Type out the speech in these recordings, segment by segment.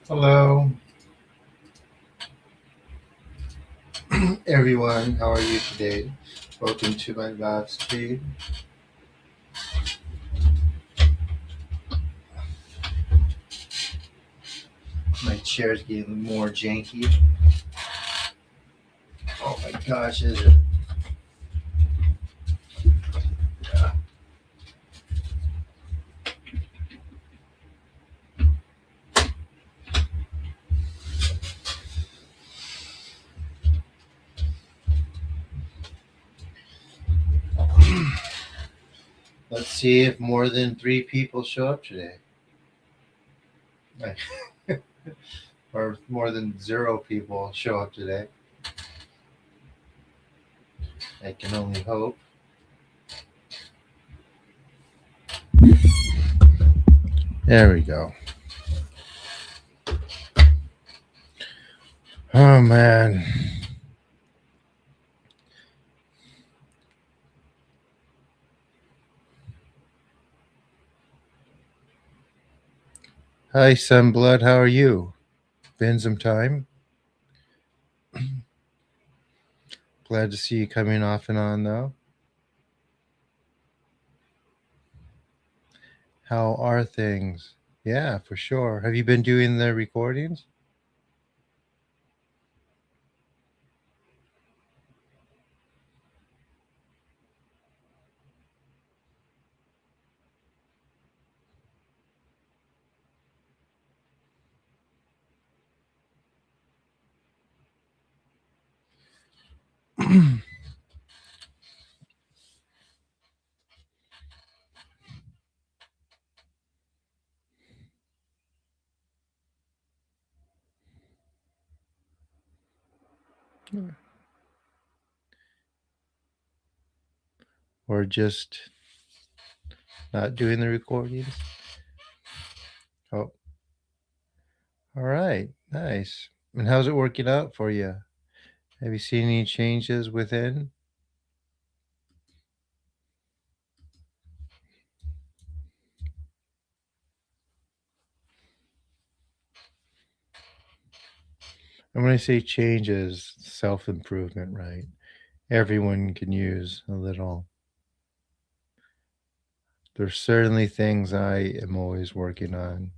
Hello, everyone. How are you today? Welcome to my live stream. My chair's getting more janky. Oh my gosh, is it? Let's see if more than three people show up today, or more than zero people show up today. I can only hope. There we go. Oh man. Hi, Sunblood. How are you? Been some time. Glad to see you coming off and on though. How are things? Yeah, for sure. Have you been doing the recordings? Or just not doing the recordings? Oh, all right. Nice. And how's it working out for you? Have you seen any changes within? And when I say changes, self improvement, right? Everyone can use a little. There's certainly things I am always working on.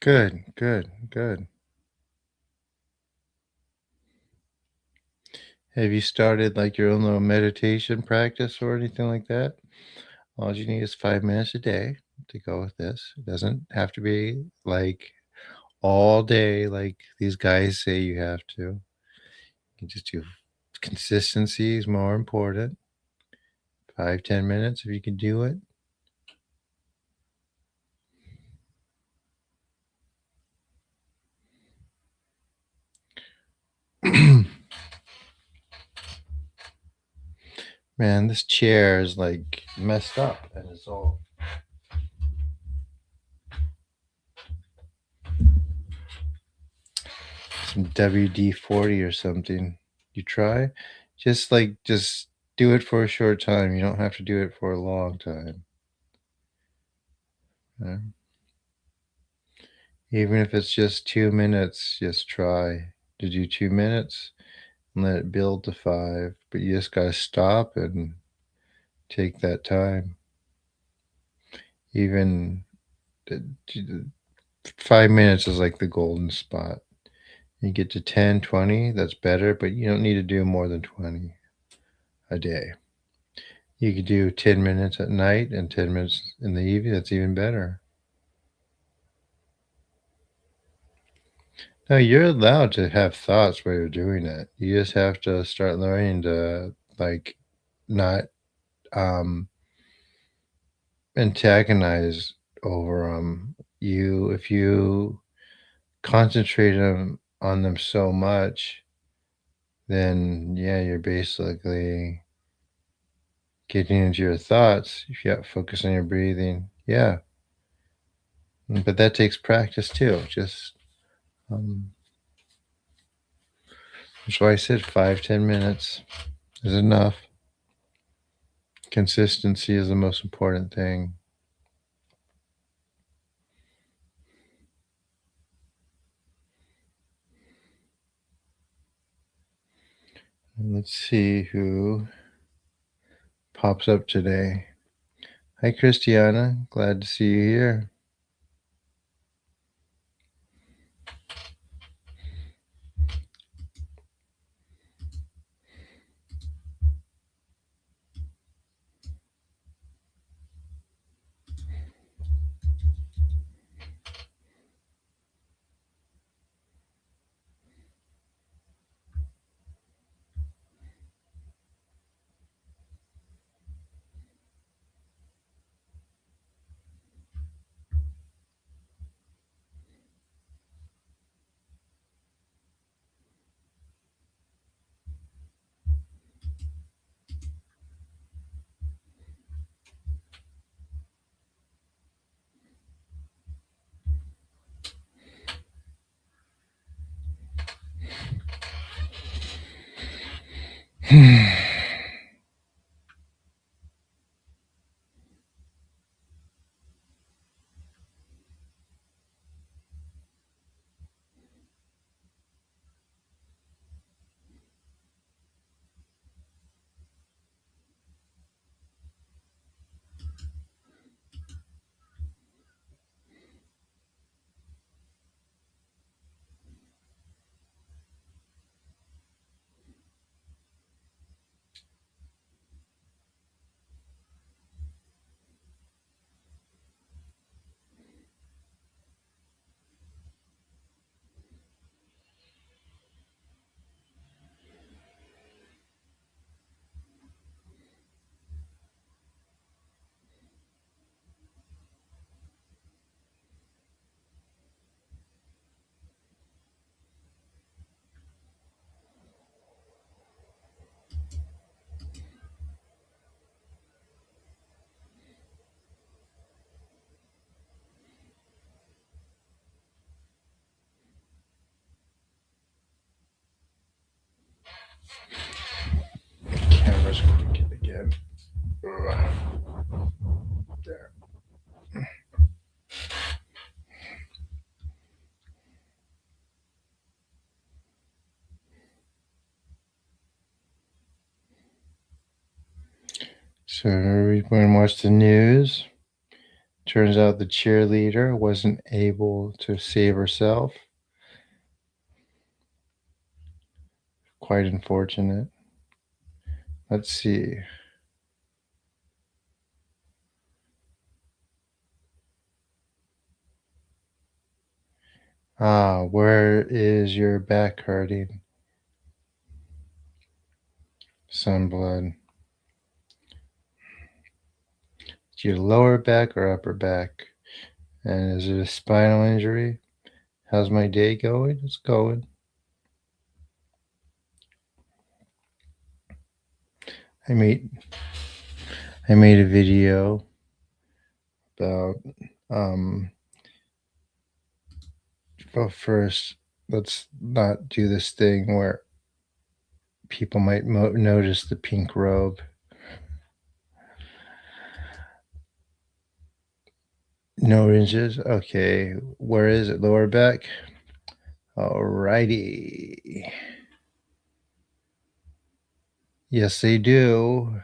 Good, good, good. Have you started like your own little meditation practice or anything like that? All you need is 5 minutes a day to go with this. It doesn't have to be like all day like these guys say you have to. You can just do consistency is more important. 5, 10 minutes if you can do it. Man, this chair is like messed up and it's all some WD-40 or something. You try? Just do it for a short time. You don't have to do it for a long time. Yeah. Even if it's just 2 minutes, just try to do 2 minutes and let it build to five. But you just gotta stop and take that time. Even uh, 5 minutes is like the golden spot. You get to 10, 20, that's better, but you don't need to do more than 20 a day. You could do 10 minutes at night and 10 minutes in the evening. That's even better. No, you're allowed to have thoughts while you're doing it. You just have to start learning to like not um antagonize over them. If you concentrate on them so much, then yeah, you're basically getting into your thoughts. If you focus on your breathing, yeah. But that takes practice too. Just um, that's why I said 5, 10 minutes is enough. Consistency is the most important thing. And let's see who pops up today. Hi, Christiana. Glad to see you here. Camera's crooked again. There. So everyone watched the news. Turns out the cheerleader wasn't able to save herself. Quite unfortunate. Let's see. Where is your back hurting? Sunblood. Is your lower back or upper back? And is it a spinal injury? How's my day going? It's going. I made a video about well, first let's not do this thing where people might notice the pink robe. No inches. Okay, where is it? Lower back. Alrighty. Yes, they do.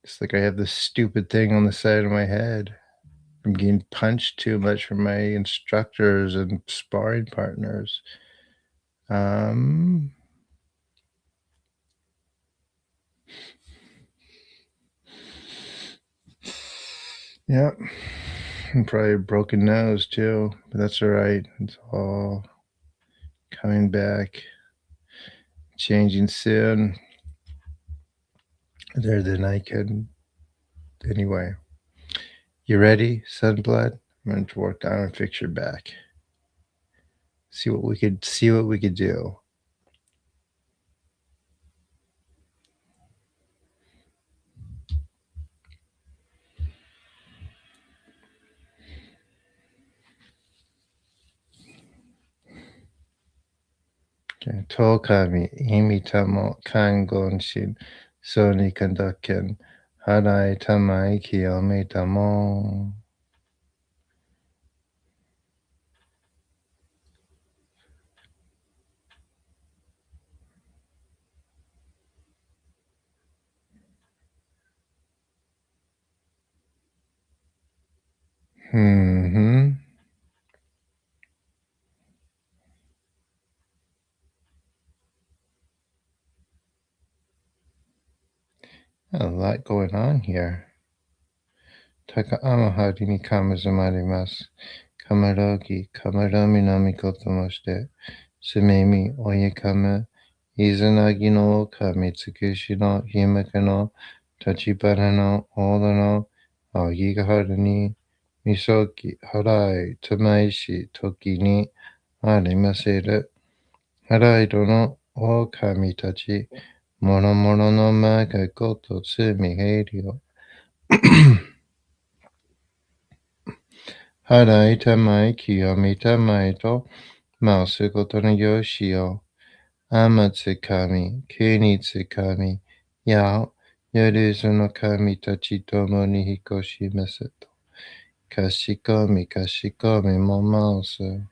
It's like I have this stupid thing on the side of my head. I'm getting punched too much from my instructors and sparring partners. Um, yeah, and probably a broken nose too, but that's all right. It's all coming back, changing soon. Better than I can. Anyway, you ready, Sunblood? I'm going to work on and fix your back. See what we could do. Okay. Tokami, imitamo, kangonshin, soni kandaken, harai tamai kiyomitamo. Mm-hmm. A lot going on here. Taka amahari ni kamazamarimasu. Kamarogi, kamarami no mikoto moshite. Sumemi, oyekama, izanagi no kami, tsukushi no himaka no, tachibana no, oda no, aogigaharu ni, misogi, harai, tamaishi, toki ni, arimaseru. Harai do no, o kami tachi, mono no maga goto tsumi heirio. Harai tamai kiyomi tamai to, mausugoto no yoshi yo. Amatsukami, Kenitsukami, Yao, Yaruzu no kami tachi tomo ni hikoshimasu to. Kashikomi, kashikomi mo mausu.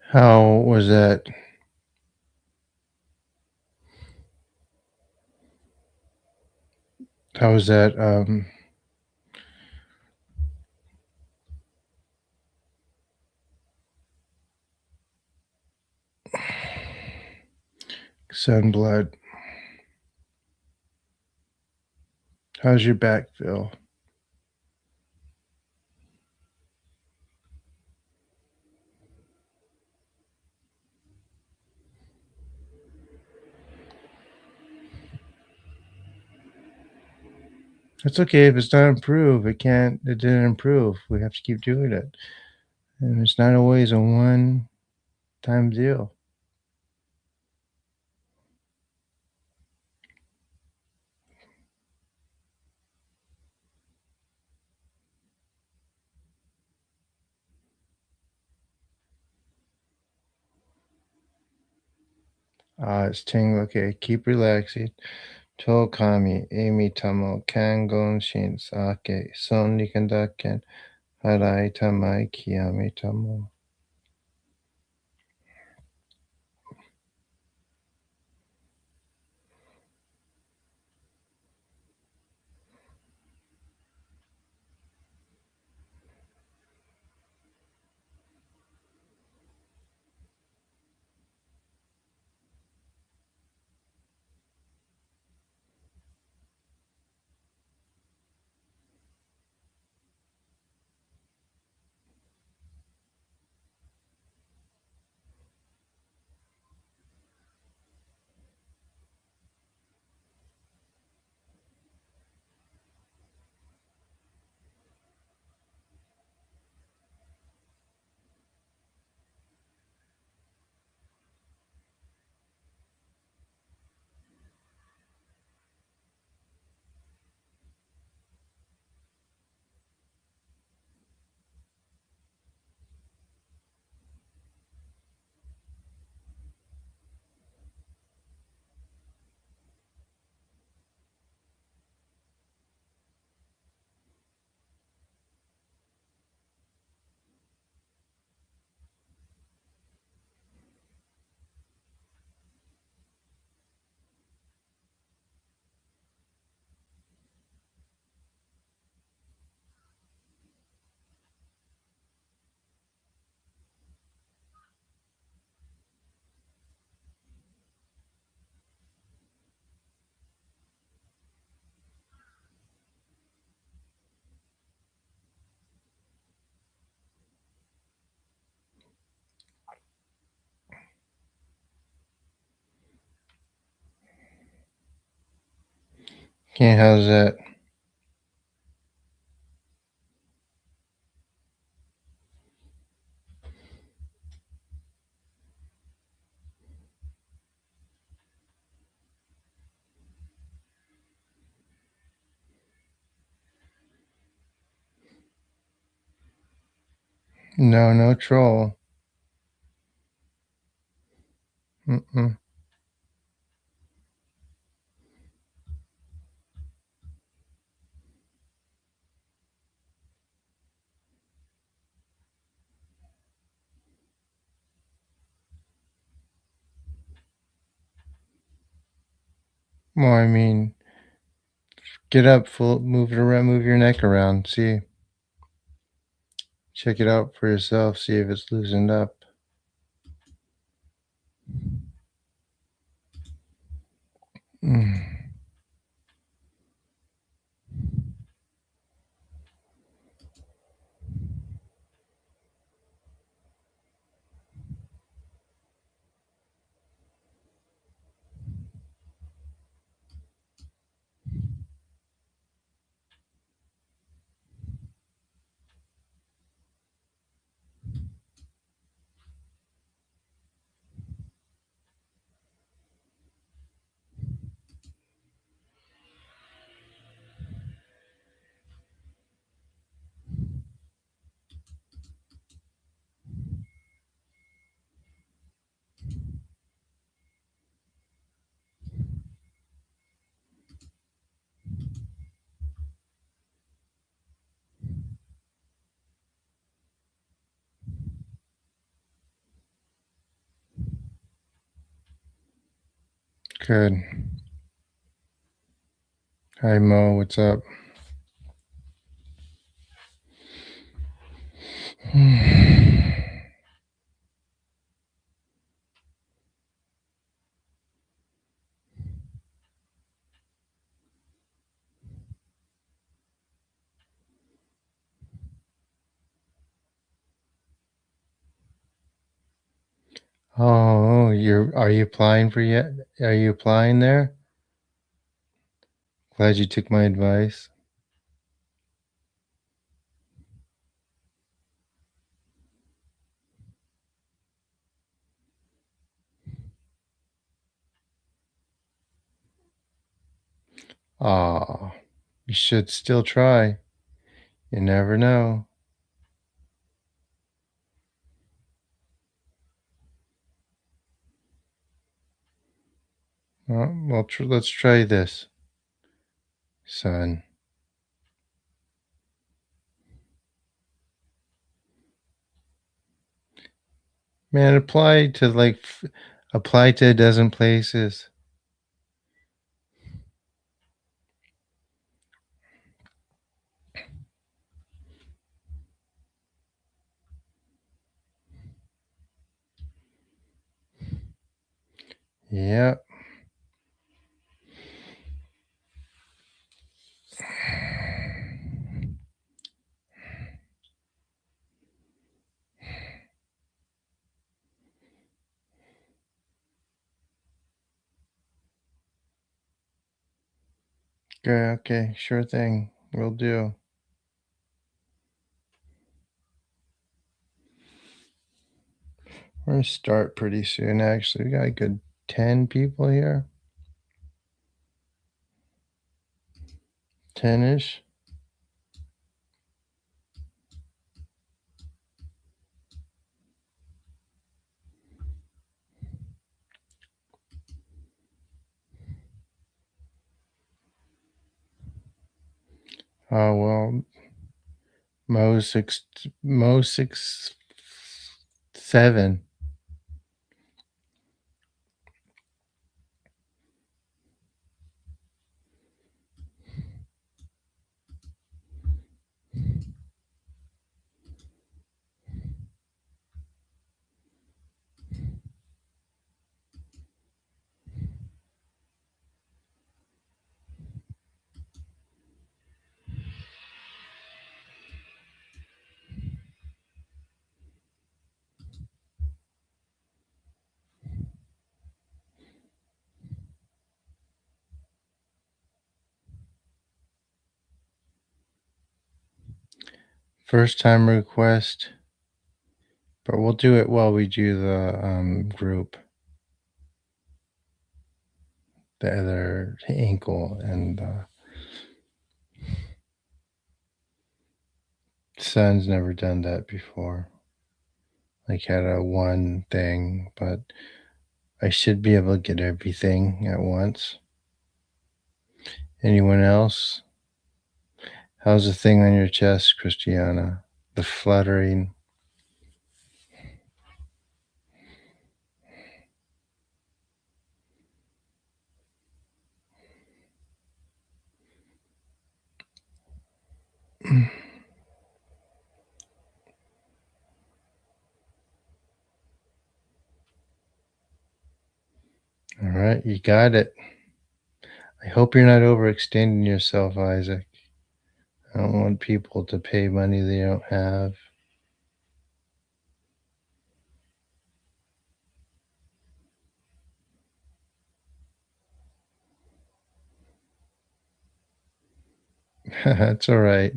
How was that? How was that? Sunblood. How's your back feel? It's okay if it's not improved. It can't. It didn't improve. We have to keep doing it, and it's not always a one-time deal. It's tingling. Okay, keep relaxing. To kami emi tamo kangon shin sake son nikandaken harai tamai kiyami tamo. Okay, how's that? No, no troll. Mm-mm. Well, I mean, get up, full, move it around, move your neck around. See, check it out for yourself. See if it's loosened up. Mm. Good. Hi, Mo. What's up? Oh, are you applying for yet? Are you applying there? Glad you took my advice. Ah, you should still try. You never know. Well, let's try this, son. Man, apply to a dozen places. Yep. Good. Okay. Sure thing. Will do. We're gonna start pretty soon. Actually, we got a good 10 people here. 10ish. Oh well, Mo six, Mo 6 7. First time request, but we'll do it while we do the group, the other ankle, and son's never done that before. Like had a one thing, but I should be able to get everything at once. Anyone else? How's the thing on your chest, Christiana? The fluttering. All right, you got it. I hope you're not overextending yourself, Isaac. I don't want people to pay money they don't have. That's all right.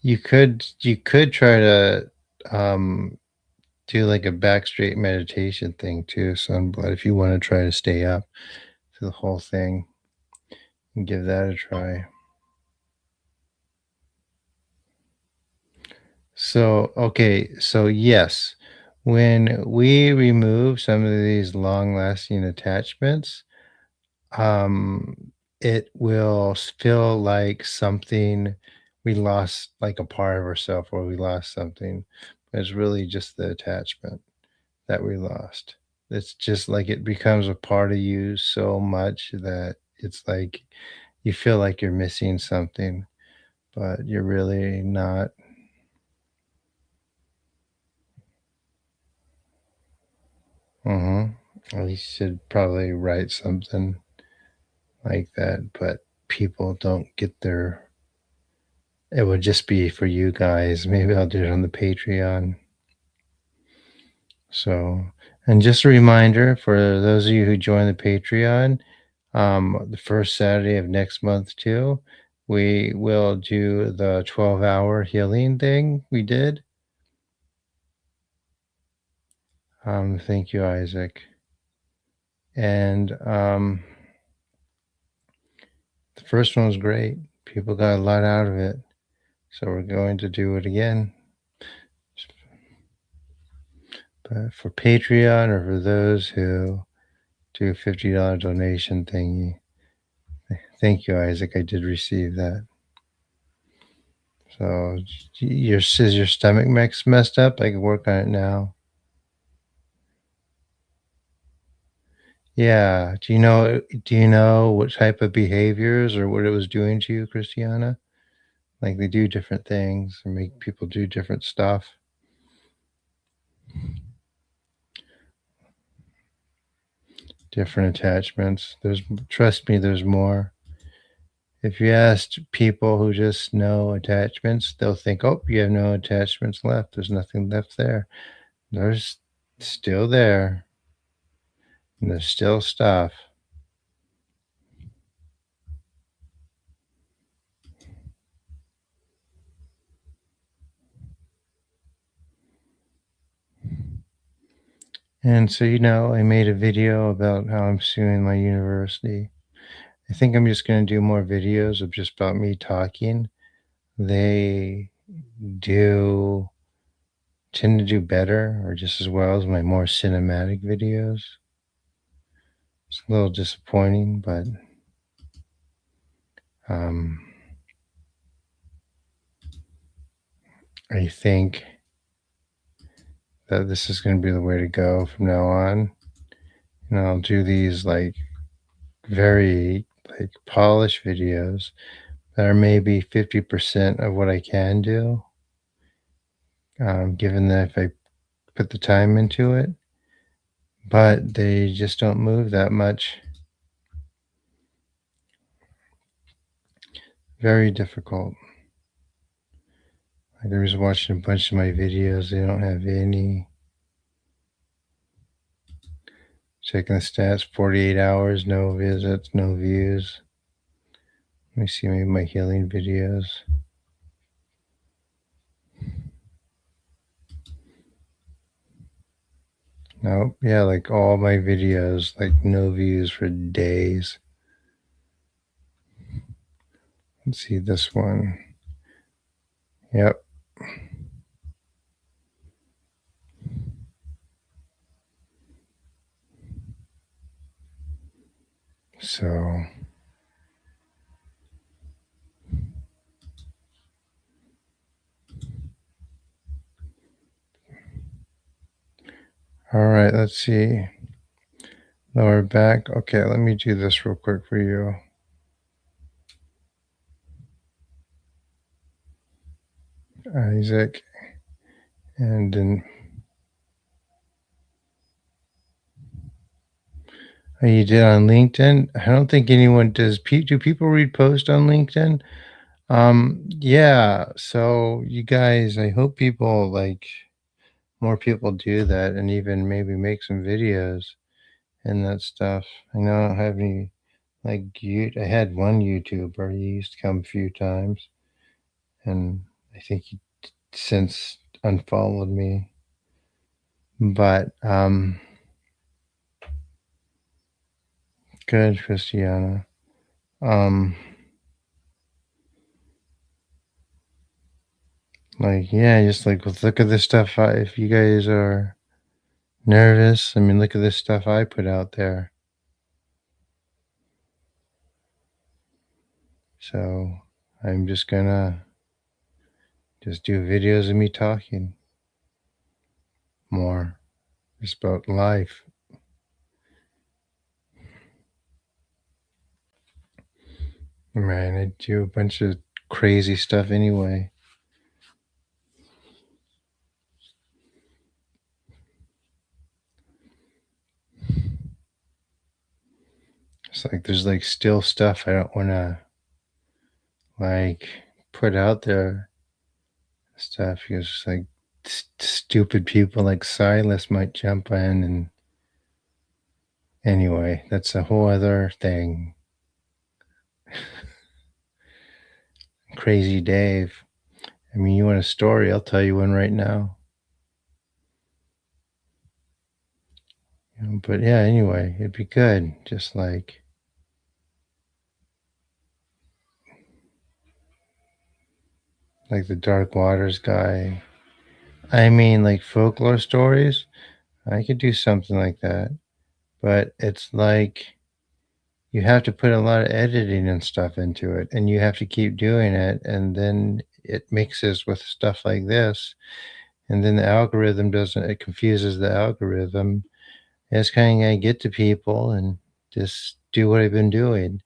You could try to um do like a back straight meditation thing too, Sunblood, if you want to try to stay up to the whole thing and give that a try. So yes, when we remove some of these long lasting attachments, um, it will feel like something we lost, like a part of ourselves, or we lost something. But it's really just the attachment that we lost. It's just like it becomes a part of you so much that it's like you feel like you're missing something, but you're really not. Mhm. You should probably write something like that, but people don't get their it would just be for you guys. Maybe I'll do it on the Patreon. So, and just a reminder for those of you who join the Patreon, the first Saturday of next month too, we will do the 12-hour healing thing we did. Thank you, Isaac. And the first one was great. People got a lot out of it. So we're going to do it again. But for Patreon or for those who do a $50 donation thingy, thank you, Isaac. I did receive that. So is your stomach messed up? I can work on it now. Yeah. Do you know what type of behaviors or what it was doing to you, Christiana? Like they do different things and make people do different stuff. Different attachments. Trust me, there's more. If you asked people who just know attachments, they'll think, oh, you have no attachments left. There's nothing left there. There's still there. And there's still stuff. And so, I made a video about how I'm suing my university. I think I'm just going to do more videos of just about me talking. They do tend to do better or just as well as my more cinematic videos. It's a little disappointing, but um, I think that this is going to be the way to go from now on. And I'll do these like very like polished videos that are maybe 50% of what I can do, given that if I put the time into it, but they just don't move that much. Very difficult. Like I was watching a bunch of my videos, they don't have any. Checking the stats, 48 hours, no visits, no views. Let me see maybe my healing videos. Nope. Yeah, like all my videos, like no views for days. Let's see this one. Yep. So, all right, let's see. Lower back. Okay, let me do this real quick for you. Isaac. And then you did on LinkedIn. I don't think anyone does. Do people read posts on LinkedIn? Yeah. So you guys, I hope people like more people do that and even maybe make some videos and that stuff. I know I don't have any like I had one YouTuber. He used to come a few times, and I think he since unfollowed me. But good, Christiana. Um, like yeah, just like look at this stuff. If you guys are nervous, I mean, look at this stuff I put out there. So I'm just gonna just do videos of me talking more, just about life. Man, I do a bunch of crazy stuff anyway. It's like there's like still stuff I don't want to like put out there stuff because like stupid people like Silas might jump in and anyway, that's a whole other thing. Crazy Dave. I mean, you want a story? I'll tell you one right now. But yeah, anyway, it'd be good. Just like the Dark Waters guy. I mean, like folklore stories. I could do something like that, but it's like you have to put a lot of editing and stuff into it, and you have to keep doing it, and then it mixes with stuff like this, and then the algorithm doesn't. It confuses the algorithm. And it's kind of I get to people and just do what I've been doing.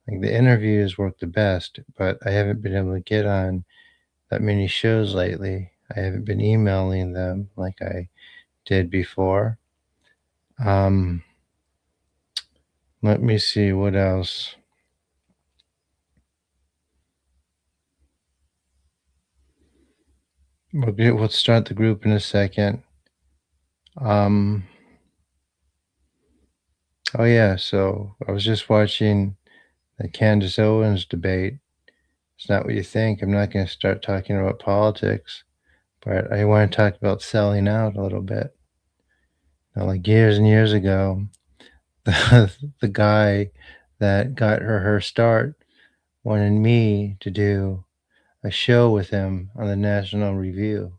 Like the interviews work the best, but I haven't been able to get on that many shows lately. I haven't been emailing them like I did before. Um, Let me see what else. We'll start the group in a second. Um, oh yeah, so I was just watching the Candace Owens debate. It's not what you think. I'm not going to start talking about politics, but I want to talk about selling out a little bit. Now, like years and years ago, the guy that got her start wanted me to do a show with him on the National Review.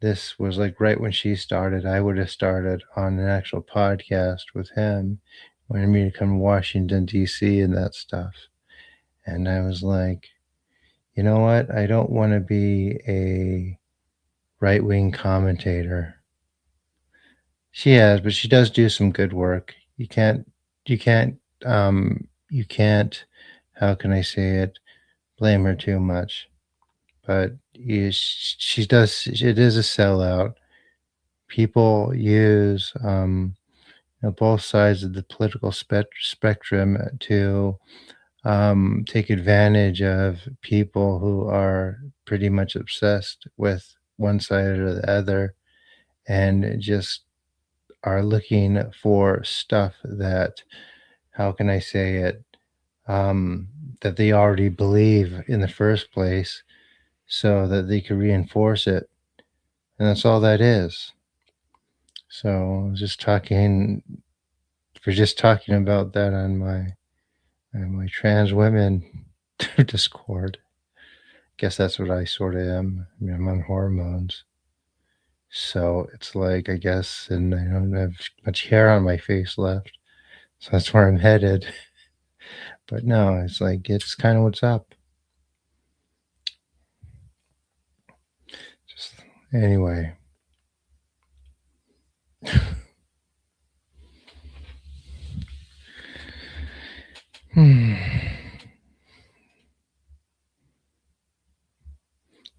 This was like right when she started. I would have started on an actual podcast with him, wanted me to come to Washington, D.C. and that stuff. And I was like, you know what? I don't want to be a right wing commentator. She has, but she does do some good work. You can't, you can't, how can I say it, blame her too much. But she does, it is a sellout. People use, both sides of the political spectrum to take advantage of people who are pretty much obsessed with one side or the other and just are looking for stuff that, how can I say it, um, that they already believe in the first place so that they can reinforce it. And that's all that is. So I was just talking, we're just talking about that on my trans women Discord. Guess that's what I sort of am. I mean, I'm on hormones. So it's like, I guess, and I don't have much hair on my face left. So that's where I'm headed. But no, it's like, it's kind of what's up. Just anyway. Hmm.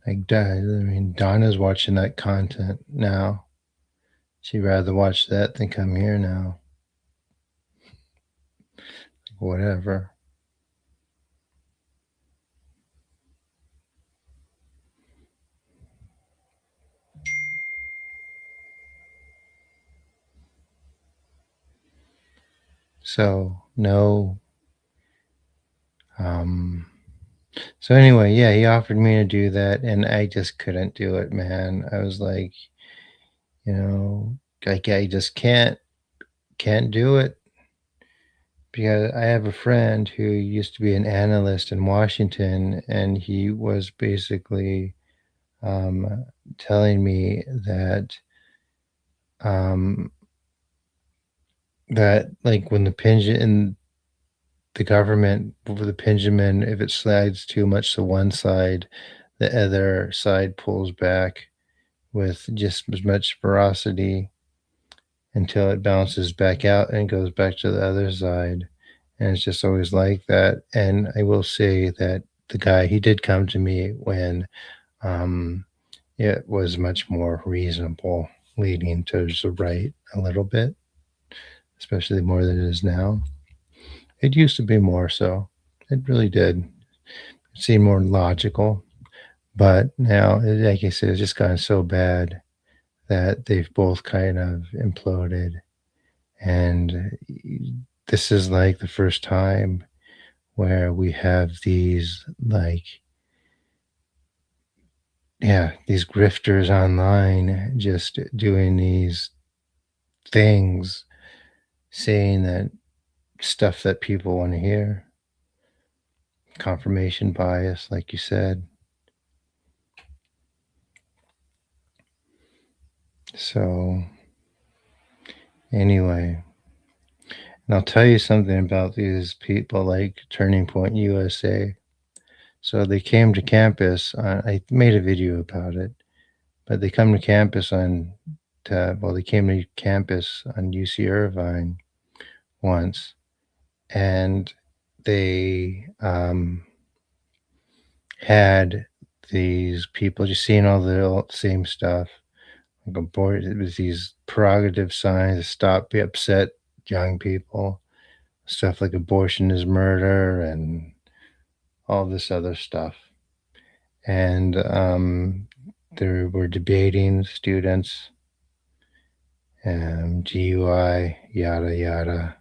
Like, I mean, Donna's watching that content now. She'd rather watch that than come here now. Whatever. So, no. Um, so anyway, yeah, he offered me to do that, and I just couldn't do it, man. I was like, you know, like I just can't do it because I have a friend who used to be an analyst in Washington, and he was basically telling me um, that like when the government, with the pendulum, if it slides too much to one side, the other side pulls back with just as much ferocity until it bounces back out and goes back to the other side. and it's just always like that. And I will say that the guy, he did come to me when um, it was much more reasonable, leaning towards the right a little bit, especially more than it is now. It used to be more so. It really did. It seemed more logical. But now, like I said, it's just gotten so bad that they've both kind of imploded. And this is like the first time where we have these, like, yeah, these grifters online just doing these things, saying that stuff that people want to hear. Confirmation bias, like you said. So, anyway, and I'll tell you something about these people like Turning Point USA. So they came to campus. I made a video about it, but they come to campus well, they came to campus on UC Irvine once, and they had these people just seeing all the same stuff, like abort. It was these prerogative signs to stop, be upset young people, stuff like abortion is murder and all this other stuff. And there were debating students, GUI, yada yada,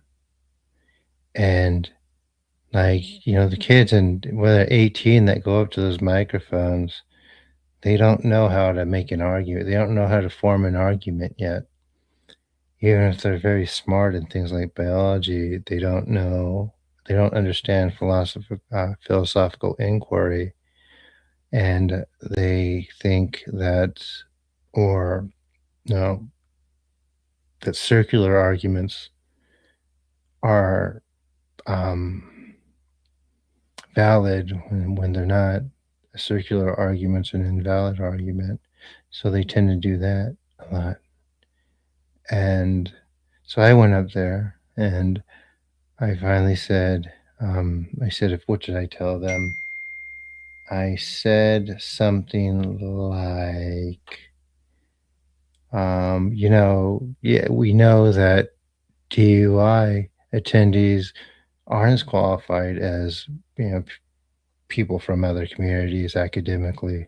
and like the kids and when they're 18 that go up to those microphones, they don't know how to make an argument. They don't know how to form an argument yet. Even if they're very smart in things like biology, they don't know. They don't understand philosophical inquiry, and they think that, or no, that circular arguments are um, valid when they're not. A circular argument's an invalid argument, so they tend to do that a lot. And so I went up there and I finally said, I said, if what did I tell them? I said something like, yeah, we know that DUI attendees aren't as qualified as people from other communities academically.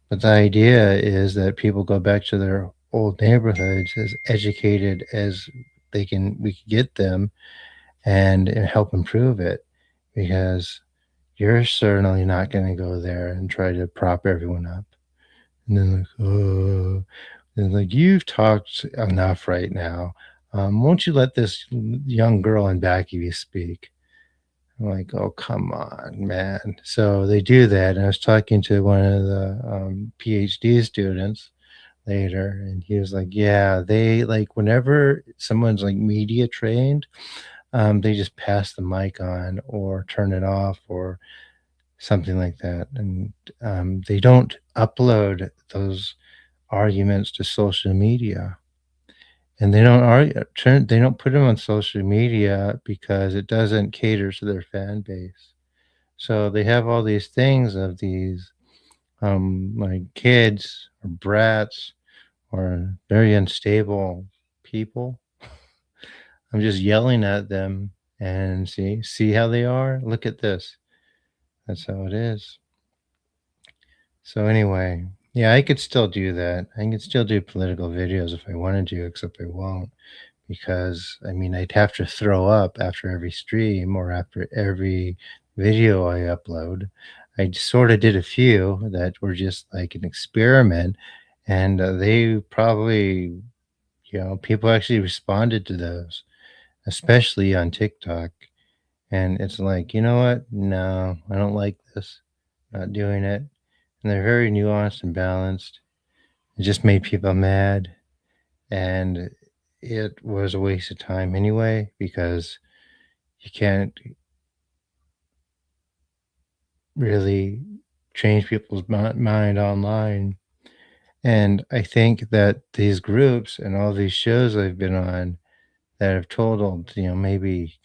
But the idea is that people go back to their old neighborhoods as educated as we can get them, and help improve it, because you're certainly not going to go there and try to prop everyone up. And then like, oh, and like, you've talked enough right now. Won't you let this young girl in back of you speak? I'm like, oh, come on, man. So they do that. And I was talking to one of the PhD students later, and he was like, yeah, they like whenever someone's like media trained, they just pass the mic on or turn it off or something like that. And they don't upload those arguments to social media. And they don't put them on social media because it doesn't cater to their fan base. So they have all these things of these like kids or brats or very unstable people. I'm just yelling at them and see how they are. Look at this. That's how it is. So anyway, yeah, I could still do that. I can still do political videos if I wanted to, except I won't, because I mean I'd have to throw up after every stream or after every video I upload. I sort of did a few that were just like an experiment, and they probably, people actually responded to those, especially on TikTok. And it's like, you know what? No, I don't like this. Not doing it. And they're very nuanced and balanced. It just made people mad. And it was a waste of time anyway, because you can't really change people's mind online. And I think that these groups and all these shows I've been on that have totaled, maybe,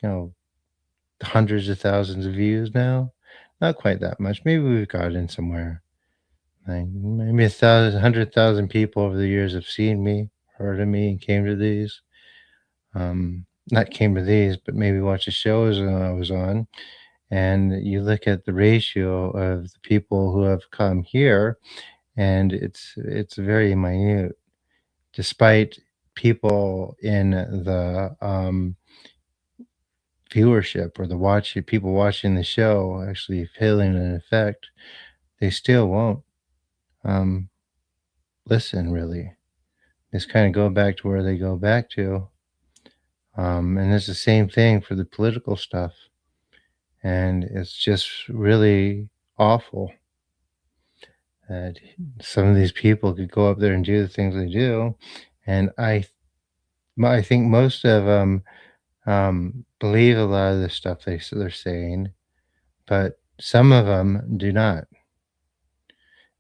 hundreds of thousands of views now. Not quite that much. Maybe we've gotten somewhere. Like maybe 100,000 people over the years have seen me, heard of me, and came to these. Not came to these, but maybe watched the shows I was on. And you look at the ratio of the people who have come here, and it's very minute, despite people in the viewership or the watch people watching the show actually feeling an effect. They still won't um, listen really. Just kind of go back to where they go back to. And it's the same thing for the political stuff. And it's just really awful that some of these people could go up there and do the things they do. And I think most of them believe a lot of the stuff they're saying, but some of them do not.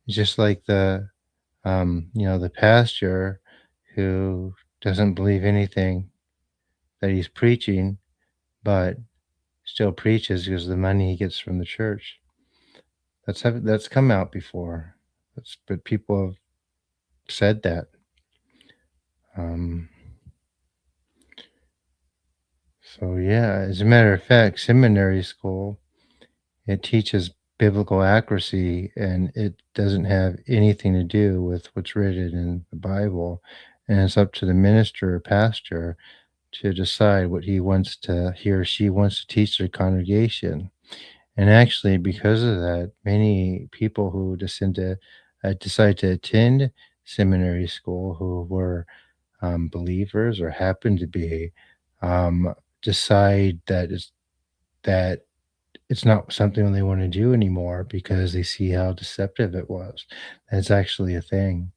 It's just like the pastor who doesn't believe anything that he's preaching, but still preaches because of the money he gets from the church. That's come out before. But people have said that. Um, so yeah, as a matter of fact, seminary school it teaches biblical accuracy, and it doesn't have anything to do with what's written in the Bible. And it's up to the minister or pastor to decide what he or she wants to teach their congregation. And actually, because of that, many people who decide to attend seminary school who were believers or happen to be decide that it's not something they want to do anymore because they see how deceptive it was. That's actually a thing.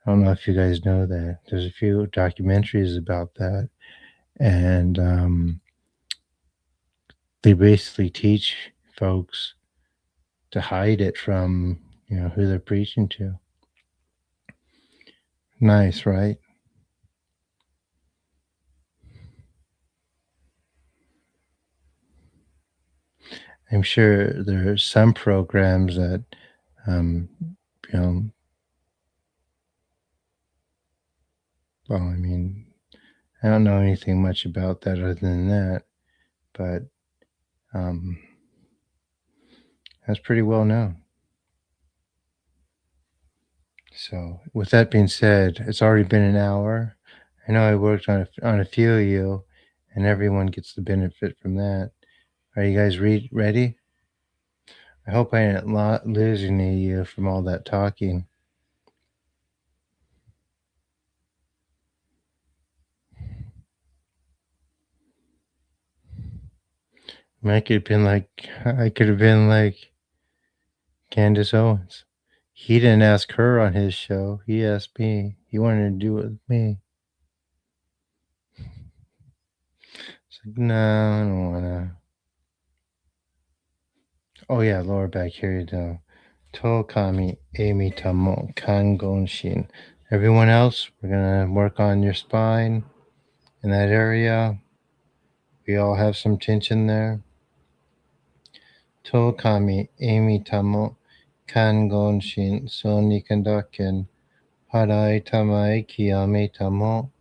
I don't know if you guys know that. There's a few documentaries about that, and they basically teach folks to hide it from who they're preaching to. Nice, right? I'm sure there are some programs that, um, you know, well, I mean, I don't know anything much about that other than that, but um, that's pretty well known. So, with that being said, it's already been an hour. I know I worked on a few of you, and everyone gets the benefit from that. Are you guys ready? I hope I didn't lose any of you from all that talking. I could have been like Candace Owens. He didn't ask her on his show. He asked me. He wanted to do it with me. It's like, no, I don't wanna. Oh yeah, lower back here you go. Tokami Amy Tamo Kangonshin. Everyone else, we're gonna work on your spine in that area. We all have some tension there. Tokami Amy Tamo Kangonshin Soni Kandaken Harai Tamai Kiyame Tamo.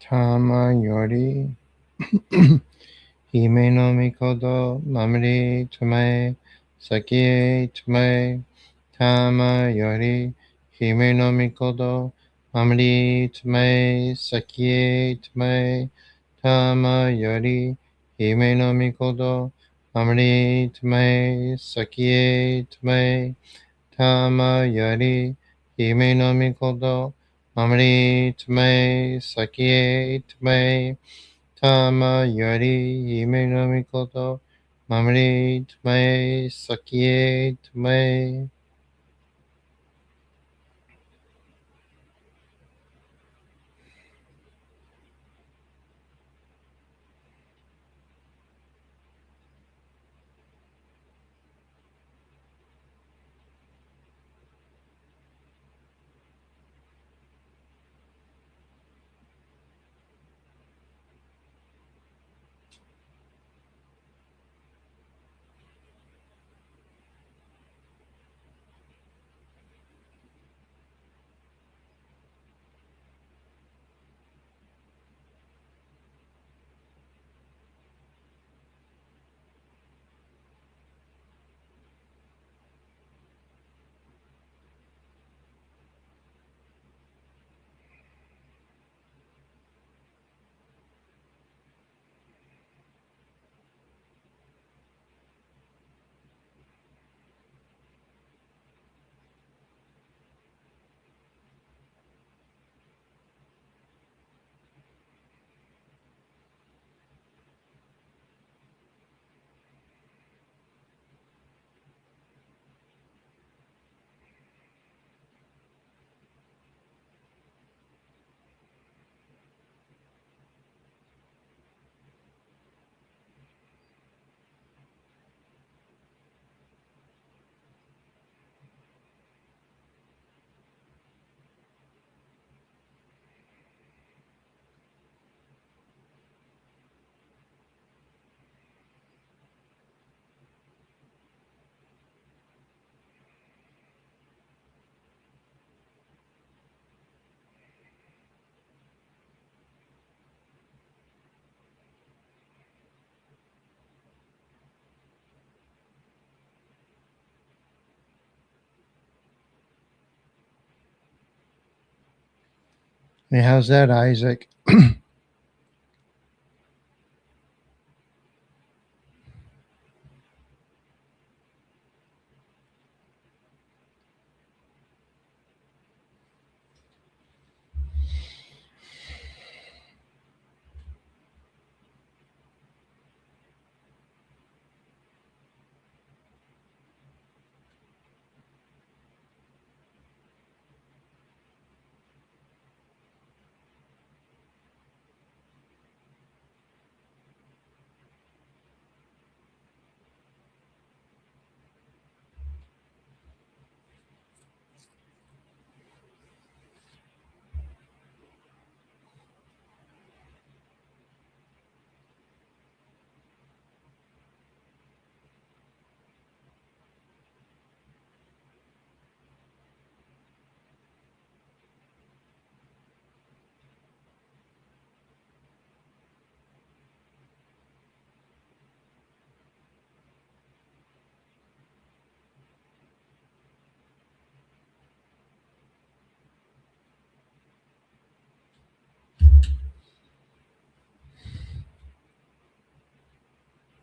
Tama yori hime no mikoto mamori tamae sakie tamae. Tama yori hime no mikoto mamori tamae sakie tamae. Tama yori hime no mikoto mamori tamae sakie tamae. Tama yari hime no mikoto mamari tamae sakie tamae. Tama yari hime no mikoto mamari tamae sakie tamae. Hey, how's that, Isaac?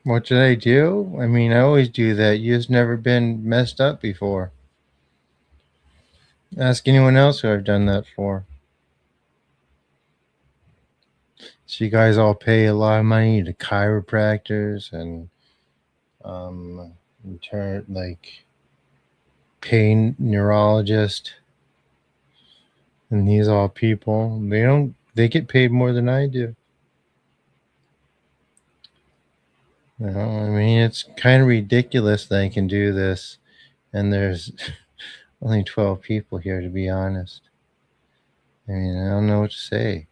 What did I do? I mean, I always do that. You just never been messed up before. Ask anyone else who I've done that for. So you guys all pay a lot of money to chiropractors and turn like pain neurologist, and these all people. They get paid more than I do. I mean, it's kind of ridiculous that I can do this, and there's only 12 people here, to be honest. I mean, I don't know what to say.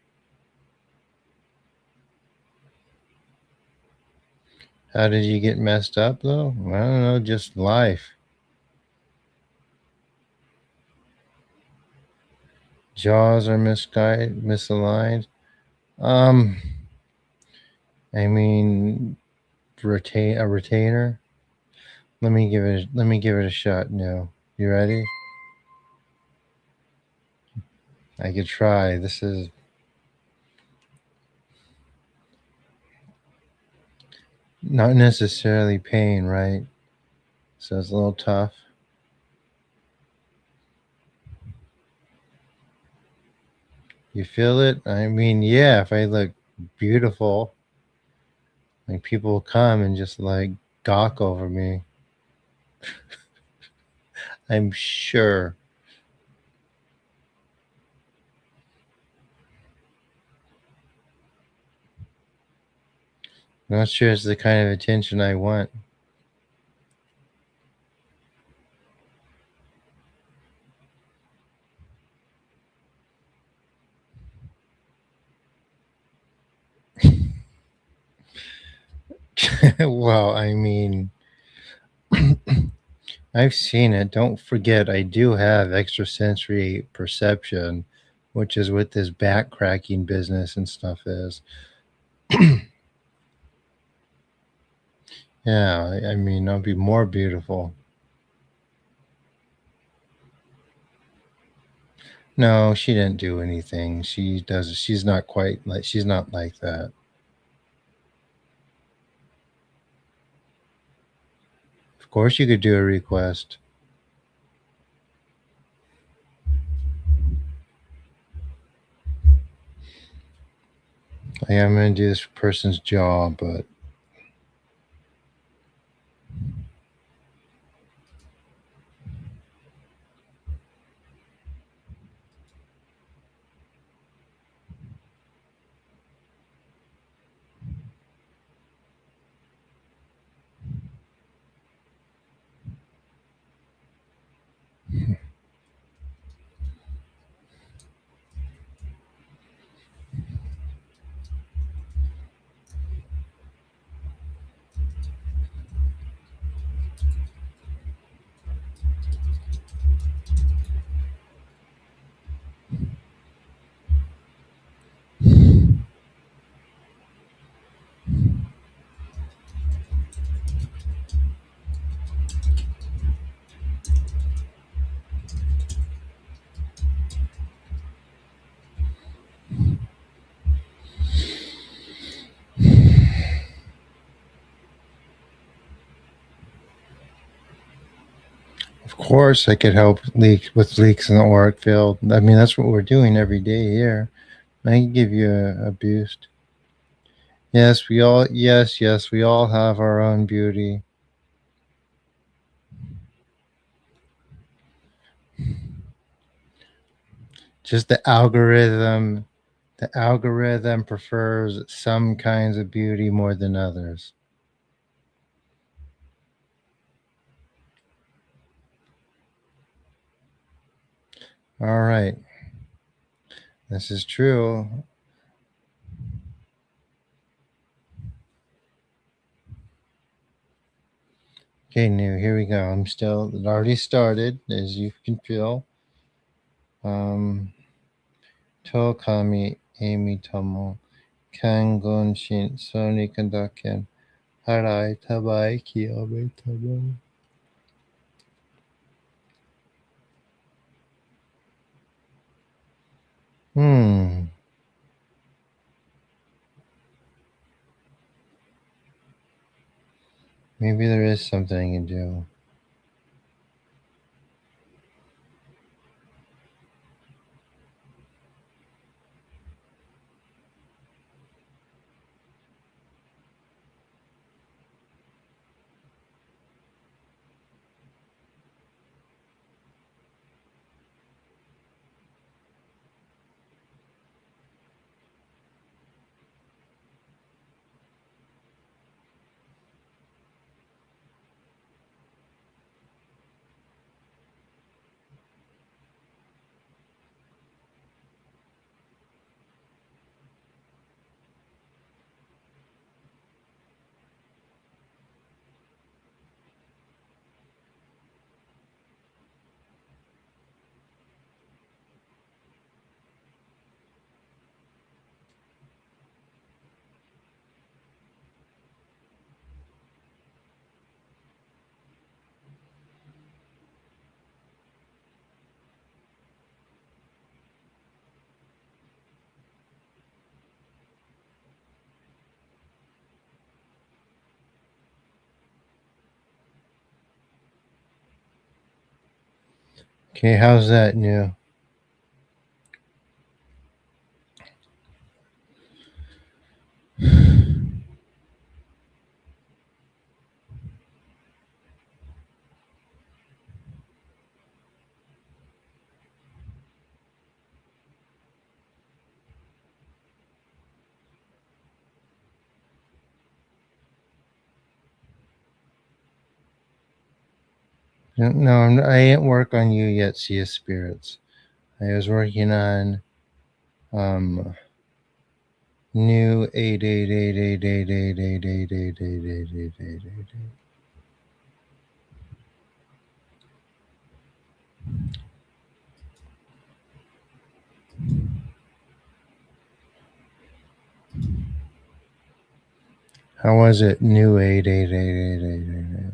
How did you get messed up, though? I don't know, just life. Jaws are misaligned. Um, I mean, retain a retainer. Let me give it a shot. No, you ready? I could try. This is not necessarily pain, right? So it's a little tough. You feel it? I mean, yeah, if I look beautiful, like people will come and just like gawk over me. I'm sure. Not sure it's the kind of attention I want. Well, I mean, I've seen it. Don't forget, I do have extrasensory perception, which is what this back cracking business and stuff is. Yeah, I mean, I'll be more beautiful. No, she didn't do anything. She does. She's not quite like. She's not like that. Of course, you could do a request. Like, I'm going to do this person's job, but of course, I could help leak with leaks in the auric field. I mean, that's what we're doing every day here. I can give you a boost. Yes, we all. Yes, yes, we all have our own beauty. Just the algorithm. The algorithm prefers some kinds of beauty more than others. All right, this is true. Okay, new. Here we go. I'm still. It already started, as you can feel. Um, to kami emi tomo kangon shin soni kandaken harai tabai kiyobe tomo. Hmm. Maybe there is something I can do. Okay, how's that new? No, I ain't work on you yet, Sea of Spirits. I was working on um new 8888888888888. How was it? New 8888888.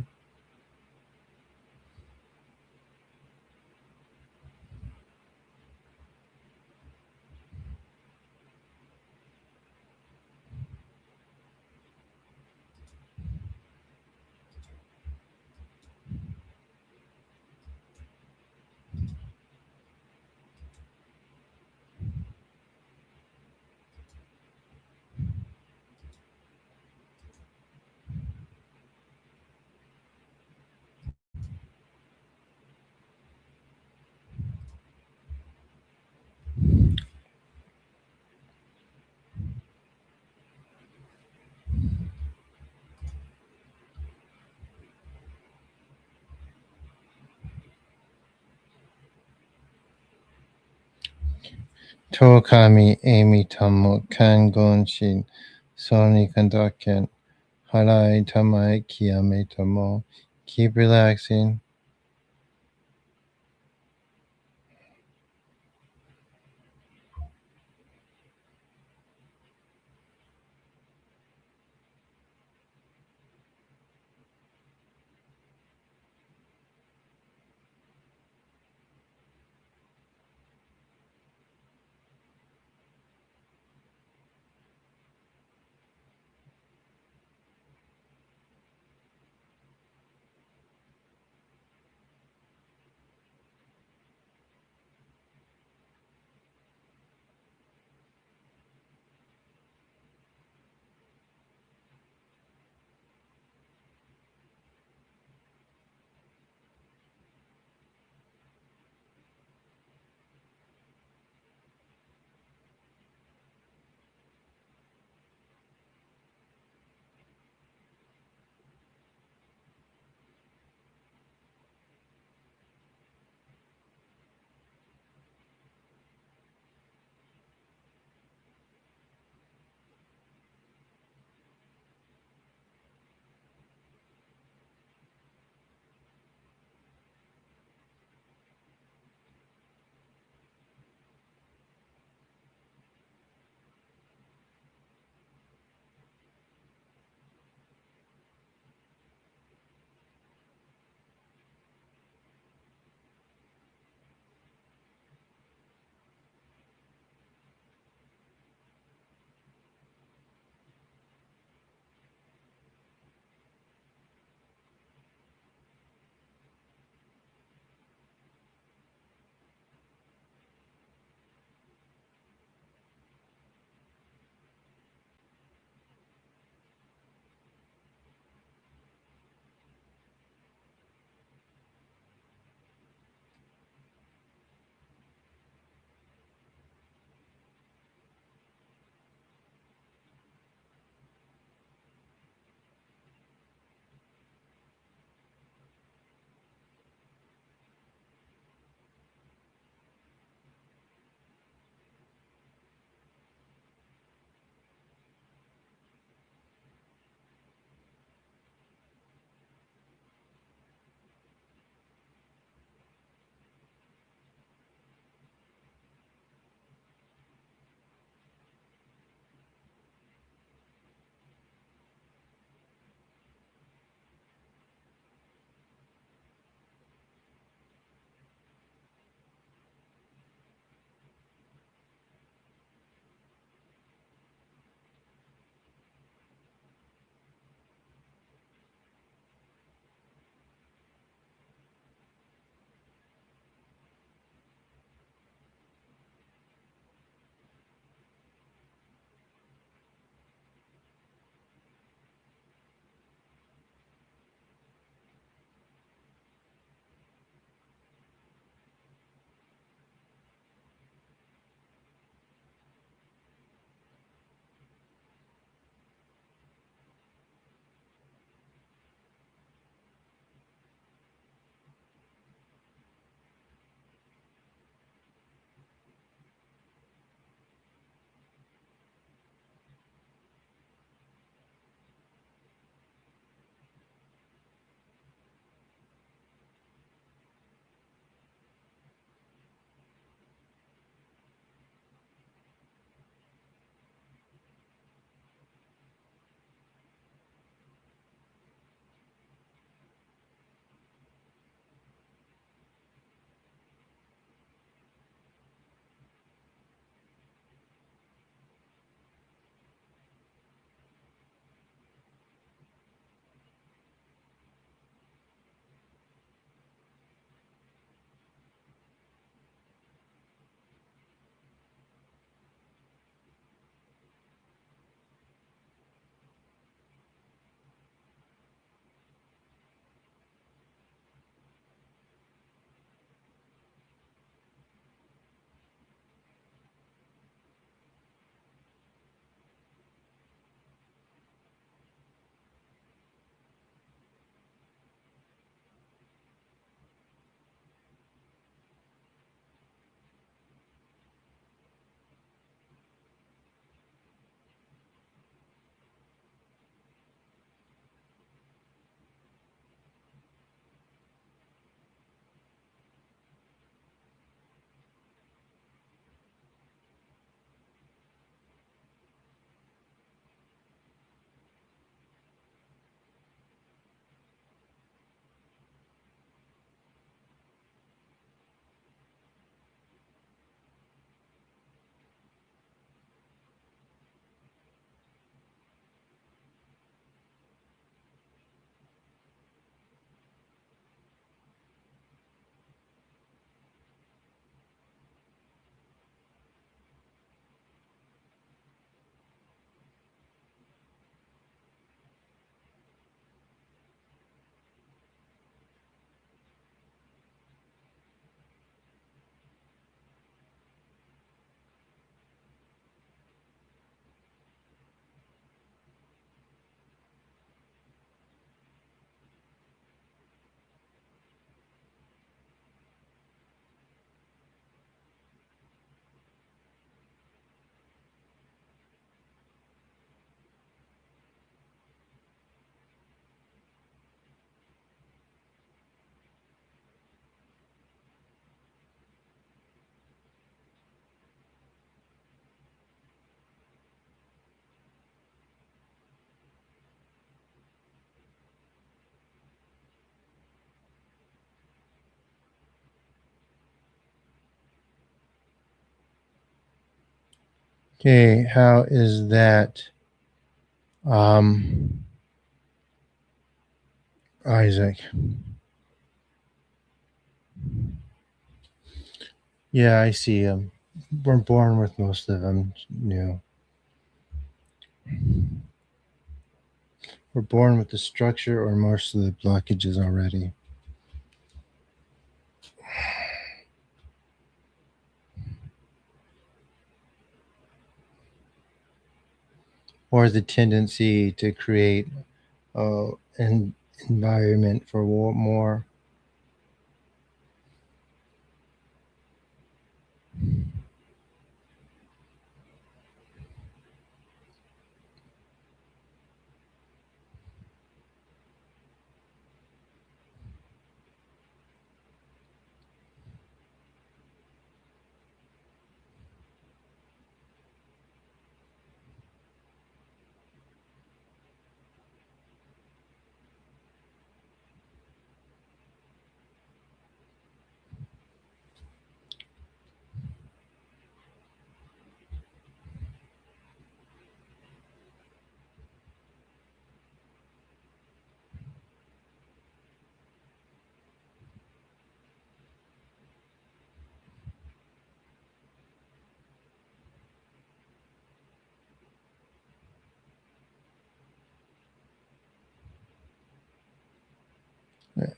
Tokami Amy Tomo Kangon Shin Sony Kandaken Harai Tamai Kiyame Tomo. Keep relaxing. Okay, how is that, um, Isaac? Yeah, I see him. We're born with most of them. We're born with the structure or most of the blockages already. Or the tendency to create an environment for more.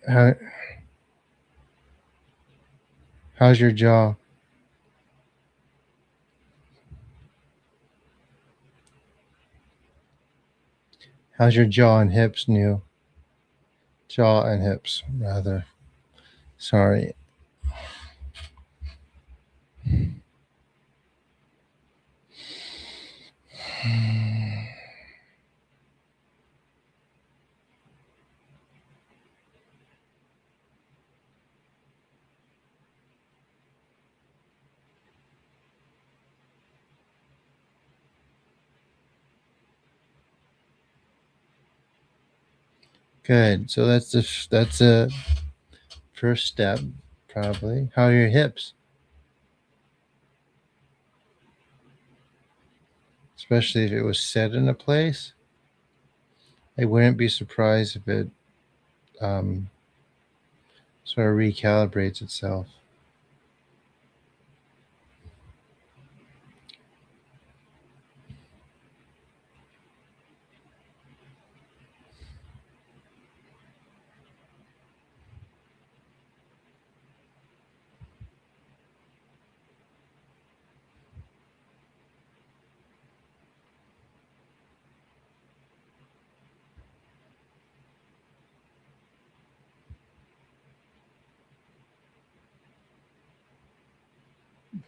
How, how's your jaw? How's your jaw and hips, New? Jaw and hips, rather. Sorry. Good. So that's a first step, probably. How are your hips? Especially if it was set in a place. I wouldn't be surprised if it um, sort of recalibrates itself.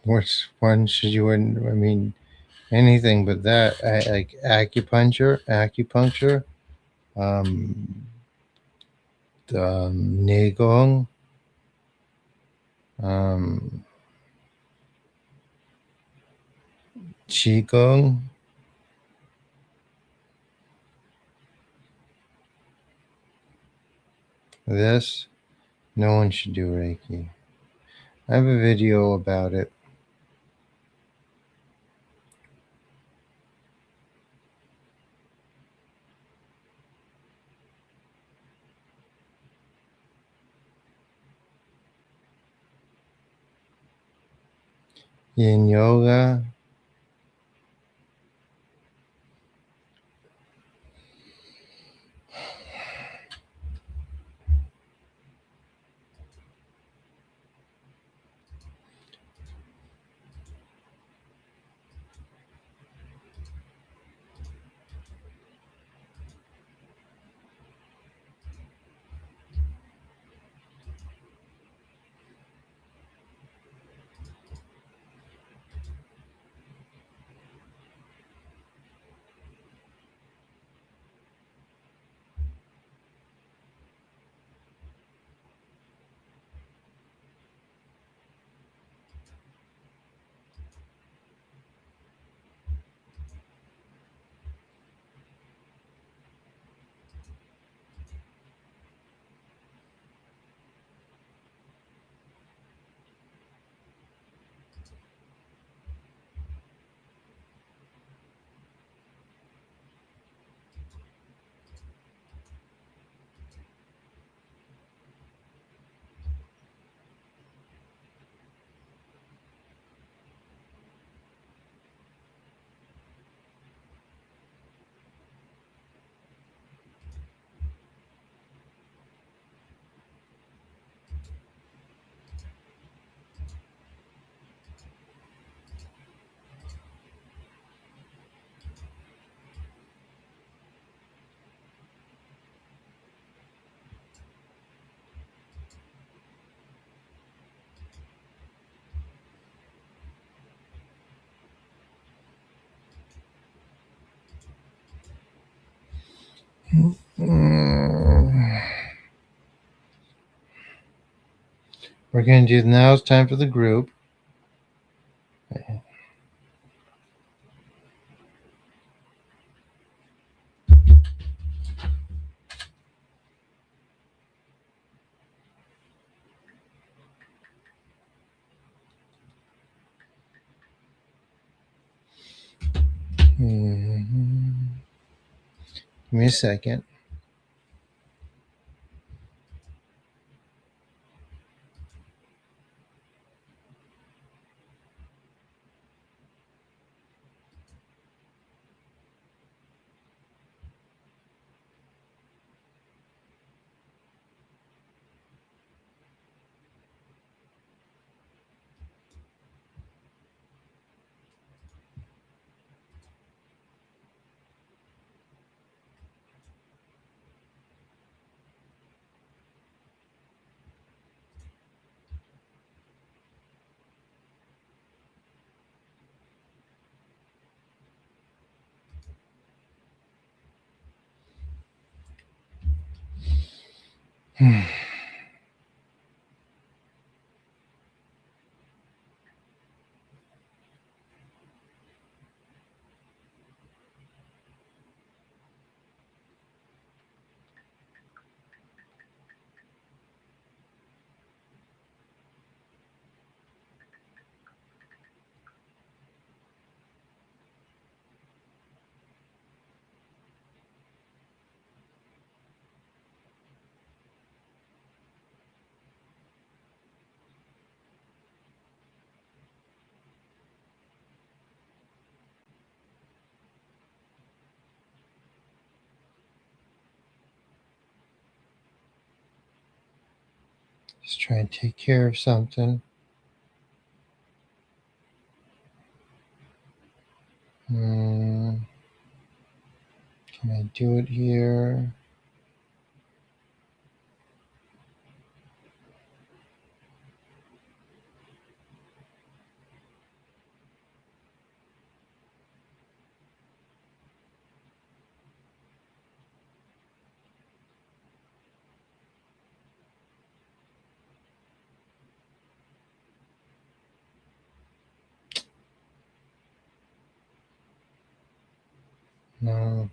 Which one should you? I mean, anything but that. Like acupuncture, um, Nigong, um, Qigong. This, no one should do Reiki. I have a video about it. Yin yoga. Mm. We're going to do now. It's time for the group. Mhm. Give me a second. Just try and take care of something. Mm, can I do it here? No.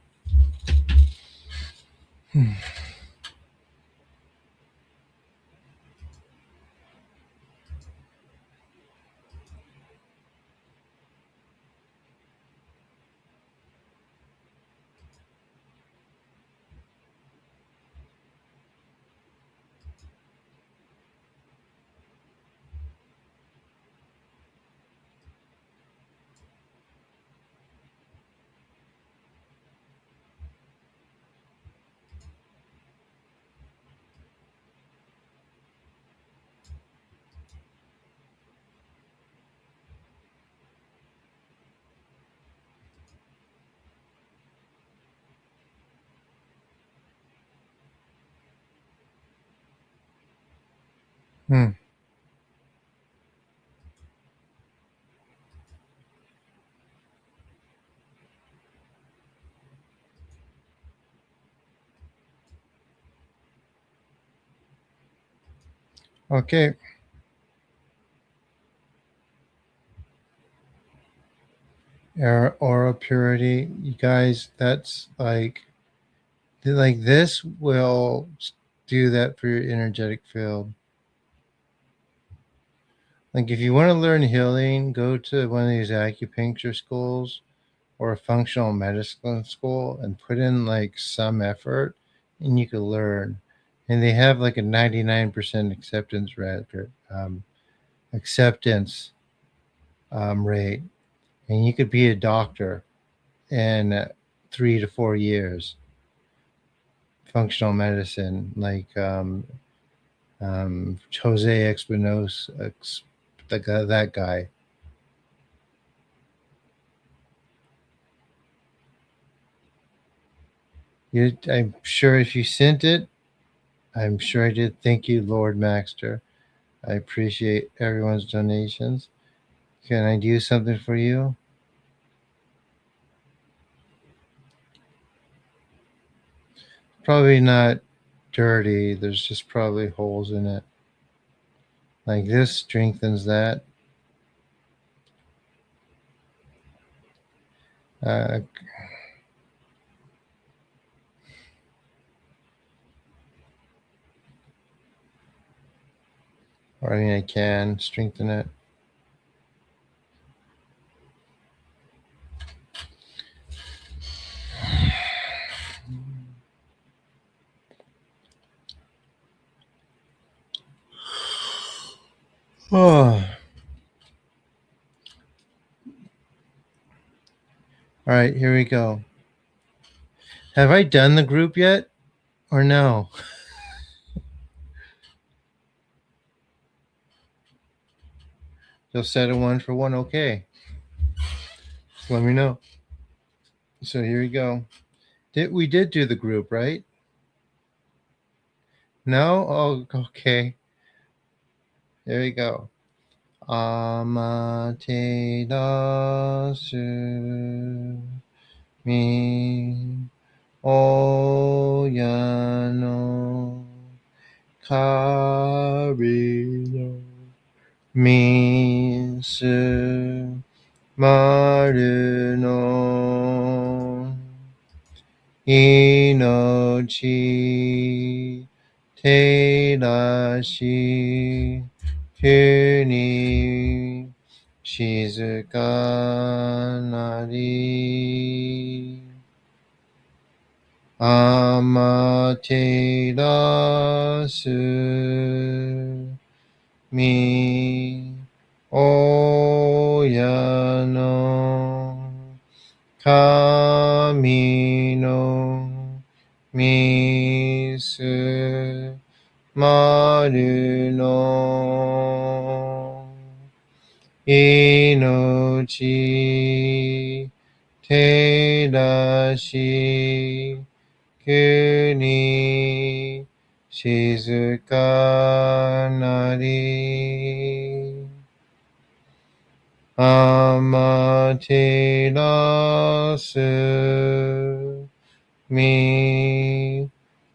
Hmm. Okay. Aura purity. You guys, that's like this will do that for your energetic field. Like if you want to learn healing, go to one of these acupuncture schools or a functional medicine school and put in like some effort and you can learn. And they have like a 99% acceptance rate. And you could be a doctor in 3 to 4 years. Functional medicine, like Jose Espinosa, that guy. I'm sure if you sent it, I'm sure I did. Thank you, Lord Maxter. I appreciate everyone's donations. Can I do something for you? probably not dirty. There's just probably holes in it. Like this strengthens that. Uh, or I mean, I can strengthen it. Oh. All right, here we go. Have I done the group yet or no? Just set a 1 for 1. Okay. Just let me know. So here we go. We did do the group, right? No? Oh, okay. There we go. Amaterasu mi oya no kari no misu maru no inochi terashi kuni shizukanari amaterasu mi oya no kami no misu maru no inochi terashi kuni shizukanari amaterasu mi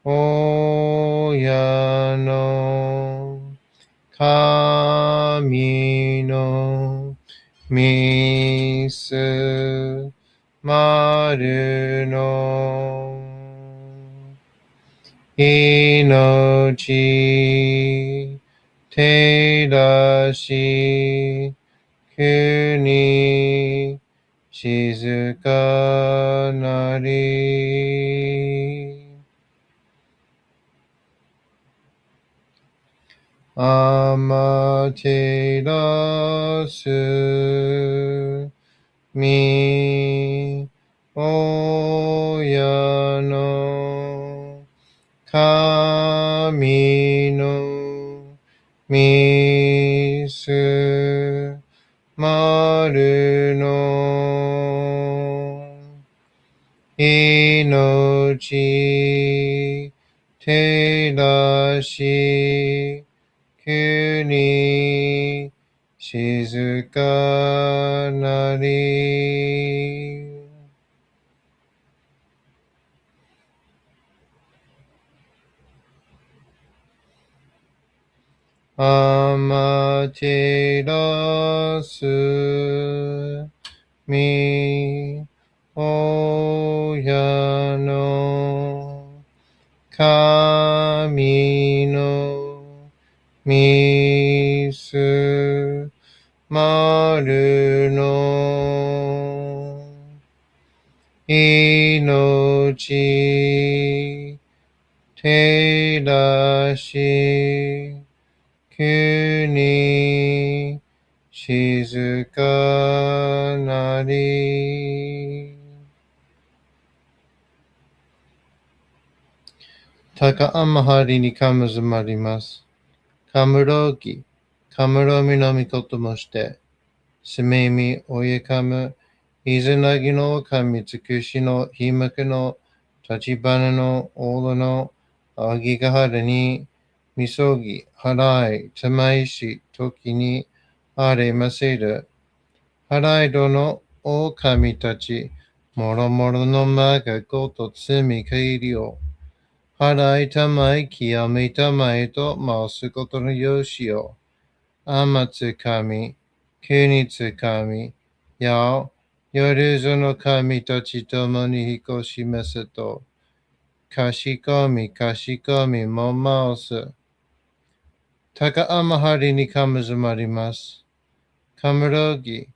oya no kami no misu maru no inochi terashi kuni shizukanari amaterasu mi oya no kami no misu maru no inochi terashi kuni shizukanari amaterasu mi oya no kami no misu maru no inochi terashi kuni shizukanari taka amahari ni kamuzumarimasu kamurogi kamuromi no mikoto mo shite sumemi oyekamu izanagi no kami tsukushi no himaku no tachibana no ola no agigahara ni misogi harai tamaishi toki ni aremaseru haraido no o kami tachi moro moro no maga goto tsumi kairi o 払いたまえ、清めたまえと申すことのよしを。あまつ神、急につ神、やお、夜ぞの神たちともに彦しめすと、かしこみかしこみも申す。高あまはりにかむずまります。かむろぎ、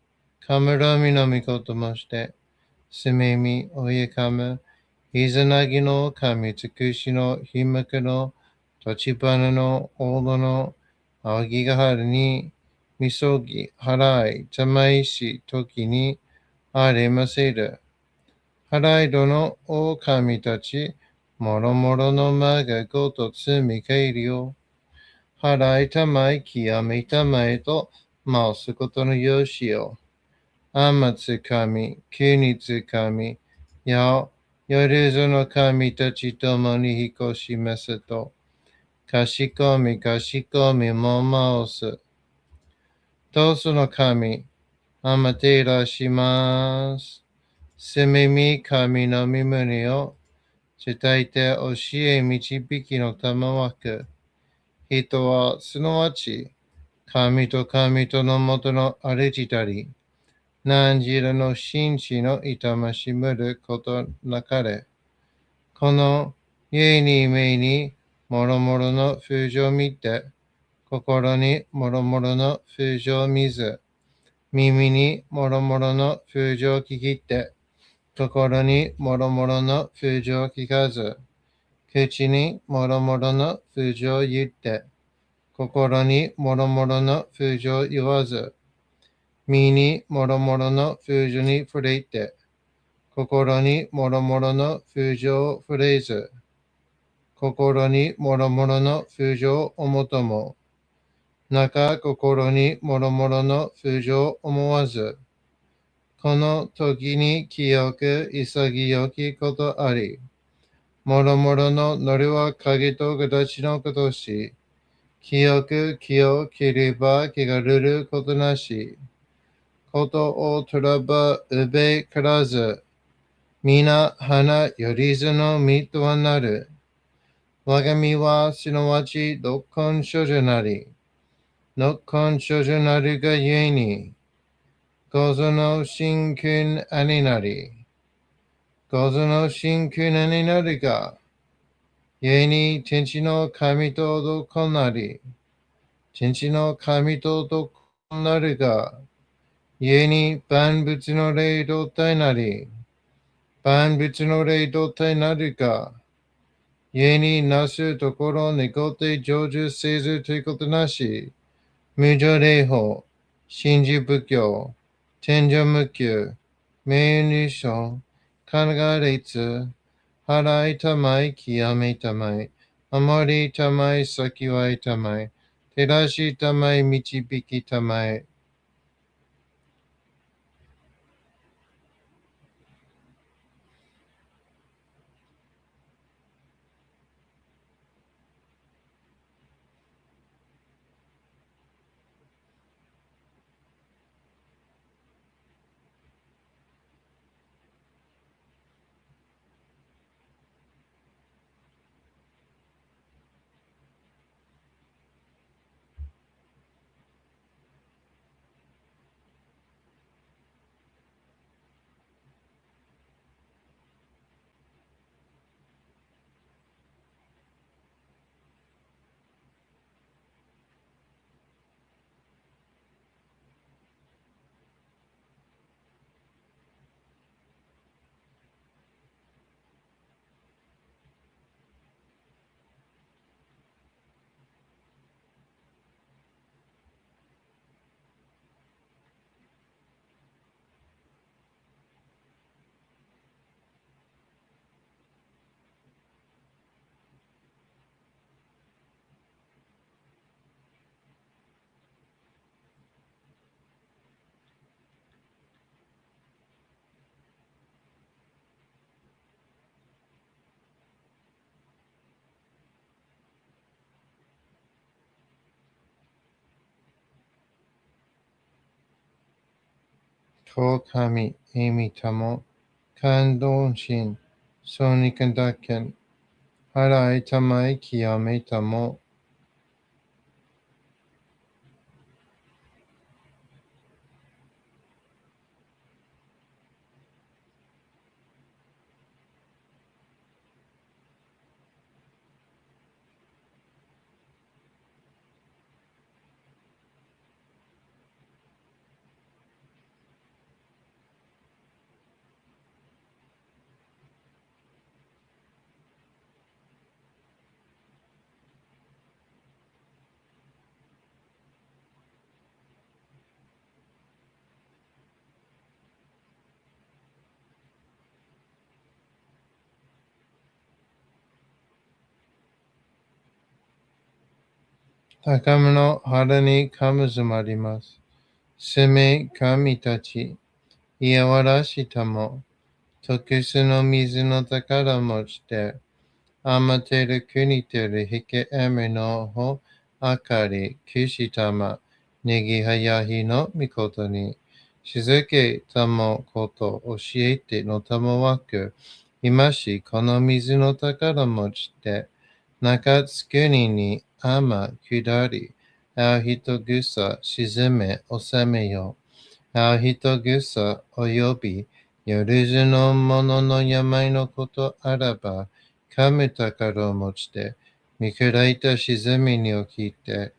かむろみのみこともして、すみみおyeかむ、いざなぎの神つくしのひむくの、とちばなのおどの、あおぎがはるに、みそぎ、はらい、たまいし、ときに、ありませる。はらいどのお神たち、もろもろのまがごとつみかいるよ。はらいたまい、きやめたまえと、ますことのよしよ。あまつ神、きにつ神、や夜ぞの神たちともに彦しますと、かしこみかしこみもます。とその神、あまていらします。すみみ神の身胸を、伝えて教え導きの玉枠。人はすなわち、神と神とのもとのあれじたり、何時らの真摯の痛ましむることなかれ。この家に目にもろもろの風情を見て、心にもろもろの風情を見ず、耳にもろもろの風情を聞きて、心にもろもろの風情を聞かず、口にもろもろの風情を言って、心にもろもろの風情を言わず、身にもろもろの風情に触れて、心にもろもろの風情を触れず、心にもろもろの風情を思とも、中心にもろもろの風情を思わず、この時に清く潔きことあり、もろもろののりは影と形のことし、清く清を切れば気がるることなし、ことをとらばうべからず、皆花よりずの実とはなる。我が身はすなわち独根処女なり、独根処女なるがゆえに、ごぞの神君兄なり、ごぞの神君兄なるが、ゆえに天地の神と独根なり、天地の神と独根なるが、ゆえに万物の霊同体なり、万物の霊同体なるが、故になすところにごて成就せずということなし、無常霊法、真珠仏教、天上無休、名誉入賞、考え列、払いたまい、極めたまい、守りたまい、先はいたまい、照らしたまい、導きたまい、と神、意味とも、感動心、そうにかだけん、払いたまえ清めたも。高めの腹にかむずまります。すめ神たち、いやわらしたも、特殊の水の宝持ちで、あまてる国てるひけえめのほ、あかり、きしたま、ねぎはやひのみことに、しずけたもこと教えてのたもわく、いましこの水の宝持ちで、中津国に天下り、あう人ぐさ沈め収めよ。あう人ぐさおよび、よるずの者の病のことあらば、神宝を持ちて、見下いた沈みに起きて、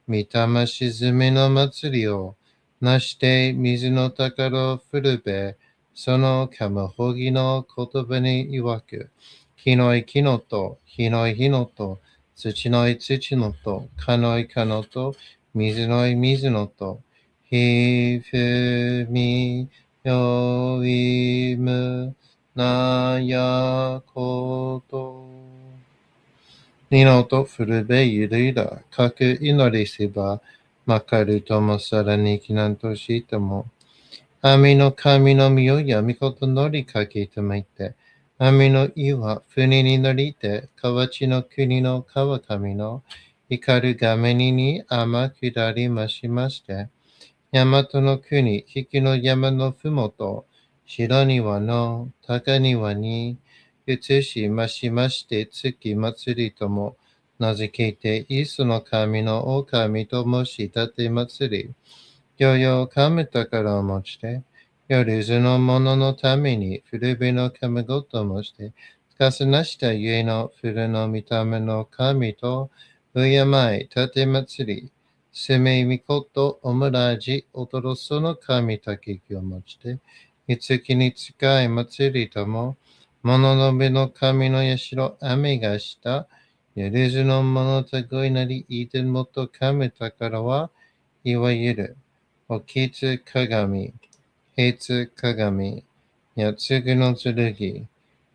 御霊沈みの祭りを、なして水の宝を振るべ、そのかむほぎの言葉に曰く、火のい木のと、火のい火のと、土のい土のと、かのいかのと、水のい水のと、ひふみよいむなやこと。二のと古べゆるいら、かく祈りせば、まかるともさらにきなんとしても、網の神の身をやみこと乗りかけてまいて、網の岩、船に乗りて、河内の国の川上の、光る画面に天下りましまして、大和の国、引きの山のふもと、白庭の高庭に、移しましまして月祭りとも名付けて、イスの神の狼と申し立て祭り、よよ神宝を持ちて、夜ずの者のために古びの神ごともして、かすなしたゆえの古の見た目の神と、敬い立て祭り、せめみことおむらじおとろその神たけきを持ちて、いつきに使い祭りとも、物のべの神の社、雨がした、ゆるずの者たごいなり、いてもと神宝は、いわゆる、おきつ鏡、平つ鏡、やつぐの剣、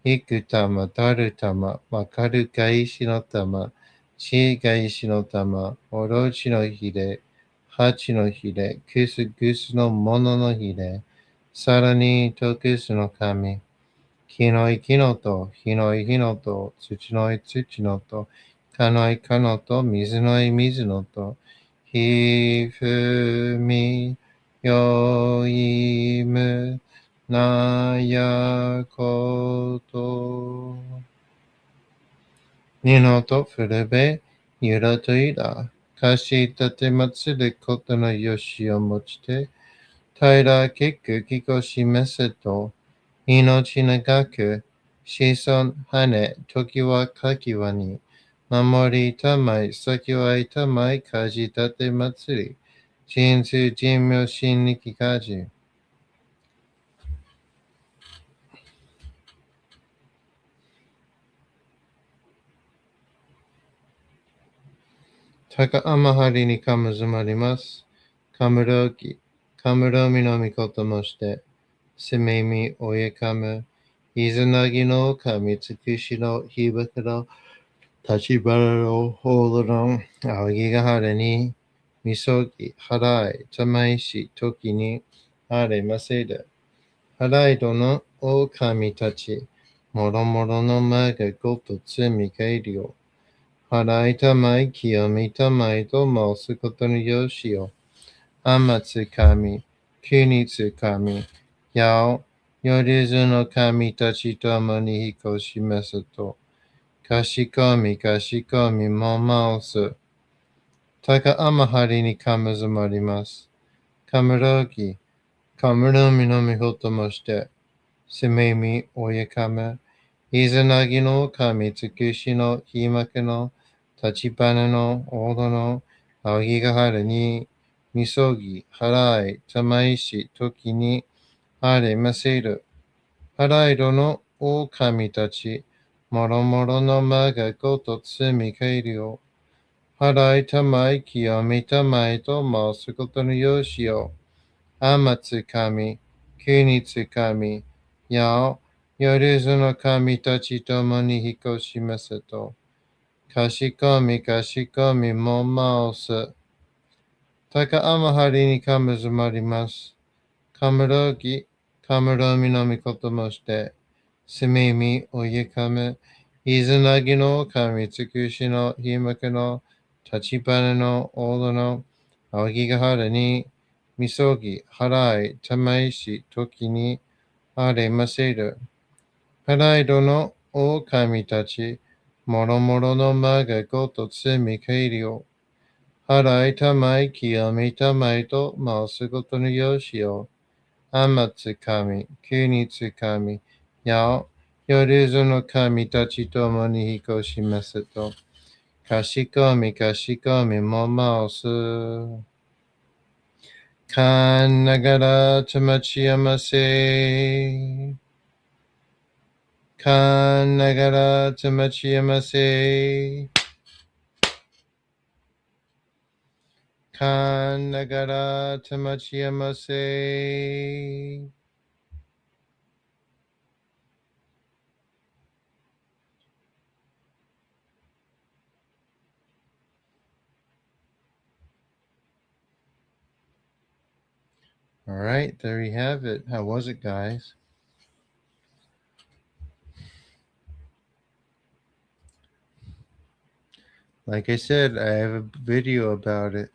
幾玉、たる玉、わかる返しの玉、知恵返しの玉、おろちのひれ、八のひれ、くすぐすのもののひれ、さらに徳すの神、木のい木のと、火のい火のと、土のい土のと、かのいかのと、水のい水のと、ひふみよいむなやこと。にのと古べ、ゆらといら、かし立て祭ることのよしをもちて、平ら結くきこしめせと、命長く、子孫羽、時はかきわに、守りたまい、先はいたまい、かじ立て祭り、人数人名心力かじ。高天はりにかむずまります。かむろうき、かむろみのみこともして、すめみおえかむ、いずなぎの神つくしのひぶくろ、立花のほどの仰ぎが晴れに、みそぎ、払い、たまいし、時に、あれませる。払いどの狼たち、もろもろの間がごとつみ返りを、払いたまい、清みたまいと申すことのよしを、あまつ神、国つ神、やお、よりずの神たちともに彦しめすと、かしこみもまおす。たかあまはりにかむずまります。かむろぎ、かむろみのみほともして、せめみおやかめ、いざなぎの神つくしのひまけの、立ちぱねのおどの、あぎがはるに、みそぎ、はらい、たまいし、ときに、あれませる。はらいどの狼たち、もろもろのまがごとつみかいるよ。はらいたまいきよみたまいとますことのよしよ。あまつかみ、きにつかみ、やお、よりずの神たちともにひこしますと。かしこみかしこみもまおす。たかあまはりにかむずまります。かむろぎ、かむろみのみこともして、すみみおゆかむ、いずなぎの神つくしのひまけの、立ちばねのおどの、あぎがはるに、みそぎ、はらい、たまいし、ときに、あれませる。はらいどの狼たち、もろもろのまがごとつみかいりよ。はらいたまいきよみたまいと、まおすことのよしよ。あまつかみ、きにつかみ、やお、よりずの神たちともにひこしますと。かしこみかしこみもまおす。かんながらたまちやませ。かんながらたまちやませ。かんながらたまちやませ。All right, there you have it. How was it, guys? Like I said, I have a video about it.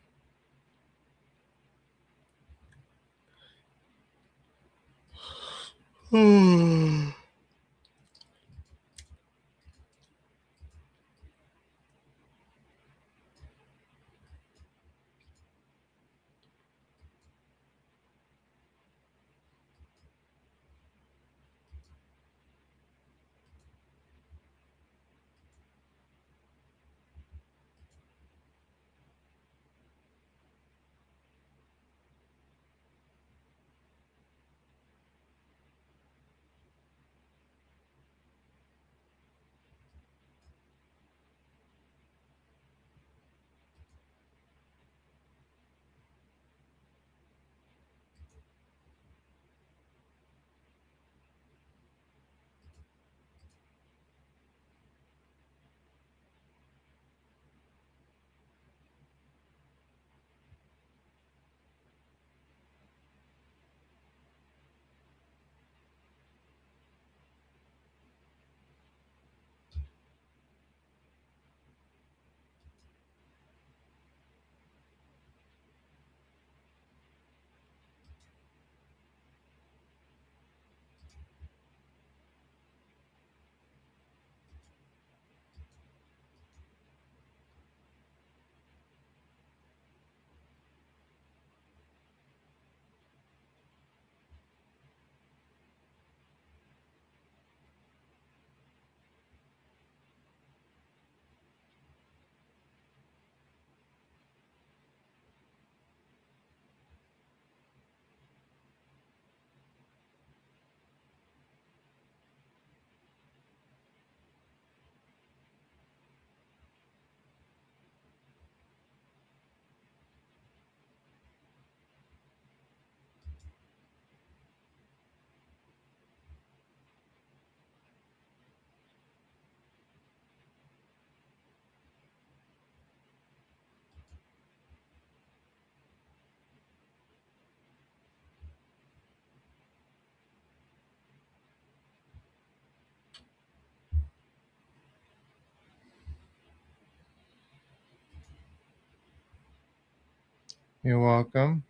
You're welcome.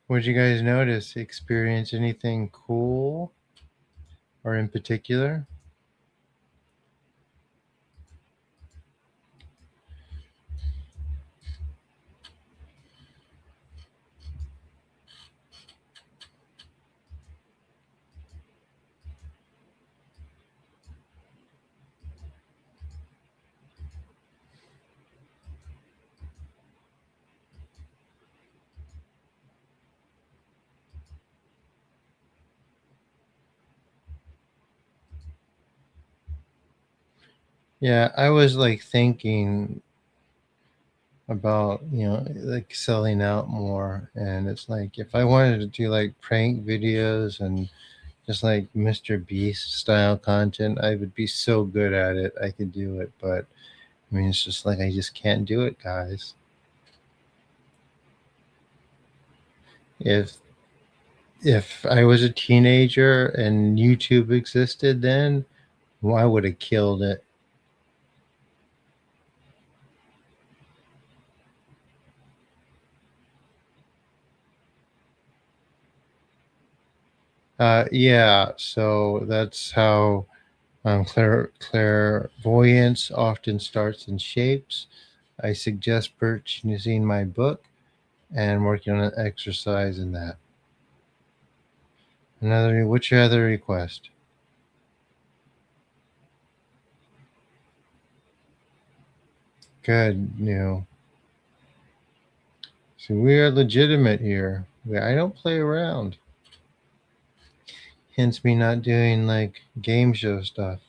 What'd you guys notice? Experience anything cool? or in particular? Yeah, I was like thinking about, like selling out more. And it's like if I wanted to do like prank videos and just like Mr. Beast style content, I would be so good at it. I could do it. But I mean, it's just like I just can't do it, guys. If if I was a teenager and YouTube existed then, well, I would have killed it. Yeah, so that's how clairvoyance often starts in shapes. I suggest purchasing my book and working on an exercise in that. What's your other request? Good, So we are legitimate here. I don't play around. Hence me not doing like game show stuff.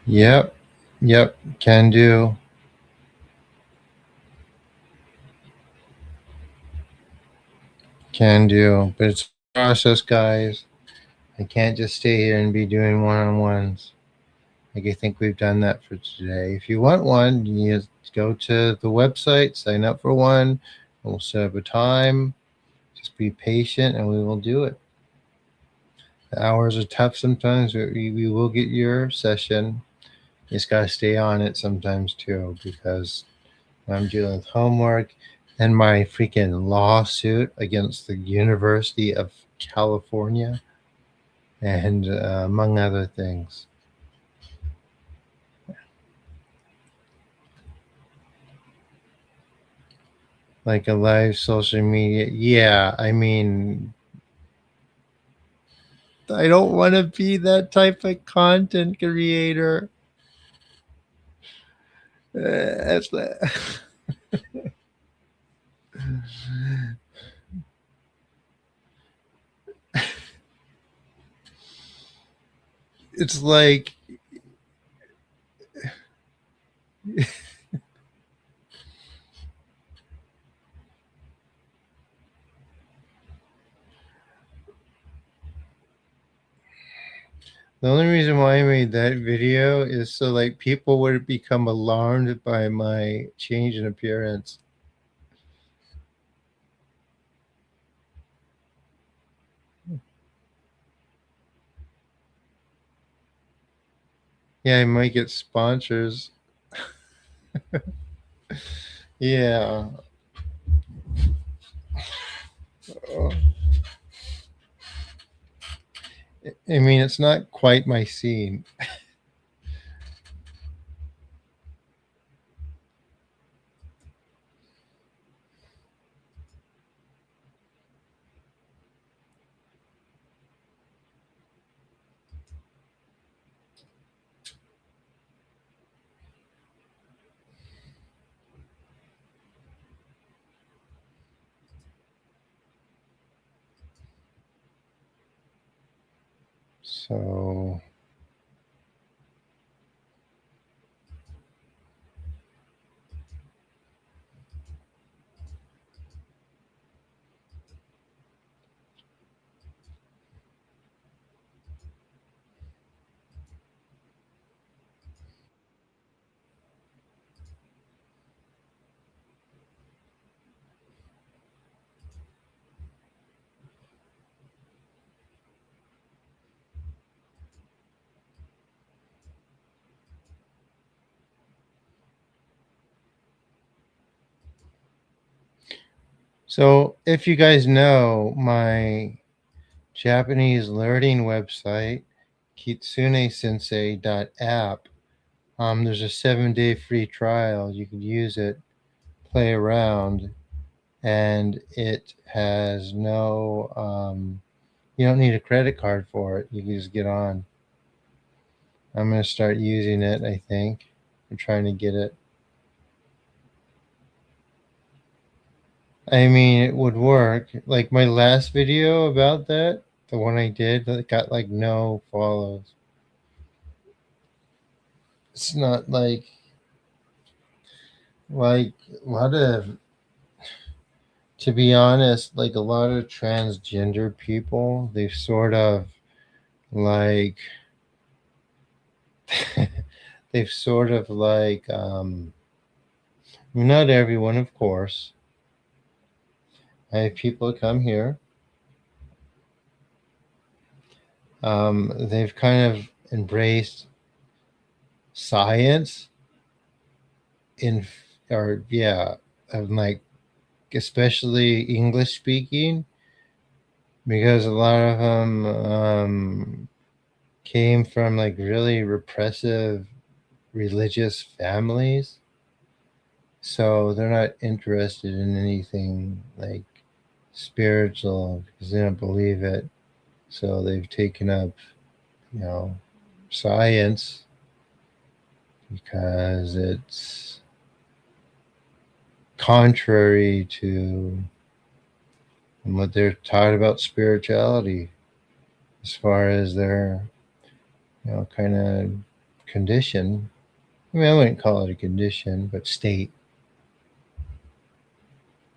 Yep, yep, can do, can do. But it's a process, guys. I can't just stay here and be doing one on ones. Like I think we've done that for today. If you want one, you just go to the website, sign up for one, and we'll set up a time. Just be patient and we will do it. The hours are tough sometimes, but we will get your session. You just got to stay on it sometimes too, because I'm dealing with homework and my freaking lawsuit against the University of California and among other things. Like a live social media. Yeah, I mean, I don't want to be that type of content creator. That's it's like the only reason why I made that video is so like people would become alarmed by my change in appearance. Yeah, I might get sponsors. Yeah. Oh, I mean, it's not quite my scene. So So, if you guys know my Japanese learning website, kitsunesensei.app, there's a 7-day free trial. You can use it, play around, and it has no, you don't need a credit card for it. You can just get on. I'm going to start using it, I think. I'm trying to get it. I mean, it would work. Like my last video about that, the one I did, that got like no follows. It's not like a lot of, to be honest, like a lot of transgender people, they've sort of like they've sort of like not everyone, of course. I have people that come here. They've kind of embraced science in, or yeah, of like especially English speaking, because a lot of them came from like really repressive religious families. So they're not interested in anything like spiritual because they don't believe it. So they've taken up, you know, science because it's contrary to what they're taught about spirituality as far as their, kind of condition. I mean, I wouldn't call it a condition, but state.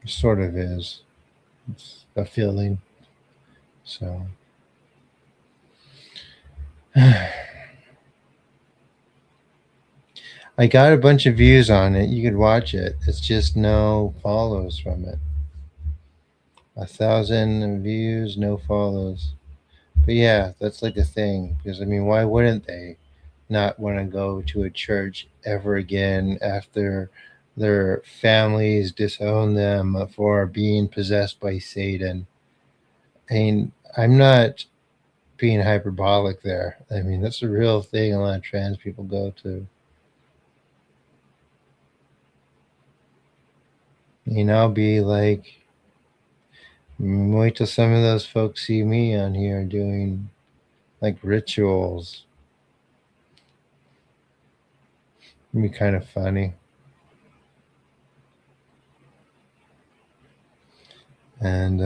It sort of is. It's a feeling. So I got a bunch of views on it. You could watch it. It's just no follows from it. 1,000 views, no follows. But yeah, that's like a thing. Because I mean, why wouldn't they not want to go to a church ever again after their families disown them for being possessed by Satan? I mean, I'm not being hyperbolic there. I mean, that's a real thing a lot of trans people go to. I'll be like, wait till some of those folks see me on here doing like rituals. It'd be kind of funny. And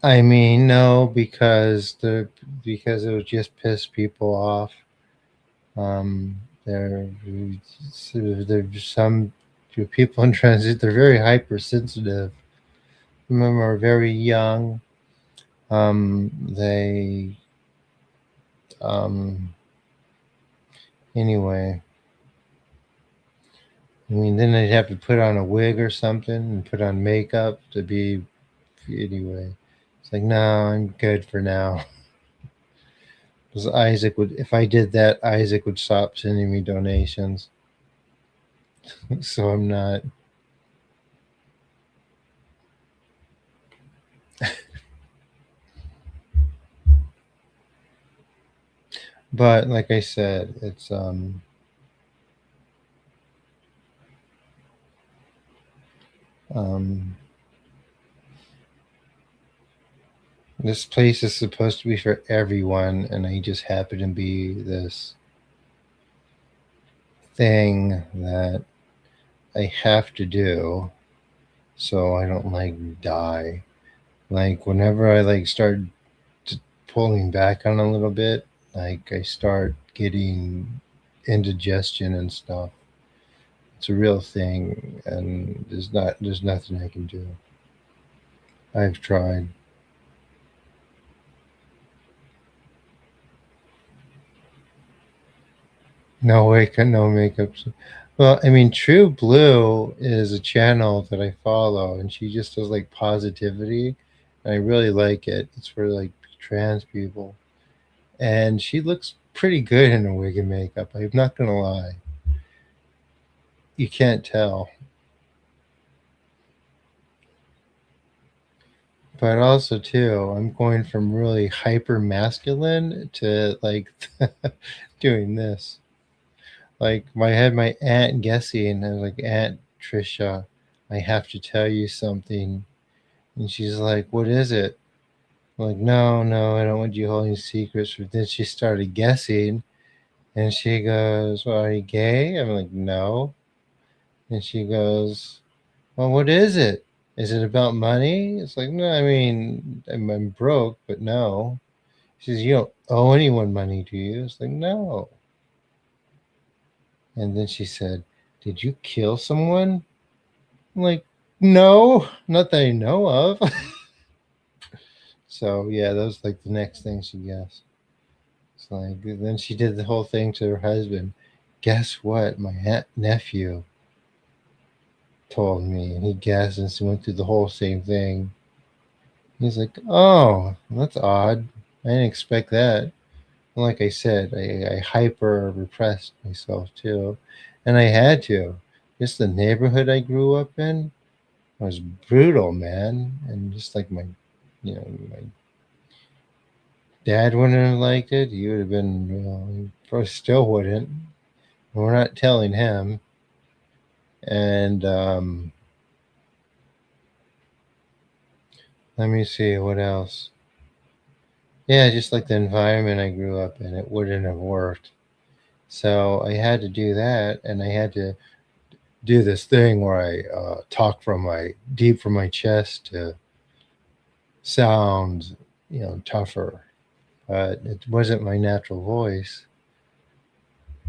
I mean, no, because it would just piss people off. There, there's some people in transit. They're very hypersensitive. Some of them are very young. They anyway. I mean, then they'd have to put on a wig or something and put on makeup to be anyway. It's like, no, I'm good for now. Because Isaac would, if I did that, Isaac would stop sending me donations. So I'm not. But like I said, it's um This place is supposed to be for everyone, and I just happen to be this thing that I have to do so I don't like die. Like whenever I like start pulling back on a little bit, like I start getting indigestion and stuff. It's a real thing, and there's nothing I can do. I've tried. No wake, no makeup. Well, I mean, True Blue is a channel that I follow, and she just does like positivity, and I really like it. It's for like trans people, and she looks pretty good in a wig and makeup. I'm not gonna lie. You can't tell. But also too, I'm going from really hyper masculine to like doing this. Like I had my aunt guessing, and I was like, Aunt Trisha, I have to tell you something. And she's like, What is it? I'm like, no, no, I don't want you holding secrets. But then she started guessing, and she goes, Well, are you gay? I'm like, No. And she goes, Well, what is it? Is it about money? It's like, no, I mean, I'm broke, but no. She says, You don't owe anyone money, do you? It's like, No. And then she said, Did you kill someone? I'm like, No, not that I know of. So, yeah, that was like the next thing she guessed. It's like, then she did the whole thing to her husband. Guess what? My nephew told me. And he guessed, and she went through the whole same thing. He's like, Oh, that's odd. I didn't expect that. Like I said, I hyper repressed myself too, and I had to. Just the neighborhood I grew up in was brutal, man, and just like my dad wouldn't have liked it. He would have been, he probably still wouldn't. We're not telling him. And let me see what else. Yeah, just like the environment I grew up in, it wouldn't have worked. So I had to do that, and I had to do this thing where I talk from my deep from my chest to sound, tougher. But it wasn't my natural voice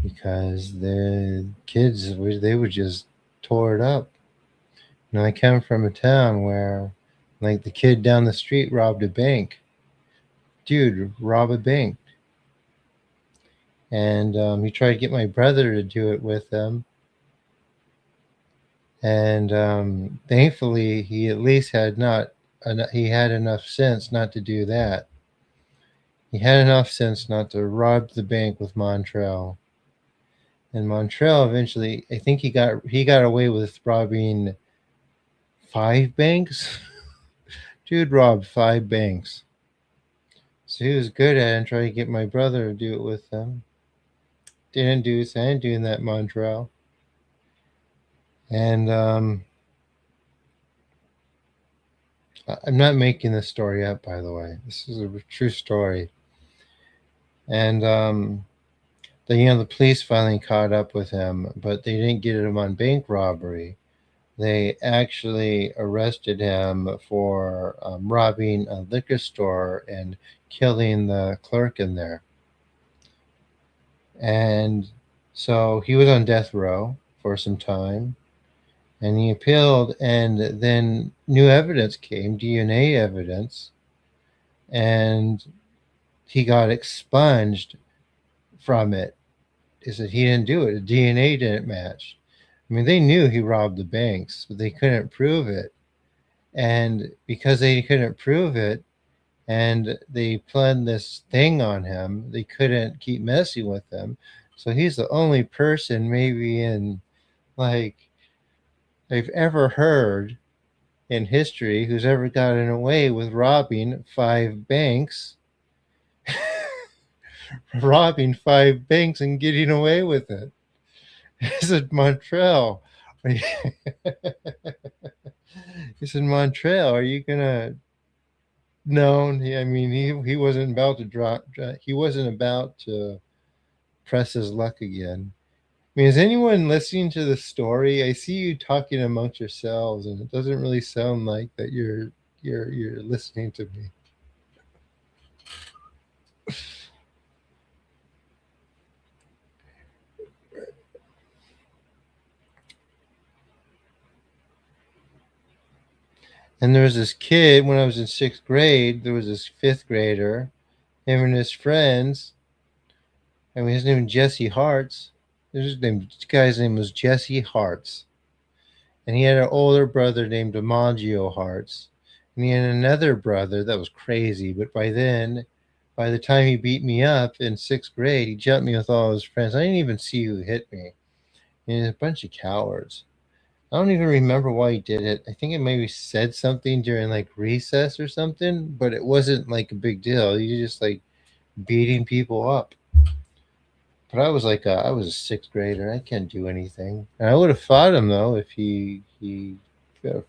because the kids they would just tore it up. I come from a town where, like, the kid down the street robbed a bank. Dude, rob a bank, and he tried to get my brother to do it with them. And thankfully, he at least had not. He had enough sense not to do that. He had enough sense not to rob the bank with Montrell. And Montrell eventually, I think he got away with robbing 5 banks. Dude robbed 5 banks. So he was good at it and tried to get my brother to do it with them. Didn't do it. So I ain't doing that, Montrell. And I'm not making this story up, by the way. This is a true story. And the police finally caught up with him, but they didn't get him on bank robbery. They actually arrested him for robbing a liquor store and killing the clerk in there. And so he was on death row for some time, and he appealed, and then new evidence came, DNA evidence, and he got expunged from it. He said he didn't do it. The DNA didn't match. I mean, they knew he robbed the banks, but they couldn't prove it. And because they couldn't prove it, and they planned this thing on him, they couldn't keep messing with him. So he's the only person, maybe in like I've ever heard in history, who's ever gotten away with robbing 5 banks, robbing 5 banks and getting away with it. He said, Montreal. He said, Montreal, are you gonna No, I mean he wasn't about to he wasn't about to press his luck again. I mean, is anyone listening to the story? I see you talking amongst yourselves, and it doesn't really sound like that you're listening to me. And there was this kid when I was in sixth grade. There was this fifth grader, him and his friends. I mean, his name was Jesse Hartz. This guy's name was Jesse Hartz, and he had an older brother named Amagio Hartz, and he had another brother that was crazy. But by the time he beat me up in sixth grade, he jumped me with all his friends. I didn't even see who hit me. And a bunch of cowards. I don't even remember why he did it. I think it maybe said something during like recess or something, but it wasn't like a big deal. He just like beating people up. But I was a sixth grader. I can't do anything. And I would have fought him though if he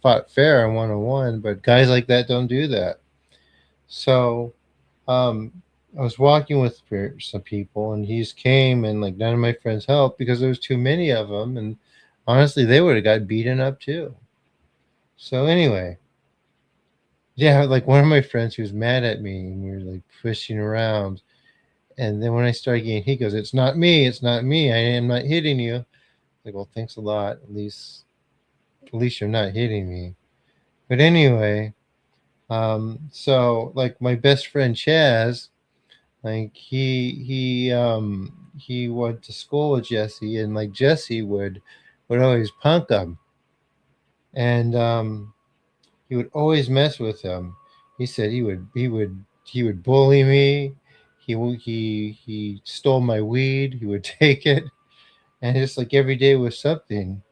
fought fair on 101. But guys like that don't do that. So um, I was walking with some people, and he just came, and like none of my friends helped because there was too many of them, and honestly, they would have got beaten up too. So anyway, yeah, like one of my friends who was mad at me, and we were like pushing around. And then when I started getting, he goes, "It's not me. It's not me. I am not hitting you." Like, well, thanks a lot. At least you're not hitting me. But anyway, so like my best friend Chaz, like he went to school with Jesse, and like Jesse would always punk him, and he would always mess with him. He said he would bully me. He stole my weed. He would take it, and just like every day was something.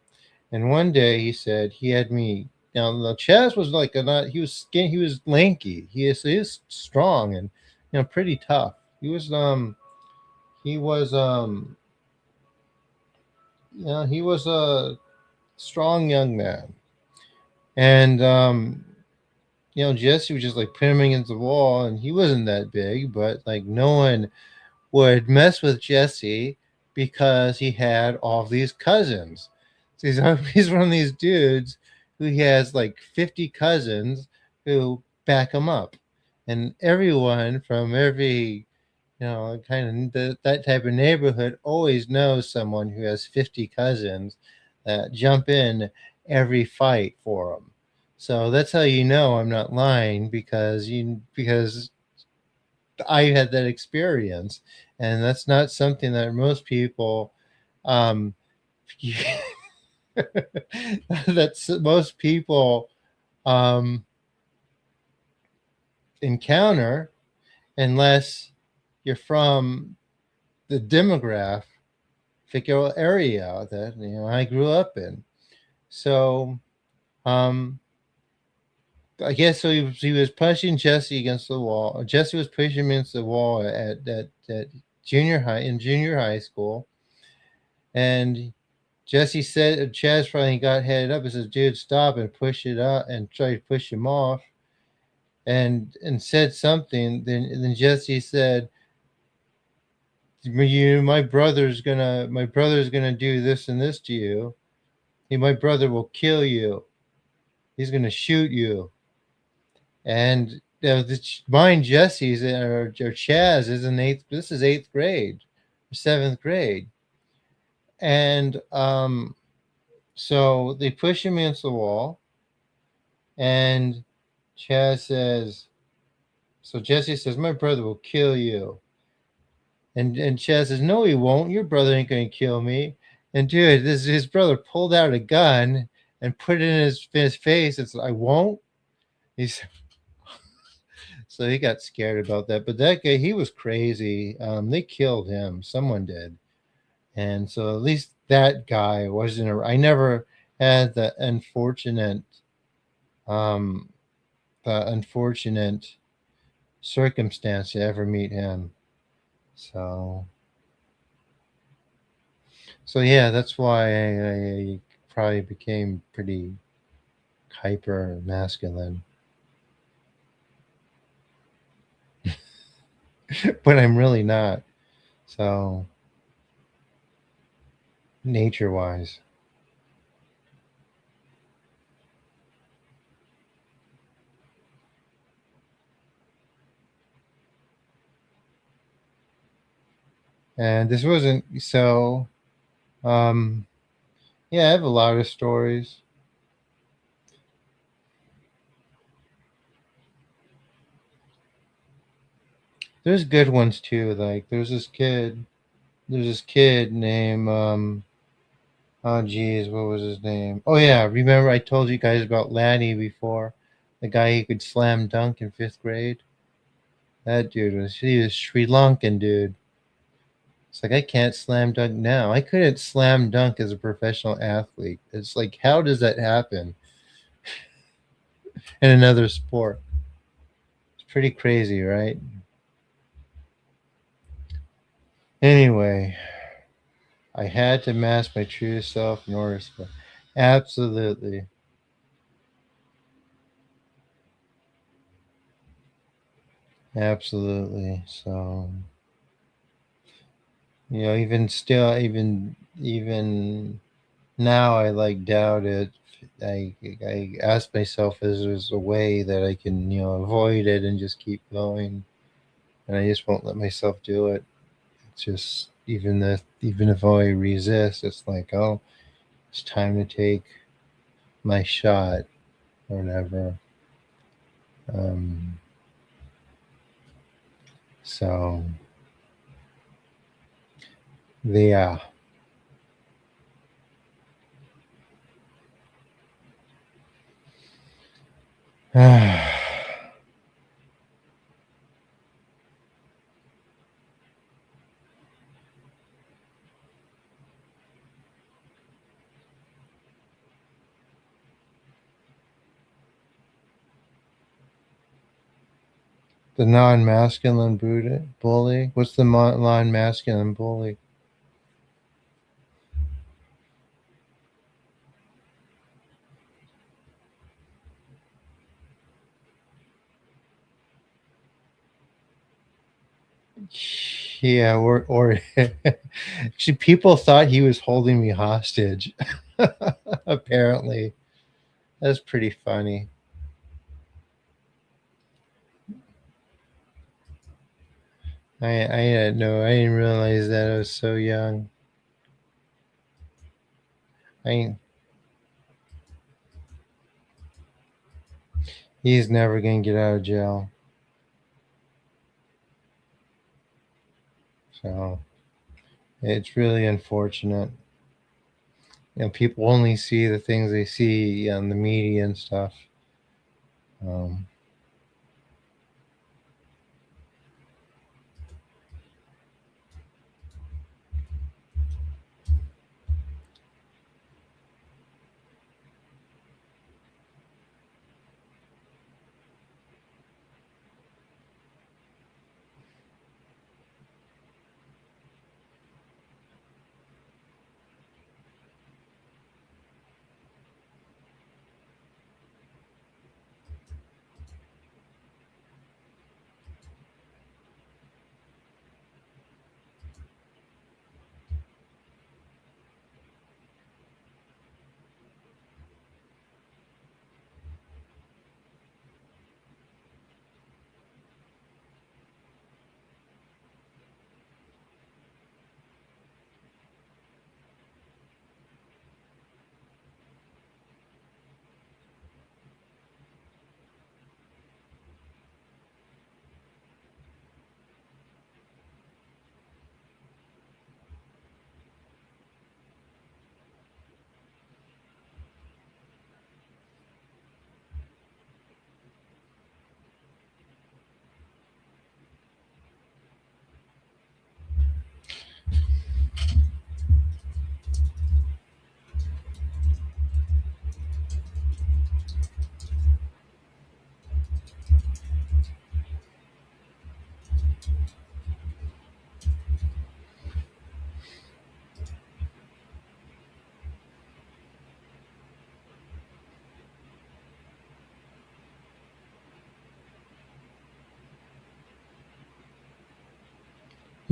And one day he said he had me. Now Chaz was like a not. He was skin. He was lanky. He is strong and pretty tough. He was he was a strong young man, and Jesse was just like pin him against the wall, and he wasn't that big, but like no one would mess with Jesse because he had all these cousins. So he's one of these dudes who has like 50 cousins who back him up, and everyone from every kind of that type of neighborhood always knows someone who has 50 cousins that jump in every fight for them. So that's how you know I'm not lying because I had that experience, and that's not something that most people um that's most people um encounter unless you're from the demographic area that I grew up in. So um I guess so. He was pushing Jesse against the wall. Jesse was pushing him against the wall at junior high school, and Jesse said Chaz finally got headed up and says, "Dude, stop!" and push it up and try to push him off, and said something. Then Jesse said, my brother's gonna do this and this to you. My brother will kill you. He's gonna shoot you." And mine Jesse's or Chaz is in eighth. This is eighth grade, seventh grade, and so they push him against the wall, and Chaz says, so Jesse says, "My brother will kill you," and Chaz says, "No, he won't. Your brother ain't gonna kill me." And dude, his brother pulled out a gun and put it in his face. It's I won't. He's So he got scared about that. But that guy, he was crazy. They killed him. Someone did. And so at least that guy wasn't. I never had um, the unfortunate circumstance to ever meet him. So, so yeah, that's why I probably became pretty hyper masculine. but I'm really not. So, nature wise. And this wasn't so. Um, yeah, I have a lot of stories. There's good ones too. Like There's this kid named oh geez, what was his name? Oh yeah, remember I told you guys about Lanny before, the guy who could slam dunk in fifth grade. That dude he was Sri Lankan dude. It's like I can't slam dunk now. I couldn't slam dunk as a professional athlete. It's like how does that happen in another sport? It's pretty crazy, right? Anyway, I had to mask my true self in order to. Absolutely. Absolutely. So, even still, even now, I like doubt it. I ask myself, is there's a way that I can, avoid it and just keep going, and I just won't let myself do it. It's just even if I resist, it's like, oh, it's time to take my shot or whatever. Um, so yeah. The non-masculine bully. What's the non-masculine bully? Yeah, or actually, people thought he was holding me hostage. Apparently, that's pretty funny. I didn't know. I didn't realize that I was so young. I He's never gonna get out of jail. So it's really unfortunate. People only see the things they see on the media and stuff. Um,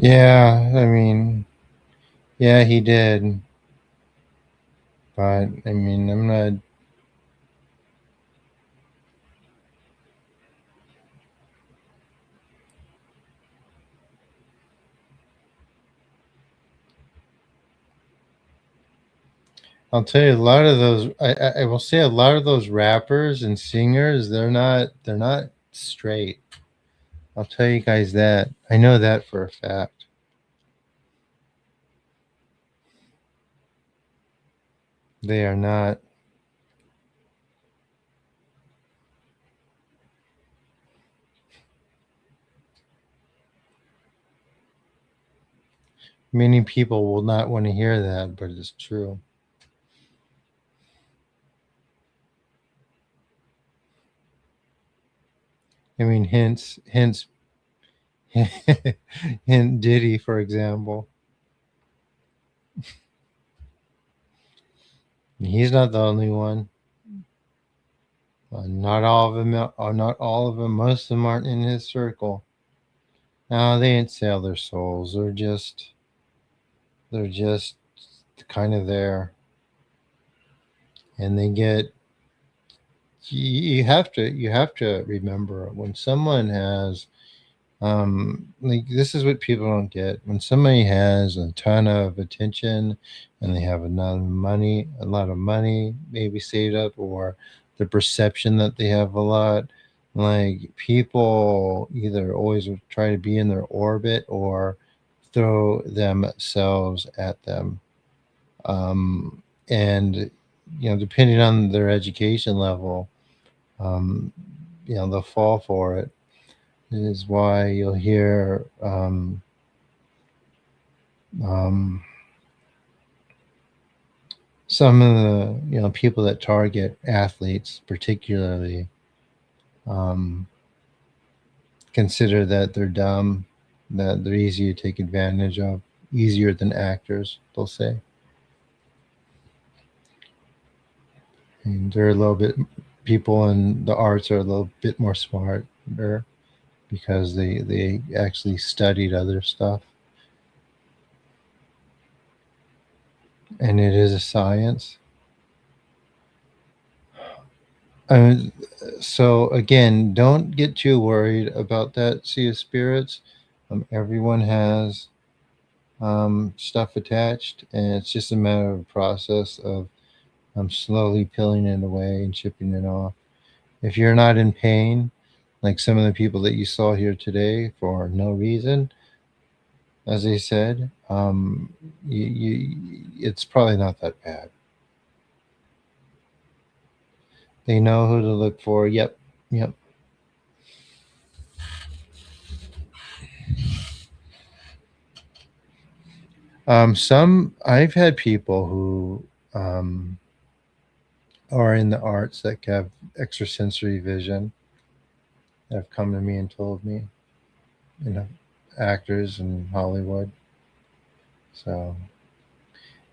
Yeah, I mean, yeah, he did. But I mean, I'm not. I'll tell you, a lot of those. I will say a lot of those rappers and singers. They're not straight. I'll tell you guys that. I know that for a fact. They are not. Many people will not want to hear that, but it's true. I mean, hence, hint Diddy, for example. He's not the only one. Not all of them. Not all of them. Most of them aren't in his circle. No, they ain't sell their souls. They're just kind of there, and they get. You have to remember when someone has like this is what people don't get when somebody has a ton of attention and they have a lot of money maybe saved up, or the perception that they have a lot, like people either always try to be in their orbit or throw themselves at them. And depending on their education level, um, they'll fall for it. Is why you'll hear um, some of the people that target athletes particularly um, consider that they're dumb, that they're easy to take advantage of, easier than actors. They'll say, and they're a little bit people in the arts are a little bit more smarter because they actually studied other stuff, and it is a science. Um, so again, don't get too worried about that sea of spirits. Everyone has stuff attached, and it's just a matter of process of slowly peeling it away and chipping it off. If you're not in pain, like some of the people that you saw here today for no reason, as they said, it's probably not that bad. They know who to look for. Yep, yep. Some I've had people who are in the arts that have extrasensory vision that have come to me and told me, you know, actors in Hollywood. So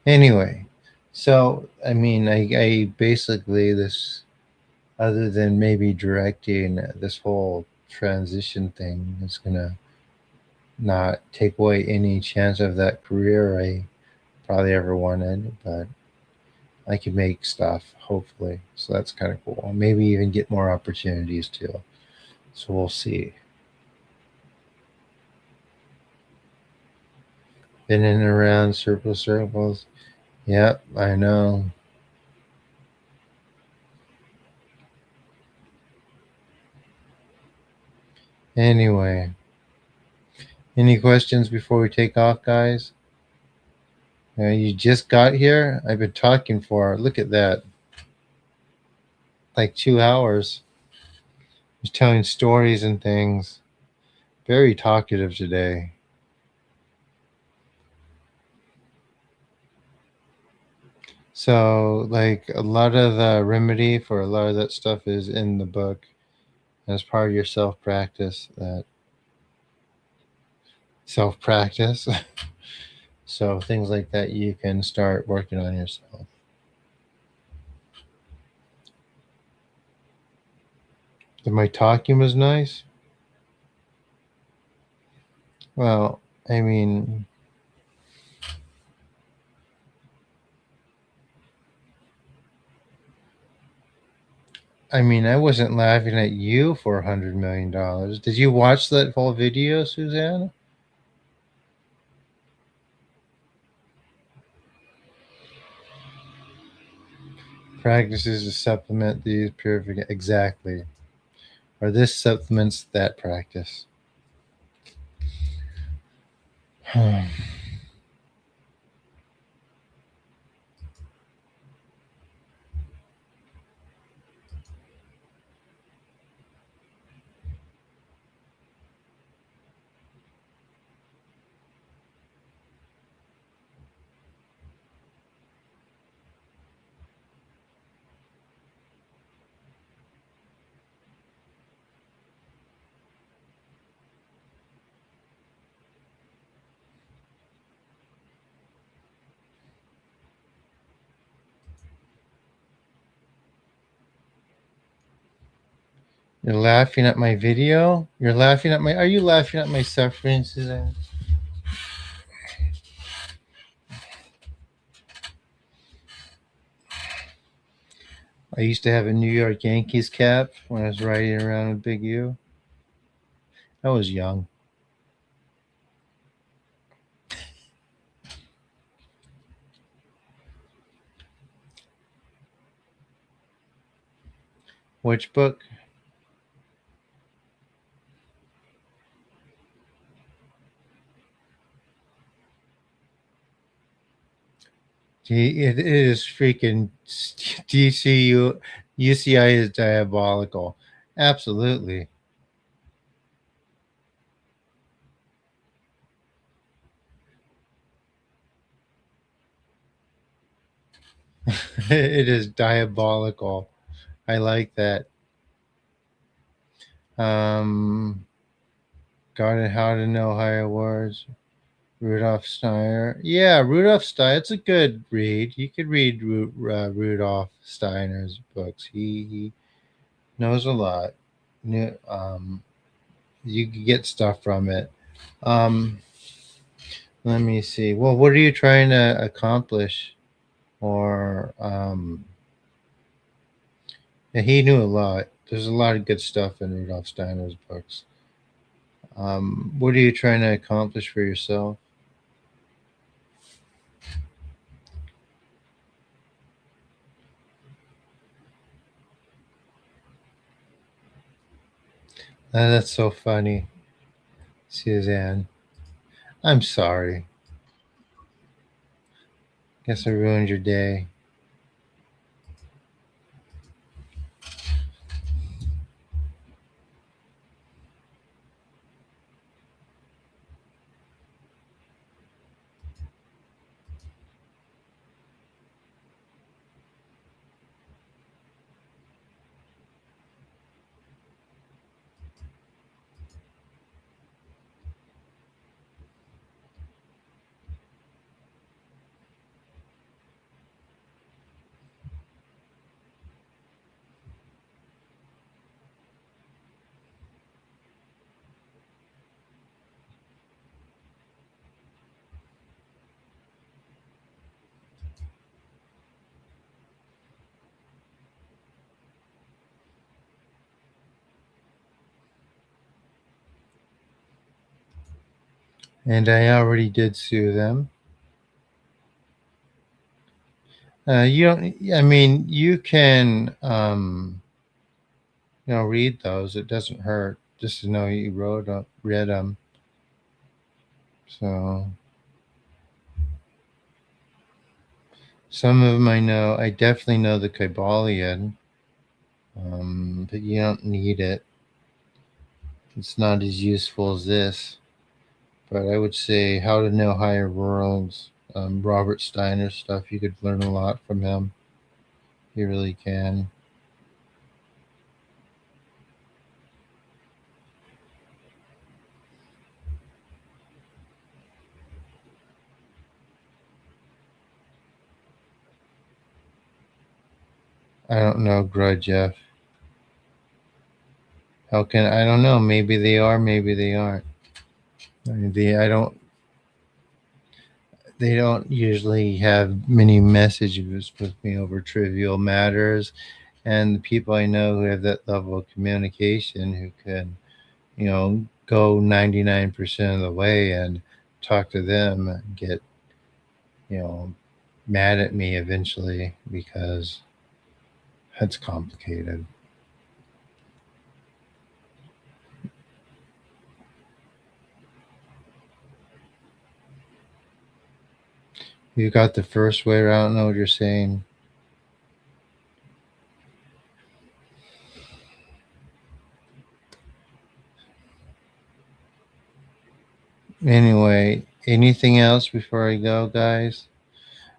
anyway, so I mean, I basically this other than maybe directing this whole transition thing is gonna not take away any chance of that career I probably ever wanted, but I can make stuff, hopefully. So that's kind of cool. Maybe even get more opportunities too. So we'll see. Been in and around circles. Yep, I know. Anyway, any questions before we take off, guys? You just got here? I've been talking for, look at that, like 2 hours. Just telling stories and things. Very talkative today. So, like, a lot of the remedy for a lot of that stuff is in the book as part of your self practice. That self practice. So, things like that you can start working on yourself. My talking was nice. Well, I mean, I wasn't laughing at you for $100 million. Did you watch that whole video, Suzanne? Practices to supplement these purification. Exactly. Or this supplements that practice. You're laughing at my video? You're laughing at my. Are you laughing at my suffering, Suzanne? I used to have a New York Yankees cap when I was riding around with Big U. I was young. Which book? It is freaking DCU. UCI is diabolical. Absolutely. It is diabolical. I like that. Got it. How to Know Higher Words. Rudolf Steiner. Yeah, Rudolf Steiner. It's a good read. You could read Rudolf Steiner's books. He knows a lot. You can get stuff from it. Um, Let me see. Well, what are you trying to accomplish? Or yeah, he knew a lot. There's a lot of good stuff in Rudolf Steiner's books. What are you trying to accomplish for yourself? That's so funny, Suzanne. I'm sorry. Guess I ruined your day. And I already did sue them. You don't. I mean, you can, read those. It doesn't hurt just to know you read them. So some of them I know. I definitely know the Kybalion, but you don't need it. It's not as useful as this. But I would say How to Know Higher Worlds, Robert Steiner stuff. You could learn a lot from him. You really can. I don't know, Grudgeff. How can I don't know? Maybe they are, maybe they aren't. I don't. they don't usually have many messages with me over trivial matters. And the people I know who have that level of communication, who can, go 99% of the way and talk to them, get, you know, mad at me eventually because it's complicated. You got the first wave. I don't know what you're saying. Anyway, anything else before I go, guys?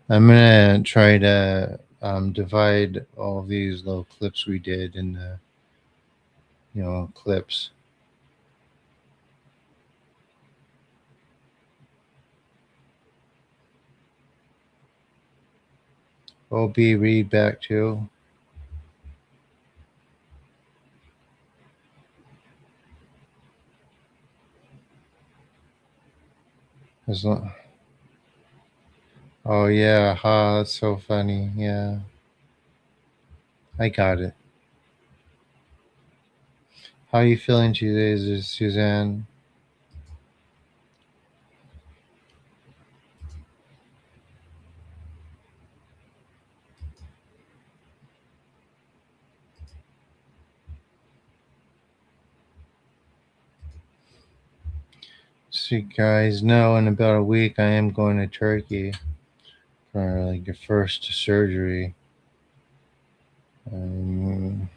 I'm gonna try to divide all these little clips we did in the, clips. OB read back too. As long, oh yeah, that's so funny. Yeah, I got it. How you feeling today, Suzanne? So you guys know in about a week I am going to Turkey for like the first surgery. Um,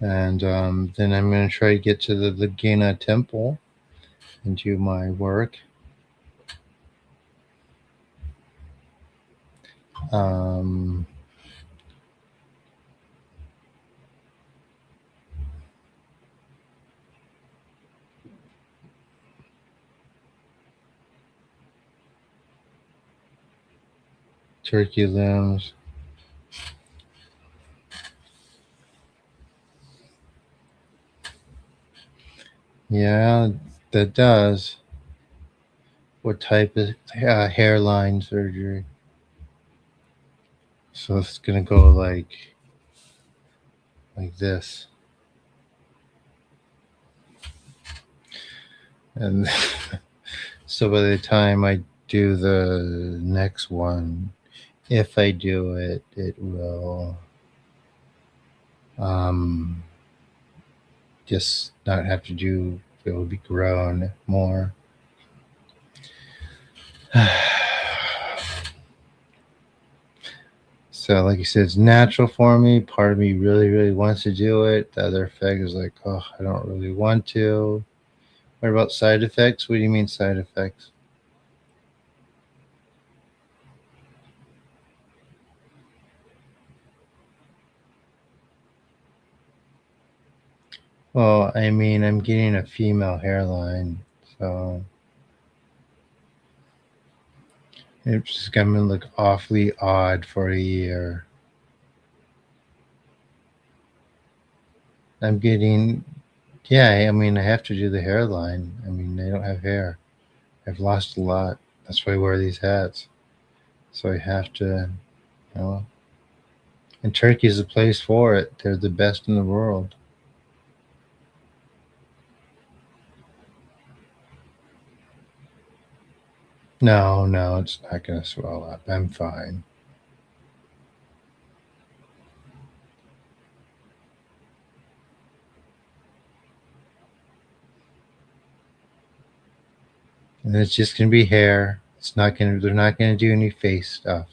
and then I'm going to try to get to the Laguna Temple and do my work. Um, Turkey limbs. Yeah, that does. What type of hairline surgery? So it's gonna go like this, and so by the time I do the next one, if I do it, it will um, just not have to do. It will be grown more. So, like you said, it's natural for me. Part of me really, really wants to do it. The other effect is like, oh, I don't really want to. What about side effects? What do you mean side effects? Well, I mean, I'm getting a female hairline, so it's just gonna look awfully odd for a year. I'm getting, yeah, I mean, I have to do the hairline. I mean, I don't have hair. I've lost a lot. That's why I wear these hats. So I have to, you know, and Turkey's the place for it. They're the best in the world. No, no, it's not gonna swell up. I'm fine. And it's just gonna be hair. It's not gonna. They're not gonna do any face stuff.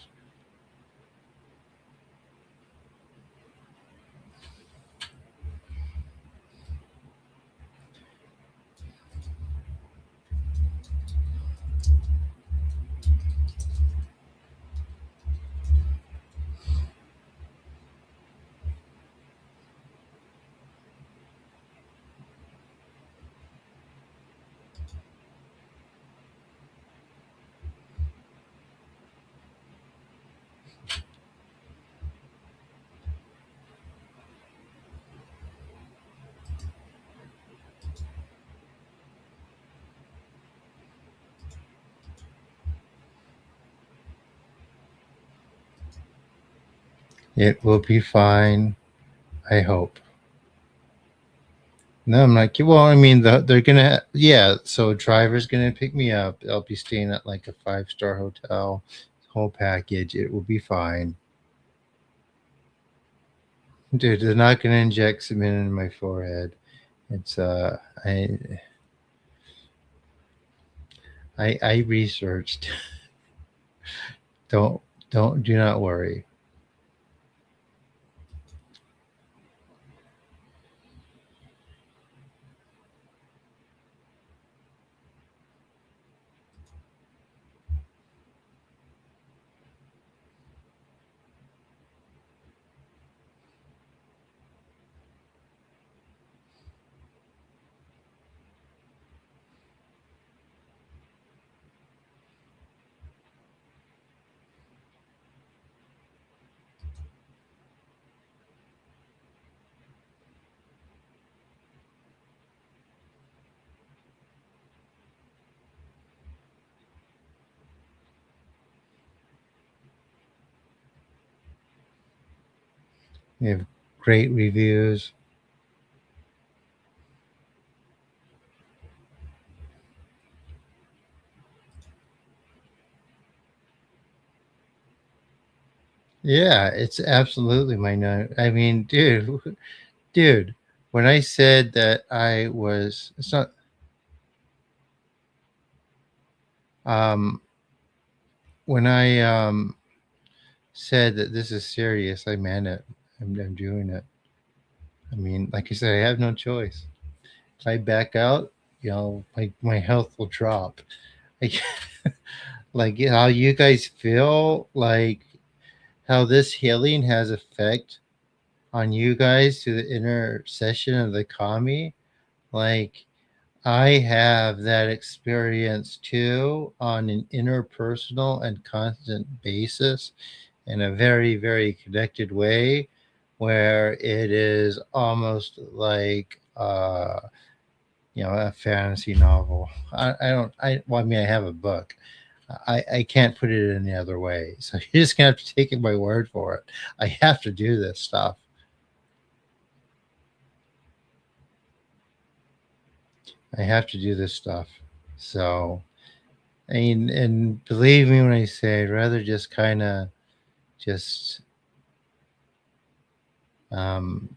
It will be fine. I hope. No, I'm not. Well, I mean, they're gonna. Yeah, so a driver's gonna pick me up. I'll be staying at like a 5-star hotel, whole package. It will be fine, dude. They're not gonna inject cement in my forehead. It's I researched. Don't do not worry. You have great reviews. Yeah, it's absolutely my note. I mean, dude, dude, when I said that I was, it's not, um, when I said that this is serious, I meant it. I'm doing it. I mean, like I said, I have no choice. If I back out, my health will drop. Like, like how you guys feel, like how this healing has effect on you guys through the intercession of the kami. Like, I have that experience too on an interpersonal and constant basis in a very, very connected way where it is almost like, a fantasy novel. I don't, well, I mean, I have a book. I can't put it any other way. So you're just going to have to take my word for it. I have to do this stuff. I have to do this stuff. So, and believe me when I say I'd rather just kind of just, um,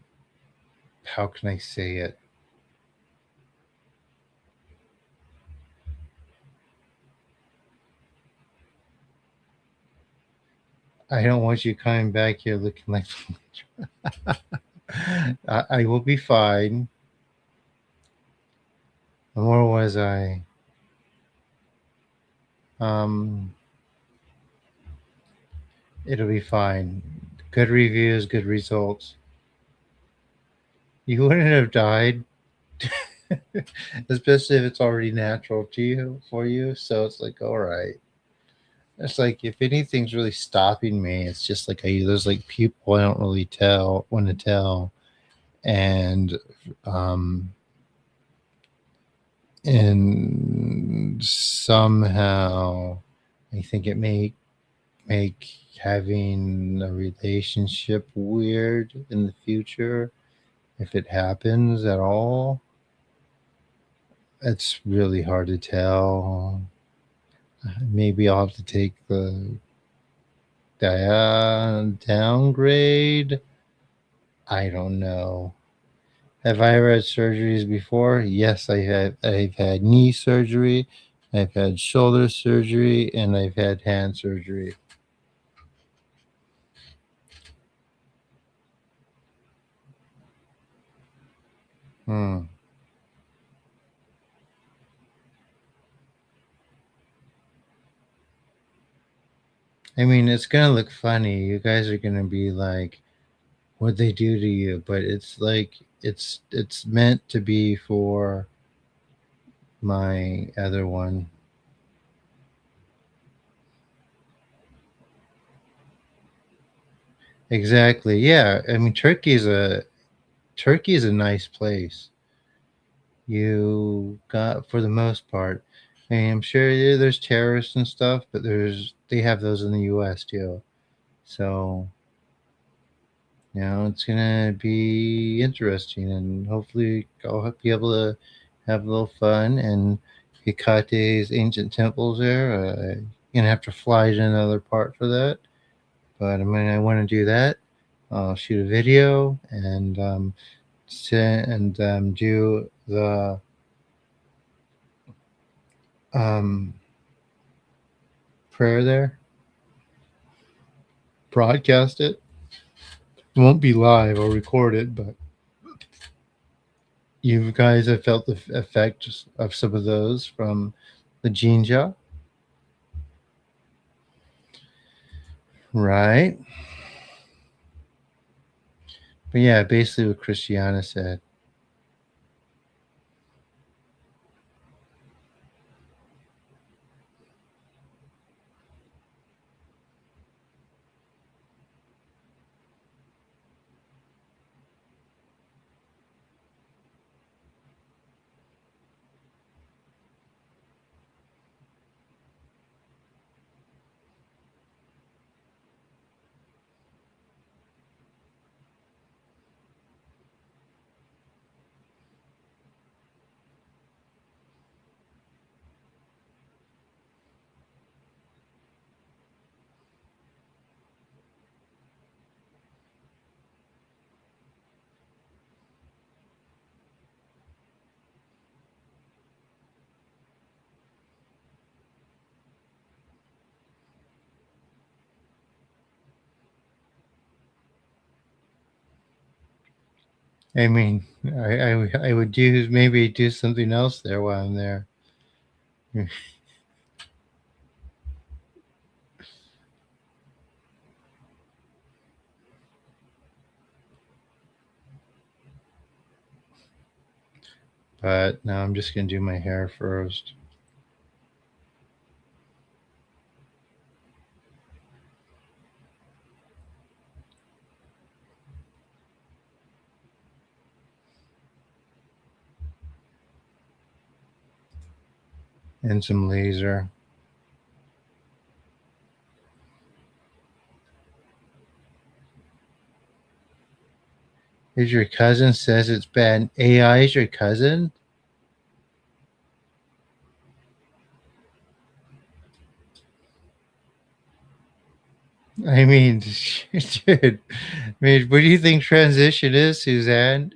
how can I say it? I don't want you coming back here looking like I will be fine. Where was I? Um, it'll be fine. Good reviews, good results. You wouldn't have died, especially if it's already natural to you for you. So it's like, all right. It's like if anything's really stopping me, it's just like there's like people I don't really want to tell, and um, and somehow I think it may make having a relationship weird in the future if it happens at all. It's really hard to tell. Maybe I'll have to take the downgrade. I don't know. Have I ever had surgeries before? Yes, I have. I've had knee surgery, I've had shoulder surgery, and I've had hand surgery. Hmm. I mean, it's gonna look funny. You guys are gonna be like, "What they do to you?" But it's like it's meant to be for my other one. Exactly. Yeah. I mean, Turkey is a nice place. You got for the most part. I mean, I'm sure there's terrorists and stuff, but they have those in the U.S. too. So It's gonna be interesting, and hopefully I'll be able to have a little fun and Hekate's ancient temples there. Gonna have to fly to another part for that, but I mean, I want to do that. I'll shoot a video and do the um, prayer there, broadcast it. It won't be live. I'll record it, but you guys have felt the effect of some of those from the Jinja, right? But yeah, basically what Christiana said. I mean, I would do something else there while I'm there. But now I'm just gonna do my hair first. And some laser. Is your cousin says it's bad? AI is your cousin? I mean, dude. I mean, what do you think transition is, Suzanne?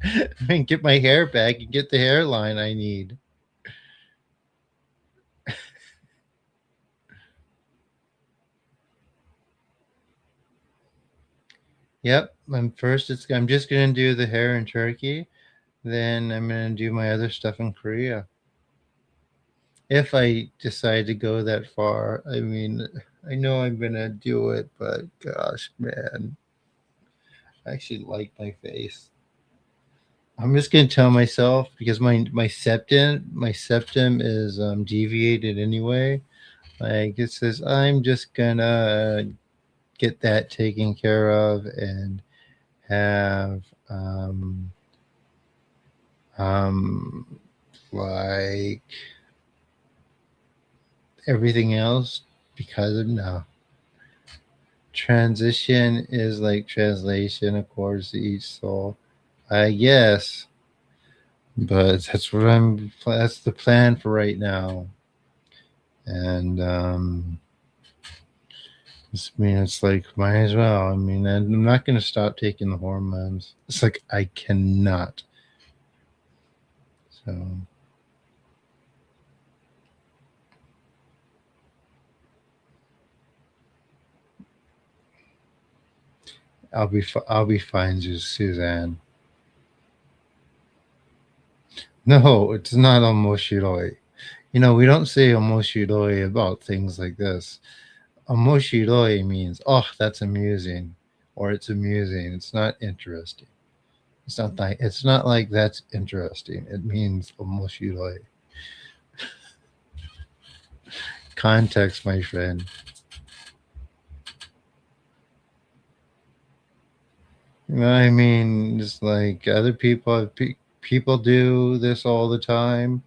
I mean, get my hair back and get the hairline I need. Yep. I'm just gonna do the hair in Turkey. Then I'm gonna do my other stuff in Korea. If I decide to go that far, I mean, I know I'm gonna do it, but gosh, man, I actually like my face. I'm just gonna tell myself because my septum is deviated anyway. Like it says, I'm just gonna get that taken care of and have um like everything else because of no. Transition is like translation according to each soul. I guess, but that's the plan for right now. And I mean, it's like might as well. I mean, I'm not going to stop taking the hormones. It's like I cannot. So I'll be fine, Suzanne. No, it's not omoshiroi. We don't say omoshiroi about things like this. Omoshiroi means, oh, that's amusing, or it's amusing. It's not interesting. It's not like that's interesting. It means omoshiroi. Context, my friend. I mean, just like other people do this all the time.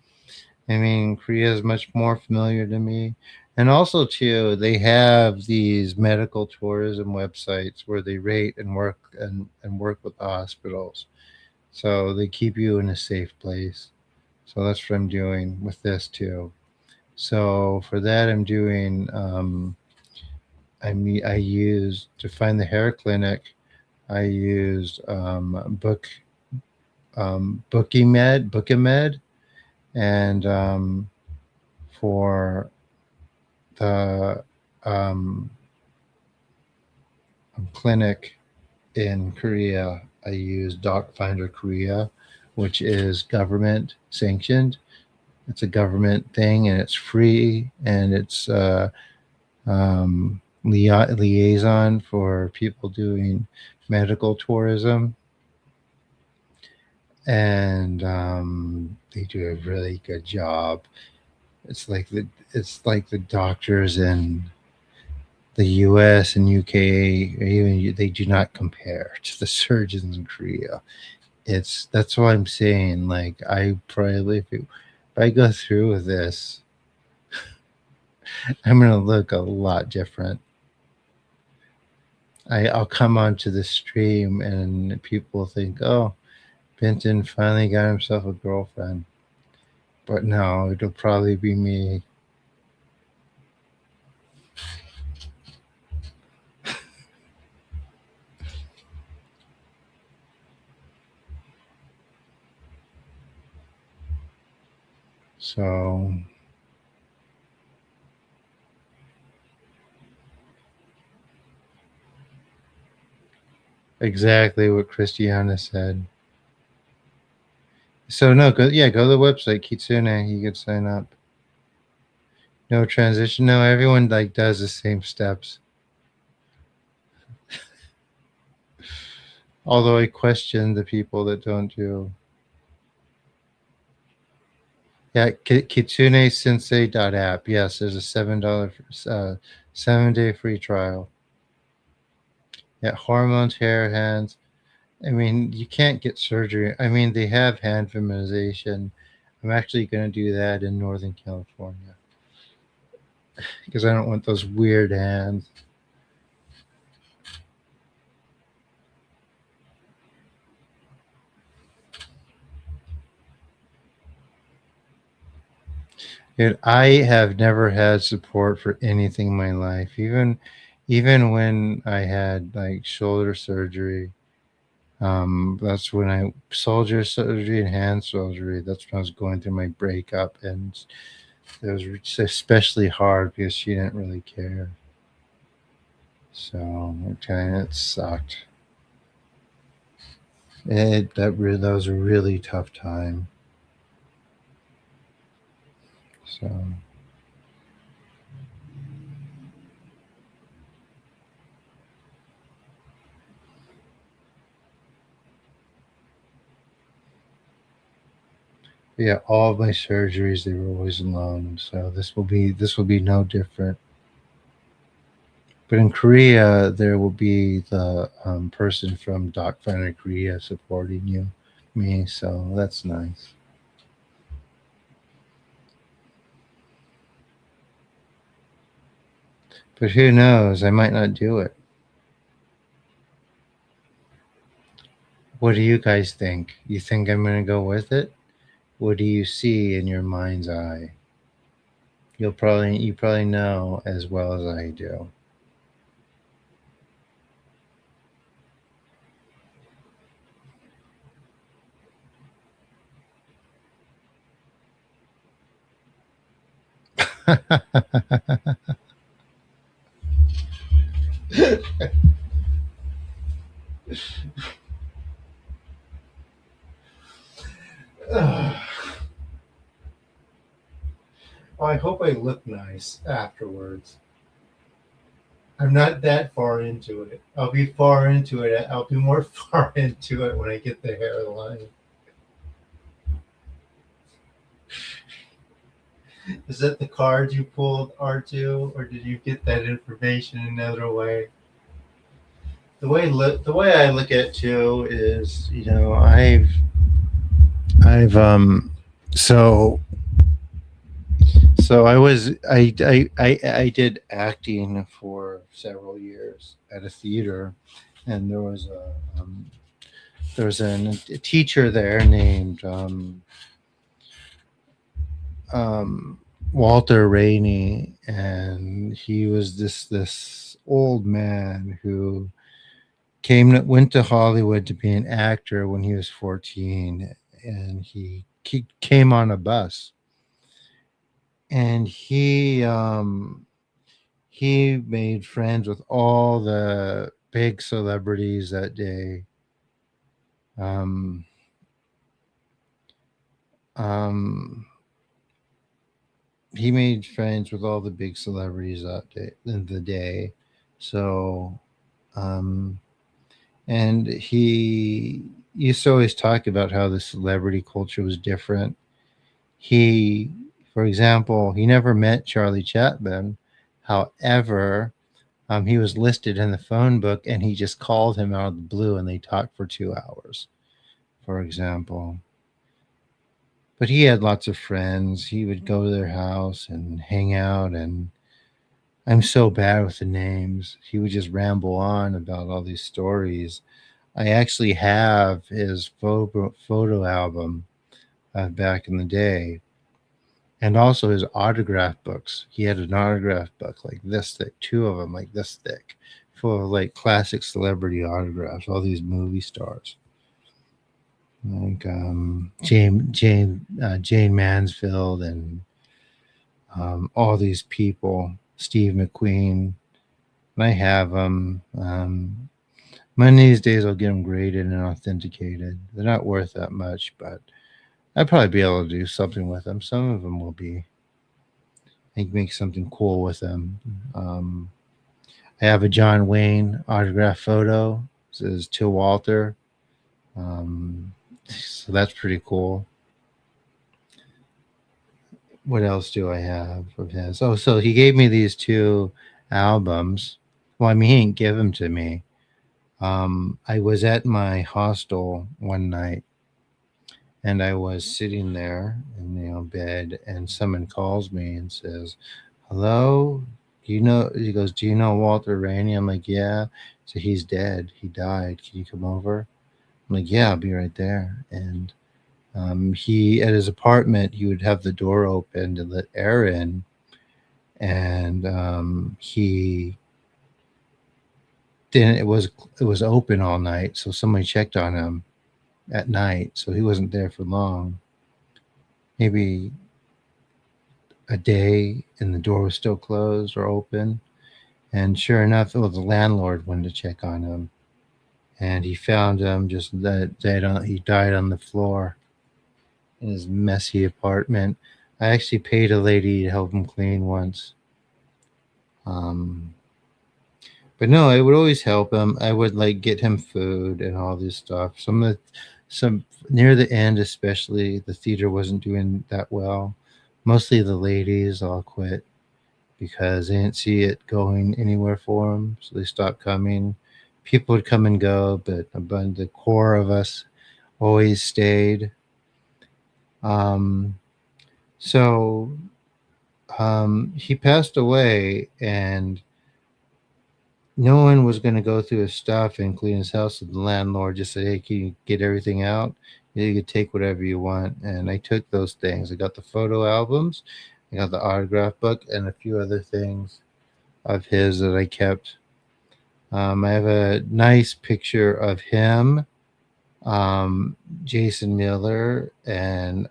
I mean, Korea is much more familiar to me. And also too, they have these medical tourism websites where they rate and work with the hospitals. So they keep you in a safe place. So that's what I'm doing with this too. So for that, I'm doing. I used to find the hair clinic. I used Bookimed, and for the um, clinic in Korea, I use Doc Finder Korea, which is government sanctioned. It's a government thing, and it's free, and it's liaison for people doing medical tourism, and they do a really good job. It's like the doctors in the U.S. and UK, or even they do not compare to the surgeons in Korea. That's what I'm saying. Like I probably, if I go through with this, I'm gonna look a lot different. I'll come onto the stream and people think, oh, Benton finally got himself a girlfriend. But no, it'll probably be me. So exactly what Christiana said. So no, go to the website Kitsune. You could sign up. No transition. No, everyone like does the same steps. Although I question the people that don't do. Yeah, kitsunesensei.app. Yes, there's a $7 7-day free trial. Yeah, hormones, hair, hands. I mean, you can't get surgery. I mean, they have hand feminization. I'm actually going to do that in Northern California because I don't want those weird hands. Dude, I have never had support for anything in my life. Even when I had like shoulder surgery, that's when I soldier surgery and hand surgery. That's when I was going through my breakup, and it was especially hard because she didn't really care. So it sucked. That was a really tough time. So yeah, all of my surgeries they were always alone. So this will be no different. But in Korea, there will be the person from Doc Finder Korea supporting me. So that's nice. But who knows? I might not do it. What do you guys think? You think I'm going to go with it? What do you see in your mind's eye? You probably know as well as I do. I hope I look nice afterwards. I'm not that far into it. I'll be far into it. I'll be more far into it when I get the hairline. Is that the card you pulled, R2, or did you get that information another way? The way I look at it too is, I've so So I did acting for several years at a theater, and there was a teacher there named um, Walter Rainey, and he was this old man who went to Hollywood to be an actor when he was 14, and he came on a bus, and he made friends with all the big celebrities that day. Um, um, he made friends with all the big celebrities that day, in the day. So, um, and he used to always talk about how the celebrity culture was different. He, for example, he never met Charlie Chaplin. However, he was listed in the phone book, and he just called him out of the blue, and they talked for 2 hours, for example. But he had lots of friends. He would go to their house and hang out, and I'm so bad with the names. He would just ramble on about all these stories. I actually have his photo album back in the day, and also his autograph books. He had an autograph book like this thick, two of them like this thick, full of like classic celebrity autographs, all these movie stars, like Jane Mansfield, and all these people, Steve McQueen. And I have them. One of these days I'll get them graded and authenticated. They're not worth that much, but I'd probably be able to do something with them. Some of them will be. I can make something cool with them. Um, I have a John Wayne autograph photo. It says to Walter. So that's pretty cool. What else do I have of his? Oh, so he gave me these two albums. Well, I mean, he didn't give them to me. I was at my hostel one night, and I was sitting there in bed, and someone calls me and says, "Hello, do you know?" He goes, "Do you know Walter Rainey?" I'm like, "Yeah." So he's dead. He died. Can you come over? I'm like, "Yeah, I'll be right there." And he at his apartment, he would have the door open to let air in, and he didn't. It was open all night, so somebody checked on him at night, so he wasn't there for long. Maybe a day, and the door was still closed or open. And sure enough, it was the landlord went to check on him, and he found him just dead on. He died on the floor in his messy apartment. I actually paid a lady to help him clean once. Um, but no, I would always help him. I would like get him food and all this stuff. Some near the end, especially, the theater wasn't doing that well. Mostly the ladies all quit because they didn't see it going anywhere for them, so they stopped coming. People would come and go, but the core of us always stayed. Um, so he passed away, and no one was going to go through his stuff and clean his house. So the landlord just said, "Hey, can you get everything out? You could take whatever you want." And I took those things. I got the photo albums, I got the autograph book, and a few other things of his that I kept. I have a nice picture of him, Jason Miller, and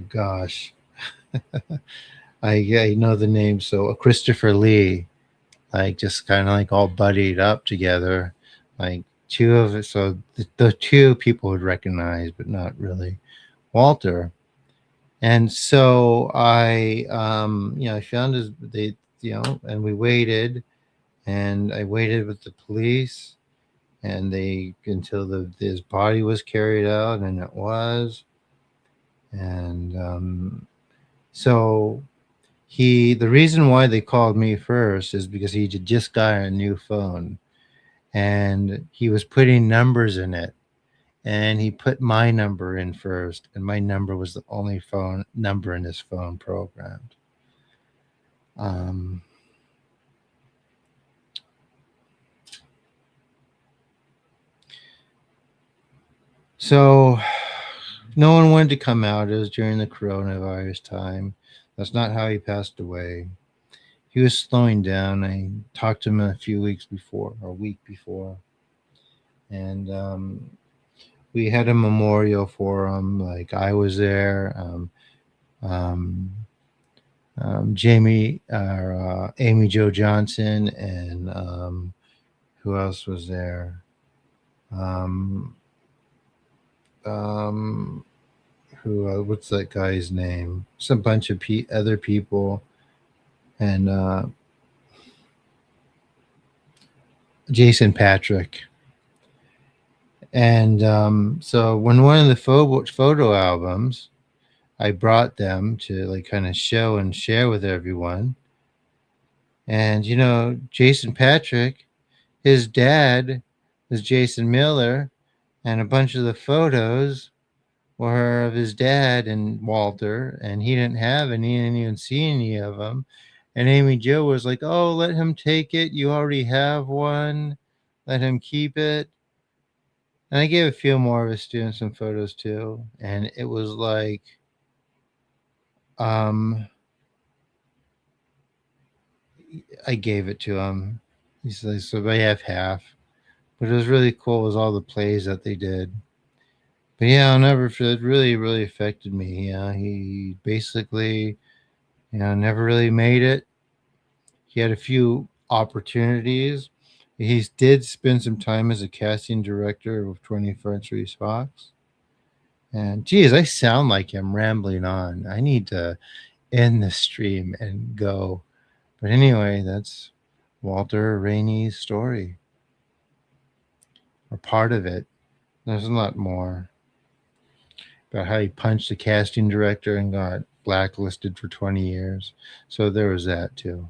gosh, I know the name. So Christopher Lee, like just kind of like all buddied up together, like two of it. So the two people would recognize, but not really Walter. And so I found and we waited, and I waited with the police, and they until his body was carried out, and it was, and so the reason why they called me first is because he just got a new phone, and he was putting numbers in it, and he put my number in first, and my number was the only phone number in his phone programmed. Um, so no one wanted to come out. It was during the coronavirus time. That's not how he passed away. He was slowing down. I talked to him a few weeks before, or a week before, and we had a memorial for him. Like I was there. Um, Jamie or Amy Jo Johnson, and who else was there? Um, um, who? What's that guy's name? Some bunch of other people, and Jason Patrick. And so when one of the photo albums, I brought them to like kind of show and share with everyone. And Jason Patrick, his dad was Jason Miller, and a bunch of the photos were of his dad and Walter, and he didn't have any, and didn't even see any of them. And Amy Jo was like, "Oh, let him take it. You already have one. Let him keep it." And I gave a few more of his students some photos too, and it was like, um, I gave it to him. He's like, "So I have half." But it was really cool. Was all the plays that they did. But yeah, I'll never. It really, really affected me. Yeah, he basically, never really made it. He had a few opportunities. He did spend some time as a casting director of 20th Century Fox. And geez, I sound like I'm rambling on. I need to end the stream and go. But anyway, that's Walter Rainey's story, or part of it. There's a lot more about how he punched the casting director and got blacklisted for 20 years. So there was that too.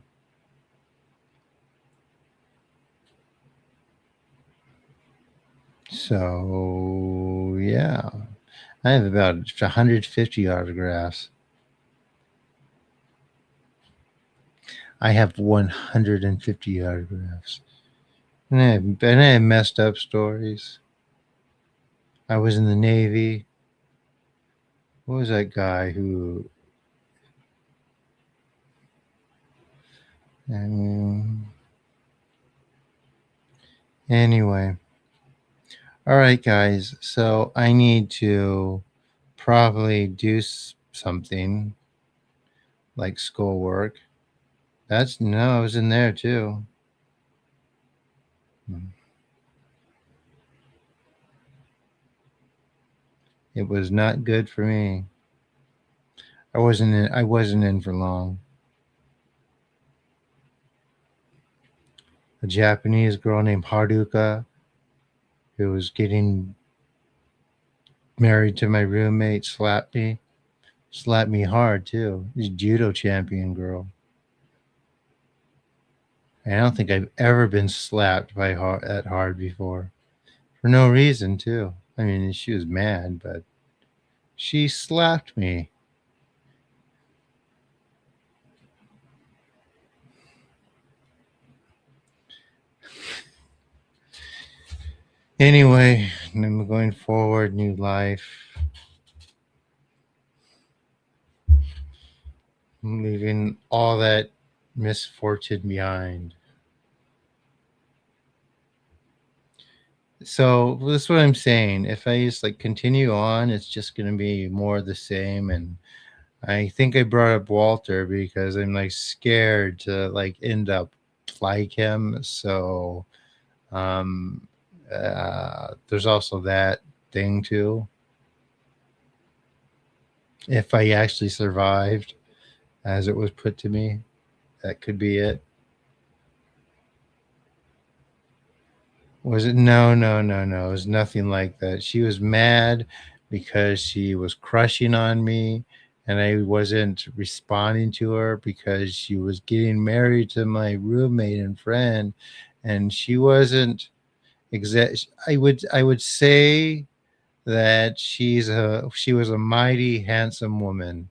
So yeah, I have about 150 autographs. I have 150 autographs. And I have messed up stories. I was in the Navy. What was that guy who? Anyway. All right, guys. So I need to probably do something like schoolwork. I was in there too. It was not good for me. I wasn't in for long. A Japanese girl named Haruka, who was getting married to my roommate, slapped me. Slapped me hard too. She's a judo champion girl. And I don't think I've ever been slapped that hard before. For no reason too. I mean, she was mad, but she slapped me. Anyway, I'm going forward, new life. I'm leaving all that misfortune behind. So that's what I'm saying. If I just like continue on, it's just going to be more of the same. And I think I brought up Walter because I'm like scared to like end up like him. So there's also that thing too. If I actually survived, as it was put to me, that could be it. Was it? No, no, no, no. It was nothing like that. She was mad because she was crushing on me and I wasn't responding to her because she was getting married to my roommate and friend, and she wasn't I would say that she was a mighty handsome woman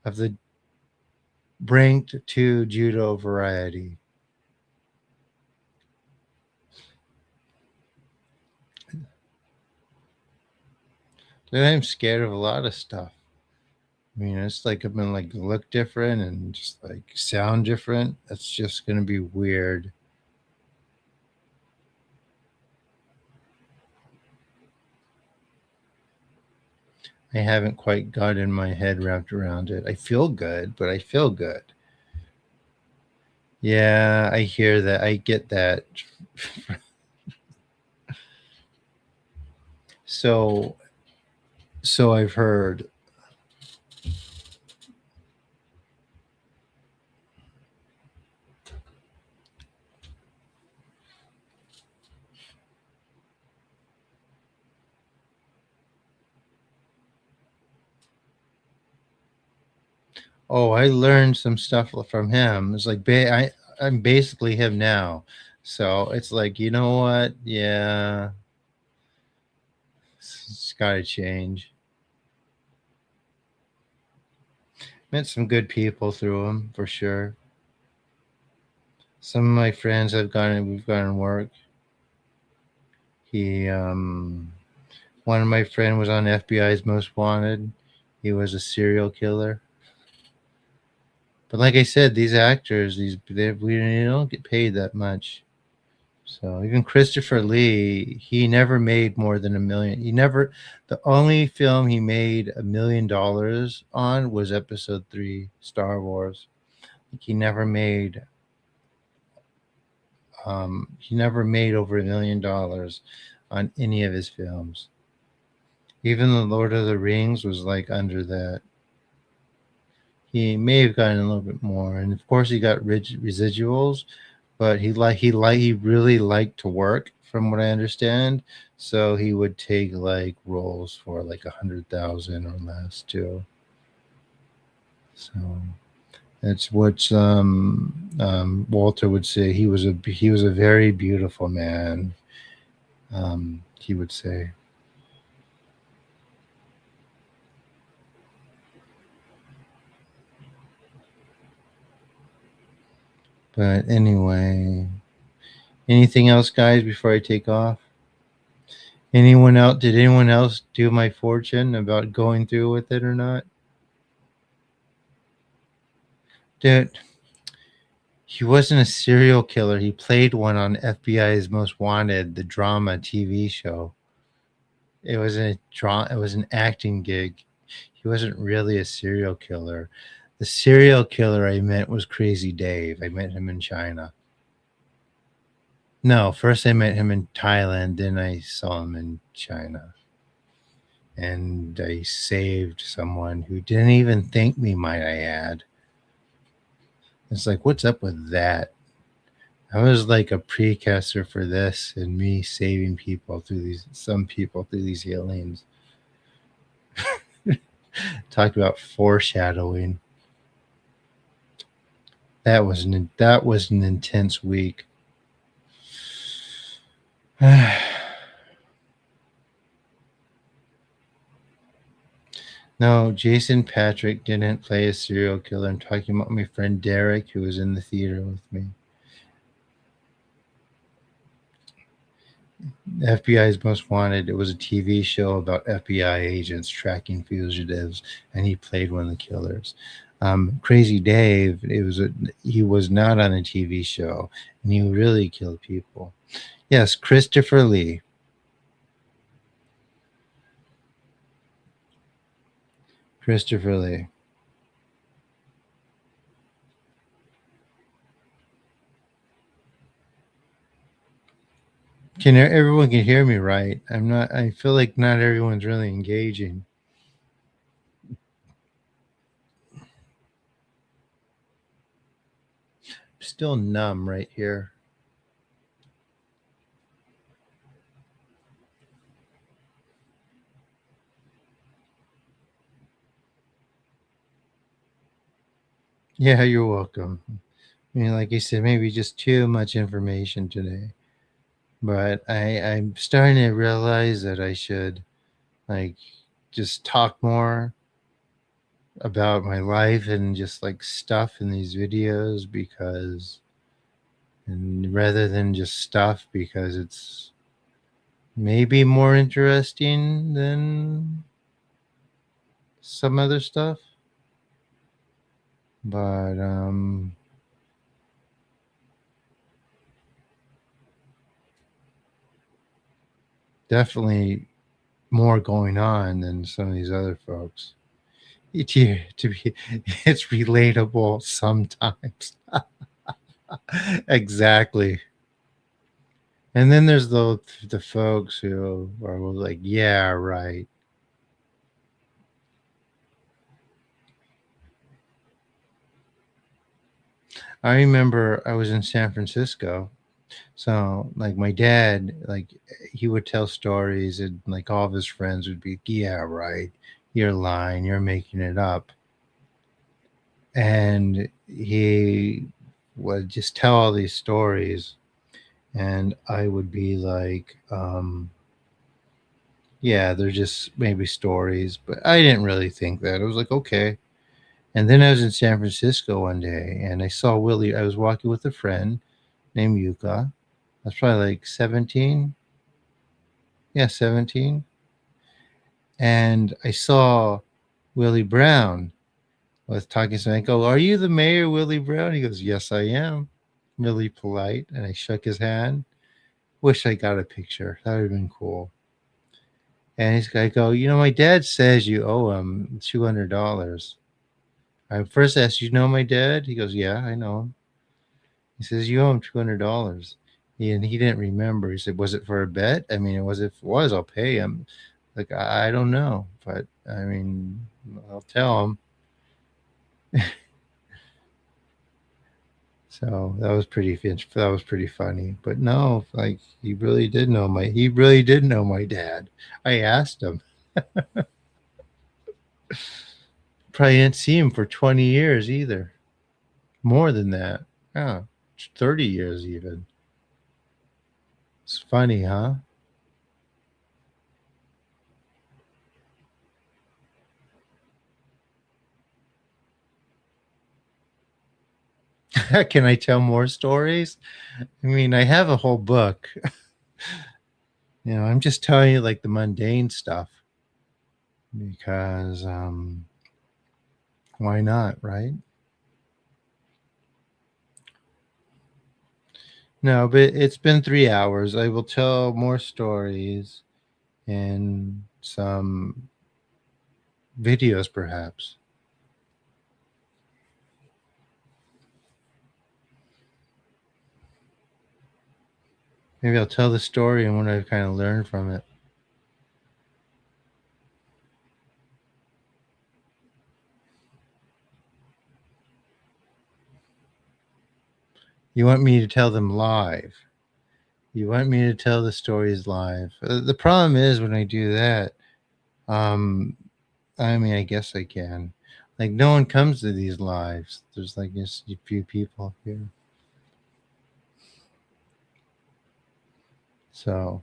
of the ranked to judo variety. Then I'm scared of a lot of stuff. I mean, it's like I'm gonna like look different and just like sound different. That's just gonna be weird. I haven't quite gotten my head wrapped around it. I feel good, but I feel good. Yeah, I hear that. I get that. So, so I've heard. Oh, I learned some stuff from him. It's like I'm basically him now. So it's like, you know what? Yeah, it's got to change. Met some good people through him for sure. Some of my friends we've gone and work. He, one of my friend was on FBI's Most Wanted. He was a serial killer. But like I said, these actors, we don't get paid that much. So even Christopher Lee, he never made more than a million. The only film he made $1 million on was Episode 3, Star Wars. He never made, he never made over $1 million on any of his films. Even the Lord of the Rings was like under that. He may have gotten a little bit more, and of course he got residuals, but he really liked to work, from what I understand. So he would take like roles for like 100,000 or less too. So that's what Walter would say. He was a very beautiful man. He would say. But anyway, anything else, guys, before I take off? Anyone else? Did anyone else do my fortune about going through with it or not? Dude, he wasn't a serial killer. He played one on FBI's Most Wanted, the drama TV show. It was an acting gig. He wasn't really a serial killer. The serial killer I met was Crazy Dave. I met him in China. No, first I met him in Thailand, then I saw him in China. And I saved someone who didn't even thank me, might I add. It's like, what's up with that? I was like a precursor for this and me saving some people through these healings. Talk about foreshadowing. That was an intense week. No, Jason Patrick didn't play a serial killer. I'm talking about my friend Derek, who was in the theater with me. FBI's Most Wanted. It was a TV show about FBI agents tracking fugitives, and he played one of the killers. Crazy Dave. He was not on a TV show, and he really killed people. Yes, Christopher Lee. Christopher Lee. Everyone can hear me, right? I'm not. I feel like not everyone's really engaging. I'm still numb right here. Yeah, you're welcome. I mean, like I said, maybe just too much information today. But I'm starting to realize that I should like just talk more about my life and just like stuff in these videos because and rather than just stuff because it's maybe more interesting than some other stuff. But definitely more going on than some of these other folks. To be, it's relatable sometimes. Exactly. And then there's the folks who are like, yeah, right. I remember I was in San Francisco. So like my dad, like he would tell stories and like all of his friends would be, yeah, right. You're lying, you're making it up. And he would just tell all these stories and I would be like, yeah, they're just maybe stories, but I didn't really think that. I was like, okay. And then I was in San Francisco one day and I saw Willie. I was walking with a friend named Yuka. I was probably like 17. Yeah, 17. And I saw Willie Brown. I was talking to him. I go, are you the mayor, Willie Brown? He goes, yes, I am. Really polite. And I shook his hand. Wish I got a picture. That would have been cool. And I go, my dad says you owe him $200. I first asked, you know my dad? He goes, yeah, I know him. He says, you owe him $200. And he didn't remember. He said, was it for a bet? I mean, if it was, I'll pay him. Like, I don't know. But I mean, I'll tell him. So that was pretty funny. But no, like he really did know my dad. I asked him. Probably didn't see him for 20 years either. More than that. Yeah. 30 years even. It's funny, huh? Can I tell more stories? I mean, I have a whole book. I'm just telling you like the mundane stuff because why not, right? No, but it's been 3 hours. I will tell more stories in some videos, perhaps. Maybe I'll tell the story and what I've kind of learned from it. You want me to tell them live? You want me to tell the stories live? The problem is when I do that, um, I mean, I guess I can. Like, no one comes to these lives. There's like just a few people here. So,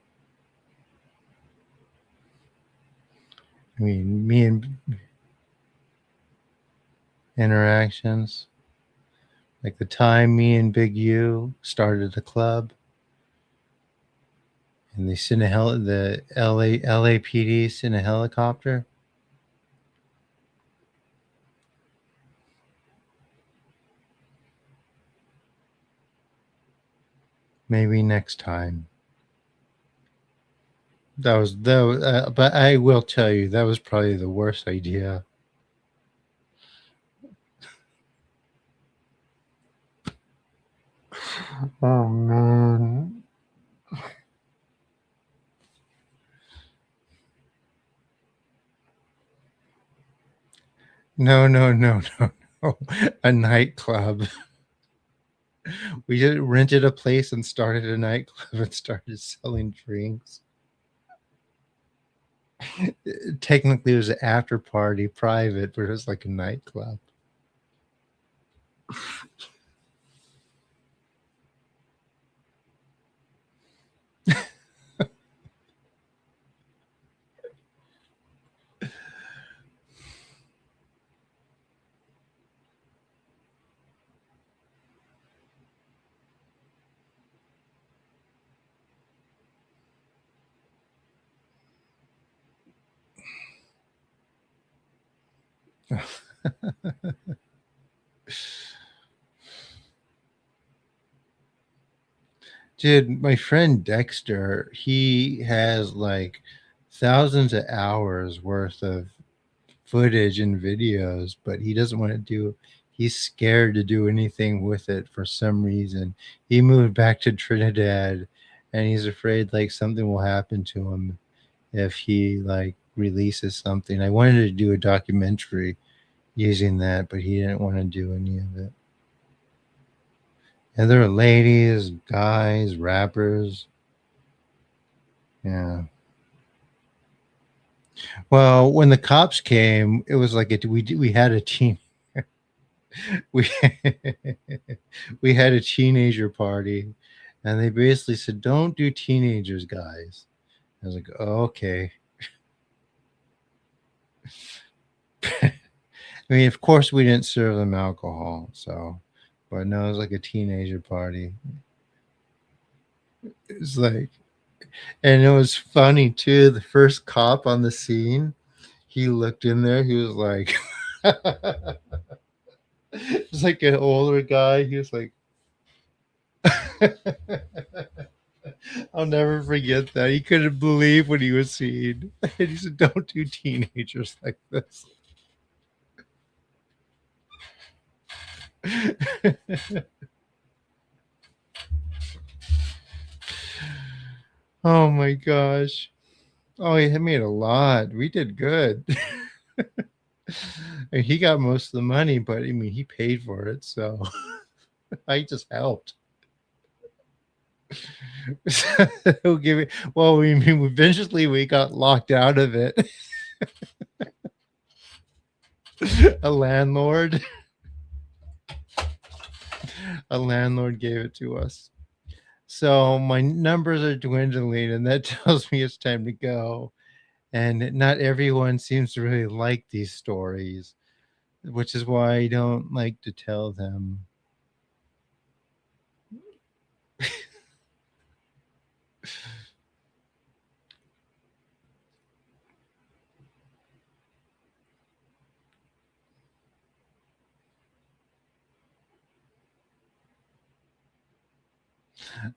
I mean, me and interactions, like the time me and Big U started a club and they sent the LAPD sent a helicopter. Maybe next time. But I will tell you, that was probably the worst idea. Oh man. No, no, no, no, no. A nightclub. We just rented a place and started a nightclub and started selling drinks. Technically, it was an after party, private, but it was like a nightclub. Dude, my friend Dexter, he has like thousands of hours worth of footage and videos, but he doesn't want to he's scared to do anything with it for some reason. He moved back to Trinidad and he's afraid like something will happen to him if he like releases something. I wanted to do a documentary using that, but he didn't want to do any of it. And there are ladies, guys, rappers. Yeah. Well, when the cops came, it was like we had a team. We we had a teenager party, and they basically said, "Don't do teenagers, guys." I was like, oh, "Okay." I mean, of course, we didn't serve them alcohol, so, but no, it was like a teenager party. It's like, and it was funny too. The first cop on the scene, he looked in there. He was like, it's like an older guy. He was like, I'll never forget that. He couldn't believe what he was seeing. And he said, "Don't do teenagers like this." Oh my gosh. Oh, he made a lot. We did good. And he got most of the money, but I mean, he paid for it. So I just helped. He'll give it. Well, we mean, eventually we got locked out of it. A landlord. A landlord gave it to us. So my numbers are dwindling, and that tells me it's time to go. And not everyone seems to really like these stories, which is why I don't like to tell them.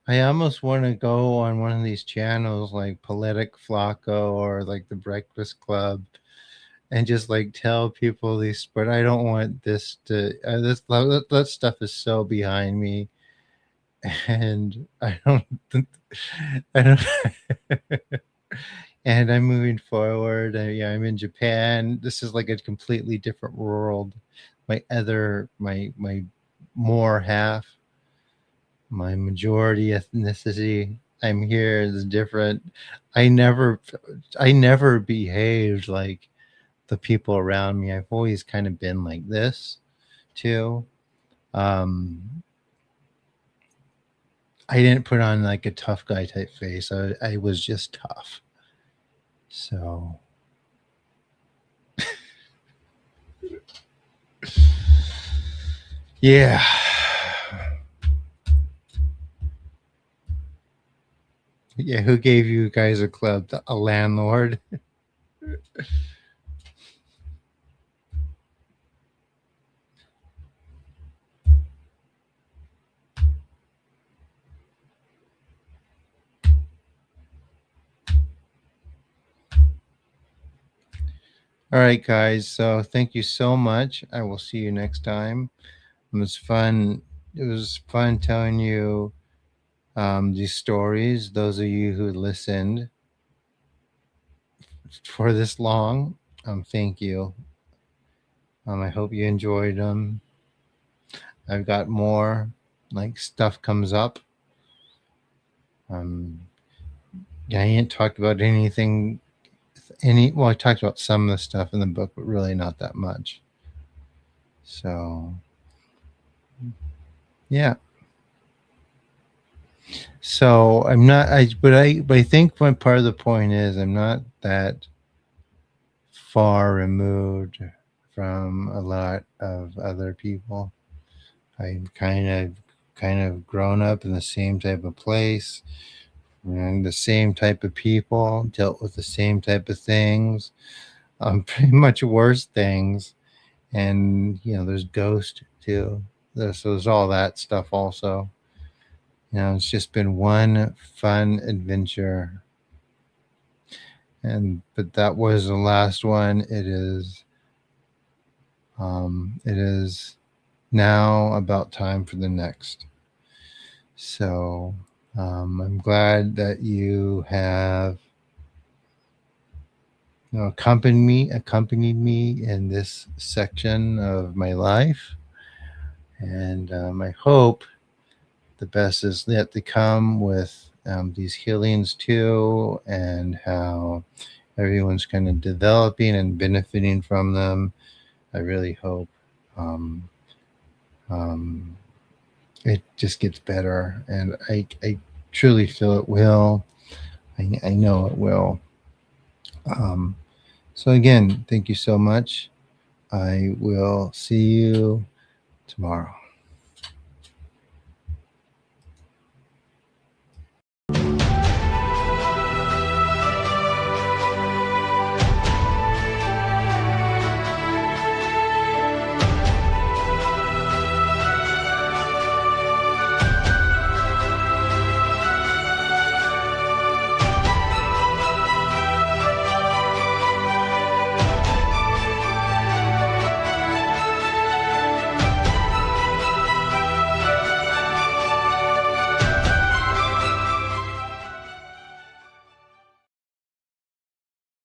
I almost want to go on one of these channels like Politic Flacco or like the Breakfast Club and just like tell people these, but I don't want this to, that stuff is so behind me. And I don't, and I'm moving forward. Yeah, I'm in Japan. This is like a completely different world. My more half, my majority ethnicity. I'm here is different. I never, I never behaved like the people around me. I've always kind of been like this too. Um, I didn't put on like a tough guy type face. I was just tough. So yeah. Yeah, who gave you guys a club? A landlord? All right, guys. So thank you so much. I will see you next time. It was fun. It was fun telling you these stories. Those of you who listened for this long, thank you. I hope you enjoyed them. I've got more like stuff comes up. Um, yeah, I ain't talked about anything. Well, I talked about some of the stuff in the book, but really not that much. So yeah. So I'm not. But I think one part of the point is I'm not that far removed from a lot of other people. I've kind of grown up in the same type of place and the same type of people, dealt with the same type of things, pretty much worse things. And there's Ghost too. There's all that stuff also. It's just been one fun adventure. But that was the last one. It is now about time for the next. So I'm glad that you have accompanied me in this section of my life, and I hope the best is yet to come with these healings too, and how everyone's kind of developing and benefiting from them. I really hope um, um, it just gets better, and I truly feel it will. I know it will. Um, so again, thank you so much. I will see you tomorrow.